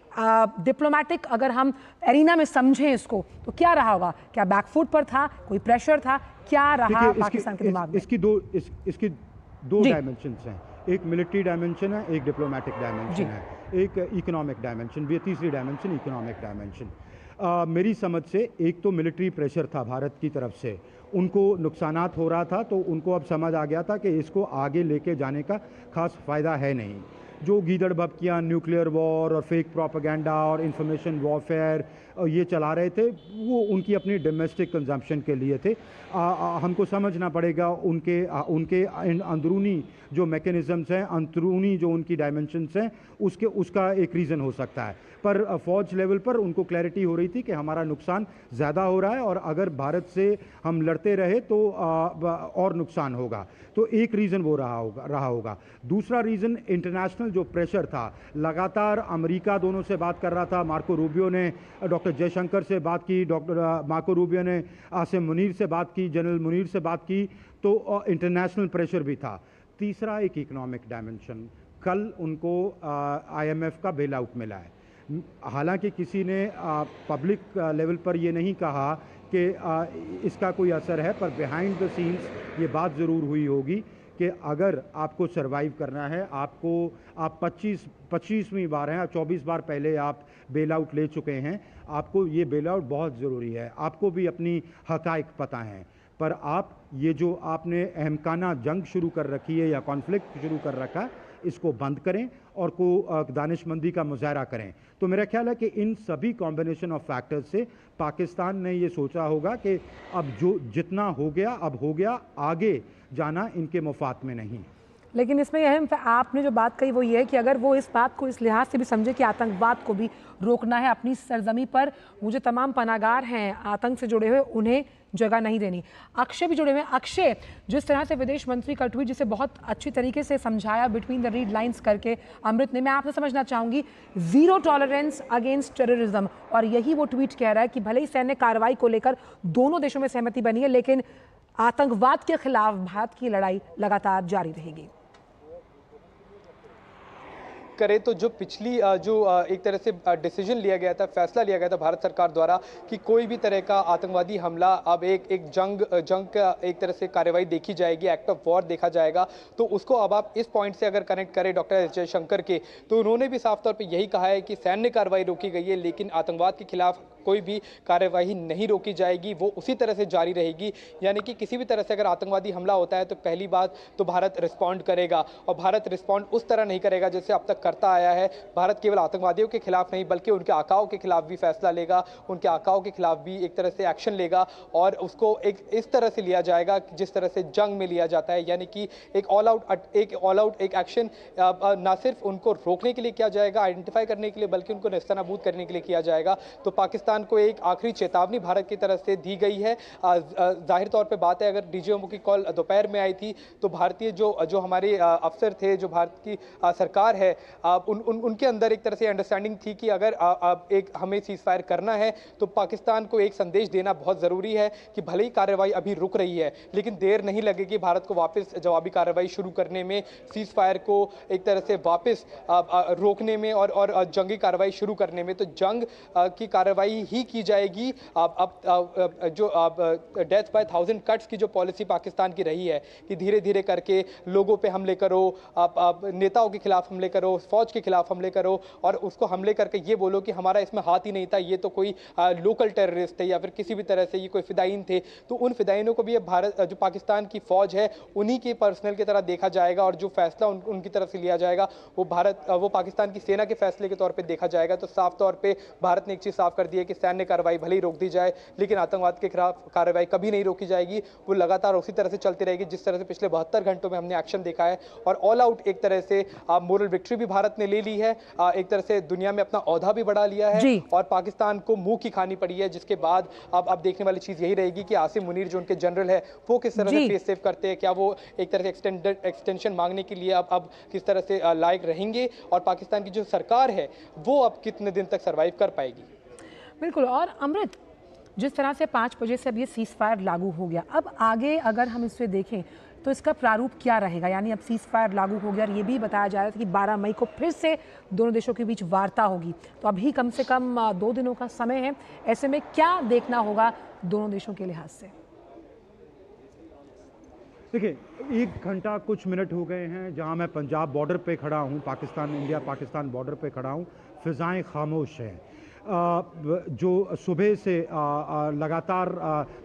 B: डिप्लोमेटिक अगर हम एरिना में समझें इसको, तो क्या रहा होगा? क्या बैकफुट पर था, कोई प्रेशर था, क्या रहा पाकिस्तान के दिमाग में?
E: इसकी दो डायमेंशंस हैं, एक मिलिट्री डायमेंशन है, एक डिप्लोमेटिक डायमेंशन है, एक इकोनॉमिक डायमेंशन भी है, तीसरी डायमेंशन इकोनॉमिक डायमेंशन। मेरी समझ से एक तो मिलिट्री प्रेशर था भारत की तरफ से, उनको नुकसानात हो रहा था, तो उनको अब समझ आ गया था कि इसको आगे लेके जाने का खास फ़ायदा है नहीं। जो गीदड़ भपकियाँ, न्यूक्लियर वॉर और फेक प्रोपेगेंडा और इंफॉर्मेशन वॉरफेयर ये चला रहे थे, वो उनकी अपनी डोमेस्टिक कंजम्पशन के लिए थे। हमको समझना पड़ेगा उनके अंदरूनी जो मैकेनिज़म्स हैं, अंदरूनी जो उनकी डायमेंशंस हैं, उसका एक रीज़न हो सकता है। पर फौज लेवल पर उनको क्लैरिटी हो रही थी कि हमारा नुकसान ज़्यादा हो रहा है और अगर भारत से हम लड़ते रहे तो और नुकसान होगा। तो एक रीज़न वो रहा होगा। दूसरा रीज़न इंटरनेशनल जो प्रेशर था, लगातार अमेरिका दोनों से बात कर रहा था, मार्को रूबियो ने डॉक्टर जयशंकर से बात की, मार्को रूबियो ने आसिम मुनीर से बात की, जनरल मुनीर से बात की, तो इंटरनेशनल प्रेशर भी था। तीसरा एक इकोनॉमिक डायमेंशन, कल उनको IMF का बेल आउट मिला है। हालांकि किसी ने पब्लिक लेवल पर ये नहीं कहा कि इसका कोई असर है, पर बिहाइंड द सीन्स ये बात ज़रूर हुई होगी कि अगर आपको सरवाइव करना है, आप 25वीं बार हैं, 24 बार पहले आप बेल आउट ले चुके हैं, आपको ये बेल आउट बहुत ज़रूरी है। आपको भी अपनी हक़ाइक़ पता हैं, पर आप ये जो आपने अहमकाना जंग शुरू कर रखी है या कॉन्फ्लिक्ट शुरू कर रखा है, इसको बंद करें और दानिशमंदी का मुजाहरा करें। तो मेरा ख्याल है कि इन सभी कॉम्बिनेशन ऑफ फैक्टर्स से पाकिस्तान ने ये सोचा होगा कि अब जो जितना हो गया अब हो गया, आगे जाना इनके मुफाद में नहीं।
B: लेकिन इसमें अहम आपने जो बात कही वो ये है कि अगर वो इस बात को इस लिहाज से भी समझे कि आतंकवाद को भी रोकना है अपनी सरजमी पर, मुझे तमाम पनाहगार हैं आतंक से जुड़े हुए, उन्हें जगह नहीं देनी। अक्षय भी जुड़े हुए हैं। अक्षय, जिस तरह से विदेश मंत्री का ट्वीट, जिसे बहुत अच्छी तरीके से समझाया बिटवीन द रीड लाइंस करके अमृत ने, मैं आपसे समझना चाहूँगी, ज़ीरो टॉलरेंस अगेंस्ट टेररिज्म, और यही वो ट्वीट कह रहा है कि भले ही सैन्य कार्रवाई को लेकर दोनों देशों में सहमति बनी है, लेकिन आतंकवाद के खिलाफ भारत की लड़ाई लगातार जारी रहेगी।
N: करें तो जो पिछली जो एक तरह से डिसीजन लिया गया था, फैसला लिया गया था भारत सरकार द्वारा कि कोई भी तरह का आतंकवादी हमला, अब एक जंग का एक तरह से कार्रवाई देखी जाएगी, एक्ट ऑफ वॉर देखा जाएगा, तो उसको अब आप इस पॉइंट से अगर कनेक्ट करें डॉक्टर जयशंकर के, तो उन्होंने भी साफ तौर पर यही कहा है कि सैन्य कार्रवाई रोकी गई है, लेकिन आतंकवाद के खिलाफ कोई भी कार्यवाही नहीं रोकी जाएगी, वो उसी तरह से जारी रहेगी। यानी कि किसी भी तरह से अगर आतंकवादी हमला होता है तो पहली बात तो भारत रिस्पॉन्ड करेगा, और भारत रिस्पॉन्ड उस तरह नहीं करेगा जैसे अब तक करता आया है। भारत केवल आतंकवादियों के खिलाफ नहीं बल्कि उनके आकाओं के खिलाफ भी फैसला लेगा, उनके आकाओं के खिलाफ भी एक तरह से एक्शन लेगा, और उसको एक इस तरह से लिया जाएगा जिस तरह से जंग में लिया जाता है। यानी कि एक ऑल आउट एक एक्शन ना सिर्फ उनको रोकने के लिए किया जाएगा, आइडेंटिफाई करने के लिए, बल्कि उनको नेस्तनाबूद करने के लिए किया जाएगा। तो पाकिस्तान पाकिस्तान को एक आखिरी चेतावनी भारत की तरफ से दी गई है। जाहिर तौर पे बात है, अगर डीजीएमओ की कॉल दोपहर में आई थी तो भारतीय जो हमारे अफसर थे, जो भारत की सरकार है, उनके अंदर एक तरह से अंडरस्टैंडिंग थी कि अगर एक हमें सीज फायर करना है तो पाकिस्तान को एक संदेश देना बहुत ज़रूरी है कि भले ही कार्रवाई अभी रुक रही है लेकिन देर नहीं लगेगी भारत को वापस जवाबी कार्रवाई शुरू करने में, सीज फायर को एक तरह से वापस रोकने में और जंगी कार्रवाई शुरू करने में। तो जंग की कार्रवाई ही की जाएगी। अब जो डेथ बाय 1000 कट्स की जो पॉलिसी पाकिस्तान की रही है कि धीरे धीरे करके लोगों पे हमले करो, नेताओं के खिलाफ हमले करो, फौज के खिलाफ हमले करो और उसको हमले करके ये बोलो कि हमारा इसमें हाथ ही नहीं था, ये तो कोई लोकल टेररिस्ट थे या फिर किसी भी तरह से ये कोई फिदाइन थे, तो उन फिदाइनों को भी भारत जो पाकिस्तान की फौज है उन्हीं के पर्सनल की तरह देखा जाएगा और जो फैसला उनकी तरफ से लिया जाएगा वो पाकिस्तान की सेना के फैसले के तौर पे देखा जाएगा। तो साफ तौर पे भारत ने एक चीज साफ कर दी है कि सैन्य कार्रवाई भले ही रोक दी जाए लेकिन आतंकवाद के खिलाफ कार्रवाई कभी नहीं रोकी जाएगी, वो लगातार उसी तरह से चलती रहेगी जिस तरह से पिछले 72 घंटों में हमने एक्शन देखा है। और ऑल आउट एक तरह से मोरल विक्ट्री भी भारत ने ले ली है, एक तरह से दुनिया में अपना औहदा भी बढ़ा लिया है और पाकिस्तान को मुंह की खानी पड़ी है, जिसके बाद अब देखने वाली चीज यही रहेगी कि आसिम मुनीर जो उनके जनरल है वो किस तरह से फेस सेव करते हैं, क्या वो एक तरह से एक्सटेंशन मांगने के लिए अब किस तरह से लायक रहेंगे और पाकिस्तान की जो सरकार है वो अब कितने दिन तक सर्वाइव कर पाएगी।
B: बिल्कुल। और अमृत, जिस तरह से 5 बजे से अब ये सीज फायर लागू हो गया, अब आगे अगर हम इसे देखें तो इसका प्रारूप क्या रहेगा? यानी अब सीज फायर लागू हो गया और ये भी बताया जा रहा था कि 12 मई को फिर से दोनों देशों के बीच वार्ता होगी, तो अभी कम से कम 2 दिनों का समय है। ऐसे में क्या देखना होगा दोनों देशों के लिहाज से?
E: देखिए, 1 घंटा कुछ मिनट हो गए हैं जहां मैं पंजाब बॉर्डर पे खड़ा हूं, इंडिया पाकिस्तान बॉर्डर पे खड़ा हूं। फिजाएं खामोश हैं। जो सुबह से लगातार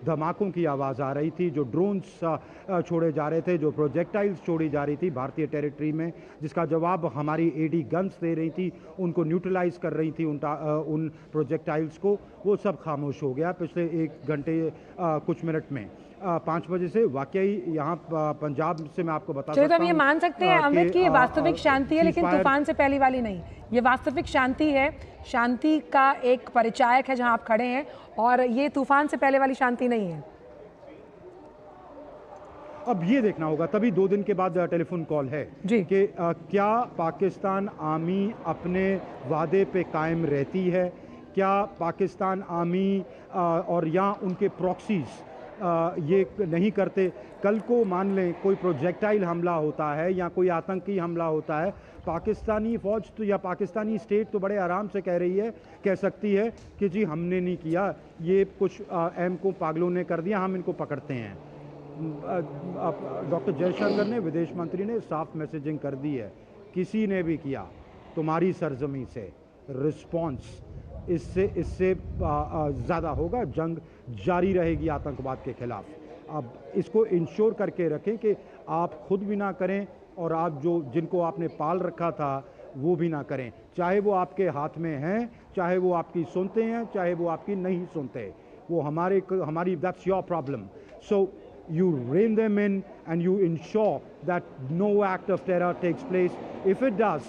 E: धमाकों की आवाज़ आ रही थी, जो ड्रोन्स छोड़े जा रहे थे, जो प्रोजेक्टाइल्स छोड़ी जा रही थी भारतीय टेरिटरी में, जिसका जवाब हमारी एडी गन्स दे रही थी, उनको न्यूट्रलाइज कर रही थी उन प्रोजेक्टाइल्स को, वो सब खामोश हो गया पिछले 1 घंटे कुछ मिनट में। 5 बजे से वाकई यहाँ पंजाब से मैं आपको बता सकता हूँ।
B: तो ये मान सकते हैं अमृत की ये वास्तविक शांति है, लेकिन तूफान से पहली वाली नहीं, ये वास्तविक शांति है, शांति का एक परिचायक है जहां आप खड़े हैं, और ये तूफान से पहले वाली शांति नहीं है।
E: अब ये देखना होगा, तभी 2 दिन के बाद टेलीफोन कॉल है कि क्या पाकिस्तान आर्मी अपने वादे पे कायम रहती है, क्या पाकिस्तान आर्मी और या उनके प्रॉक्सीज ये नहीं करते। कल को मान लें कोई प्रोजेक्टाइल हमला होता है या कोई आतंकी हमला होता है, पाकिस्तानी फौज तो या पाकिस्तानी स्टेट तो बड़े आराम से कह सकती है कि जी हमने नहीं किया, ये कुछ एम को पागलों ने कर दिया, हम इनको पकड़ते हैं। डॉक्टर जयशंकर ने, विदेश मंत्री ने साफ मैसेजिंग कर दी है, किसी ने भी किया तुम्हारी सरजमी से रिस्पॉन्स इससे ज़्यादा होगा, जंग जारी रहेगी आतंकवाद के खिलाफ। अब इसको इंश्योर करके रखें कि आप खुद भी ना करें और आप जिनको आपने पाल रखा था वो भी ना करें, चाहे वो आपके हाथ में हैं, चाहे वो आपकी सुनते हैं, चाहे वो आपकी नहीं सुनते, वो हमारी that's your problem. So you rein them in and you ensure that no act of terror takes place. If it does,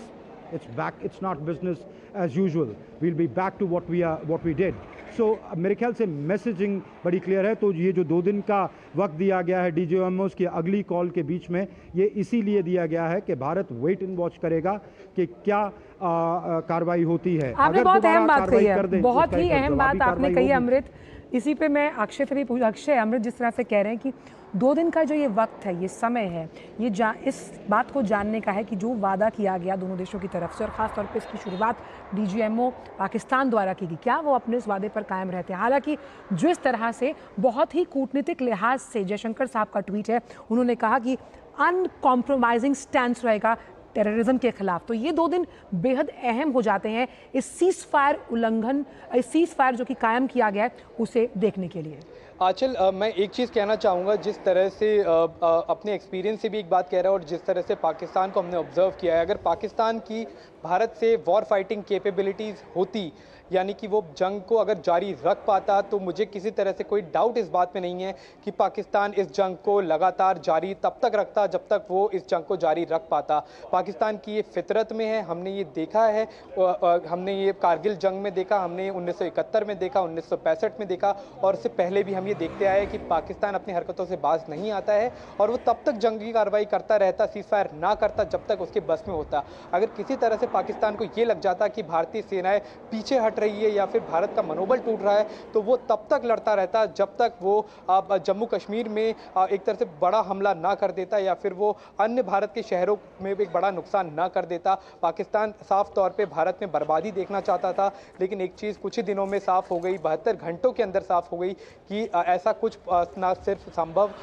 E: it's not business as usual. We'll be back to what we did. So मेरे ख्याल से messaging बड़ी clear है। तो ये जो 2 दिन का वक्त दिया गया है डीजीएमओस की अगली कॉल के बीच में, ये इसीलिए दिया गया है कि भारत वेट एंड वॉच करेगा कि क्या कार्रवाई होती है।
B: आपने बहुत अहम बात कही है, बहुत ही अहम बात आपने कही है अमृत। इसी पे मैं अक्षय से भी पूछा, अक्षय अमृत जिस तरह से कह रहे हैं कि 2 दिन का जो ये वक्त है, ये समय है, ये इस बात को जानने का है कि जो वादा किया गया दोनों देशों की तरफ से और ख़ास तौर पे इसकी शुरुआत डीजीएमओ पाकिस्तान द्वारा की गई, क्या वो अपने उस वादे पर कायम रहते हैं। हालांकि जिस तरह से बहुत ही कूटनीतिक लिहाज से जयशंकर साहब का ट्वीट है, उन्होंने कहा कि अनकॉम्प्रोमाइजिंग स्टैंड रहेगा टेररिज्म के खिलाफ, तो ये 2 दिन बेहद अहम हो जाते हैं इस सीज फायर उल्लंघन, इस सीज फायर जो कि कायम किया गया है उसे देखने के लिए।
N: आंचल, मैं एक चीज़ कहना चाहूँगा, जिस तरह से अपने एक्सपीरियंस से भी एक बात कह रहा हूँ और जिस तरह से पाकिस्तान को हमने ऑब्जर्व किया है, अगर पाकिस्तान की भारत से वॉर फाइटिंग कैपेबिलिटीज़ होती यानी कि वो जंग को अगर जारी रख पाता तो मुझे किसी तरह से कोई डाउट इस बात में नहीं है कि पाकिस्तान इस जंग को लगातार जारी तब तक रखता जब तक वो इस जंग को जारी रख पाता। पाकिस्तान की ये फितरत में है, हमने ये देखा है, हमने ये कारगिल जंग में देखा, हमने 1971 में देखा, 1965 में देखा और उससे पहले भी हम ये देखते आए कि पाकिस्तान अपनी हरकतों से बाज नहीं आता है और वो तब तक जंगी कार्रवाई करता रहता, सीज फायर ना करता जब तक उसके बस में होता। अगर किसी तरह से पाकिस्तान को ये लग जाता कि भारतीय सेनाएं पीछे हट रही है या फिर भारत का मनोबल टूट रहा है तो वो तब तक लड़ता रहता जब तक वो जम्मू कश्मीर में एक तरह से बड़ा हमला ना कर देता या फिर वो अन्य भारत के शहरों में एक बड़ा नुकसान ना कर देता। पाकिस्तान साफ तौर पे भारत में बर्बादी देखना चाहता था, लेकिन एक चीज़ कुछ ही दिनों में साफ हो गई, 72 घंटों के अंदर साफ हो गई कि ऐसा कुछ ना सिर्फ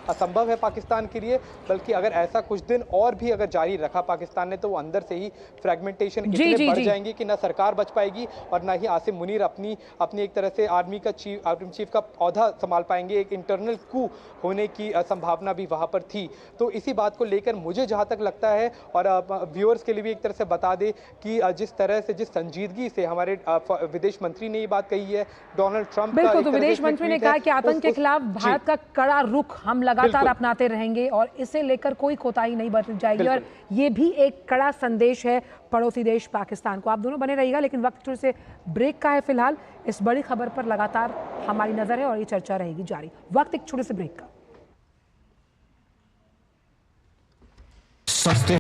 N: असंभव है पाकिस्तान के लिए, बल्कि अगर ऐसा कुछ दिन और भी अगर जारी रखा पाकिस्तान ने तो वो अंदर से ही फ्रेगमेंटेशन इतने बढ़ जाएंगे कि ना सरकार बच पाएगी और ना ही आसिम मुनीर अपनी एक तरह से आर्मी चीफ का औहदा संभाल पाएंगे। एक इंटरनल कू होने की संभावना भी वहां पर थी। तो इसी बात को लेकर मुझे जहां तक लगता है और व्यूअर्स के लिए भी एक तरह से बता दे कि जिस तरह से जिस संजीदगी से हमारे विदेश मंत्री ने ये बात कही है, डोनाल्ड ट्रंप
B: बिल्कुल, तो विदेश मंत्री ने कहा कि आतंक के खिलाफ भारत का कड़ा रुख हम लगातार अपनाते रहेंगे और इसे लेकर कोई कोताही नहीं बरती जाएगी और ये भी एक कड़ा संदेश है पड़ोसी देश पाकिस्तान को। आप दोनों बने रहिएगा, लेकिन वक्त थोड़े से ब्रेक का है फिलहाल। इस बड़ी खबर पर लगातार हमारी नजर है और ये चर्चा रहेगी जारी। वक्त एक छोटे से ब्रेक का।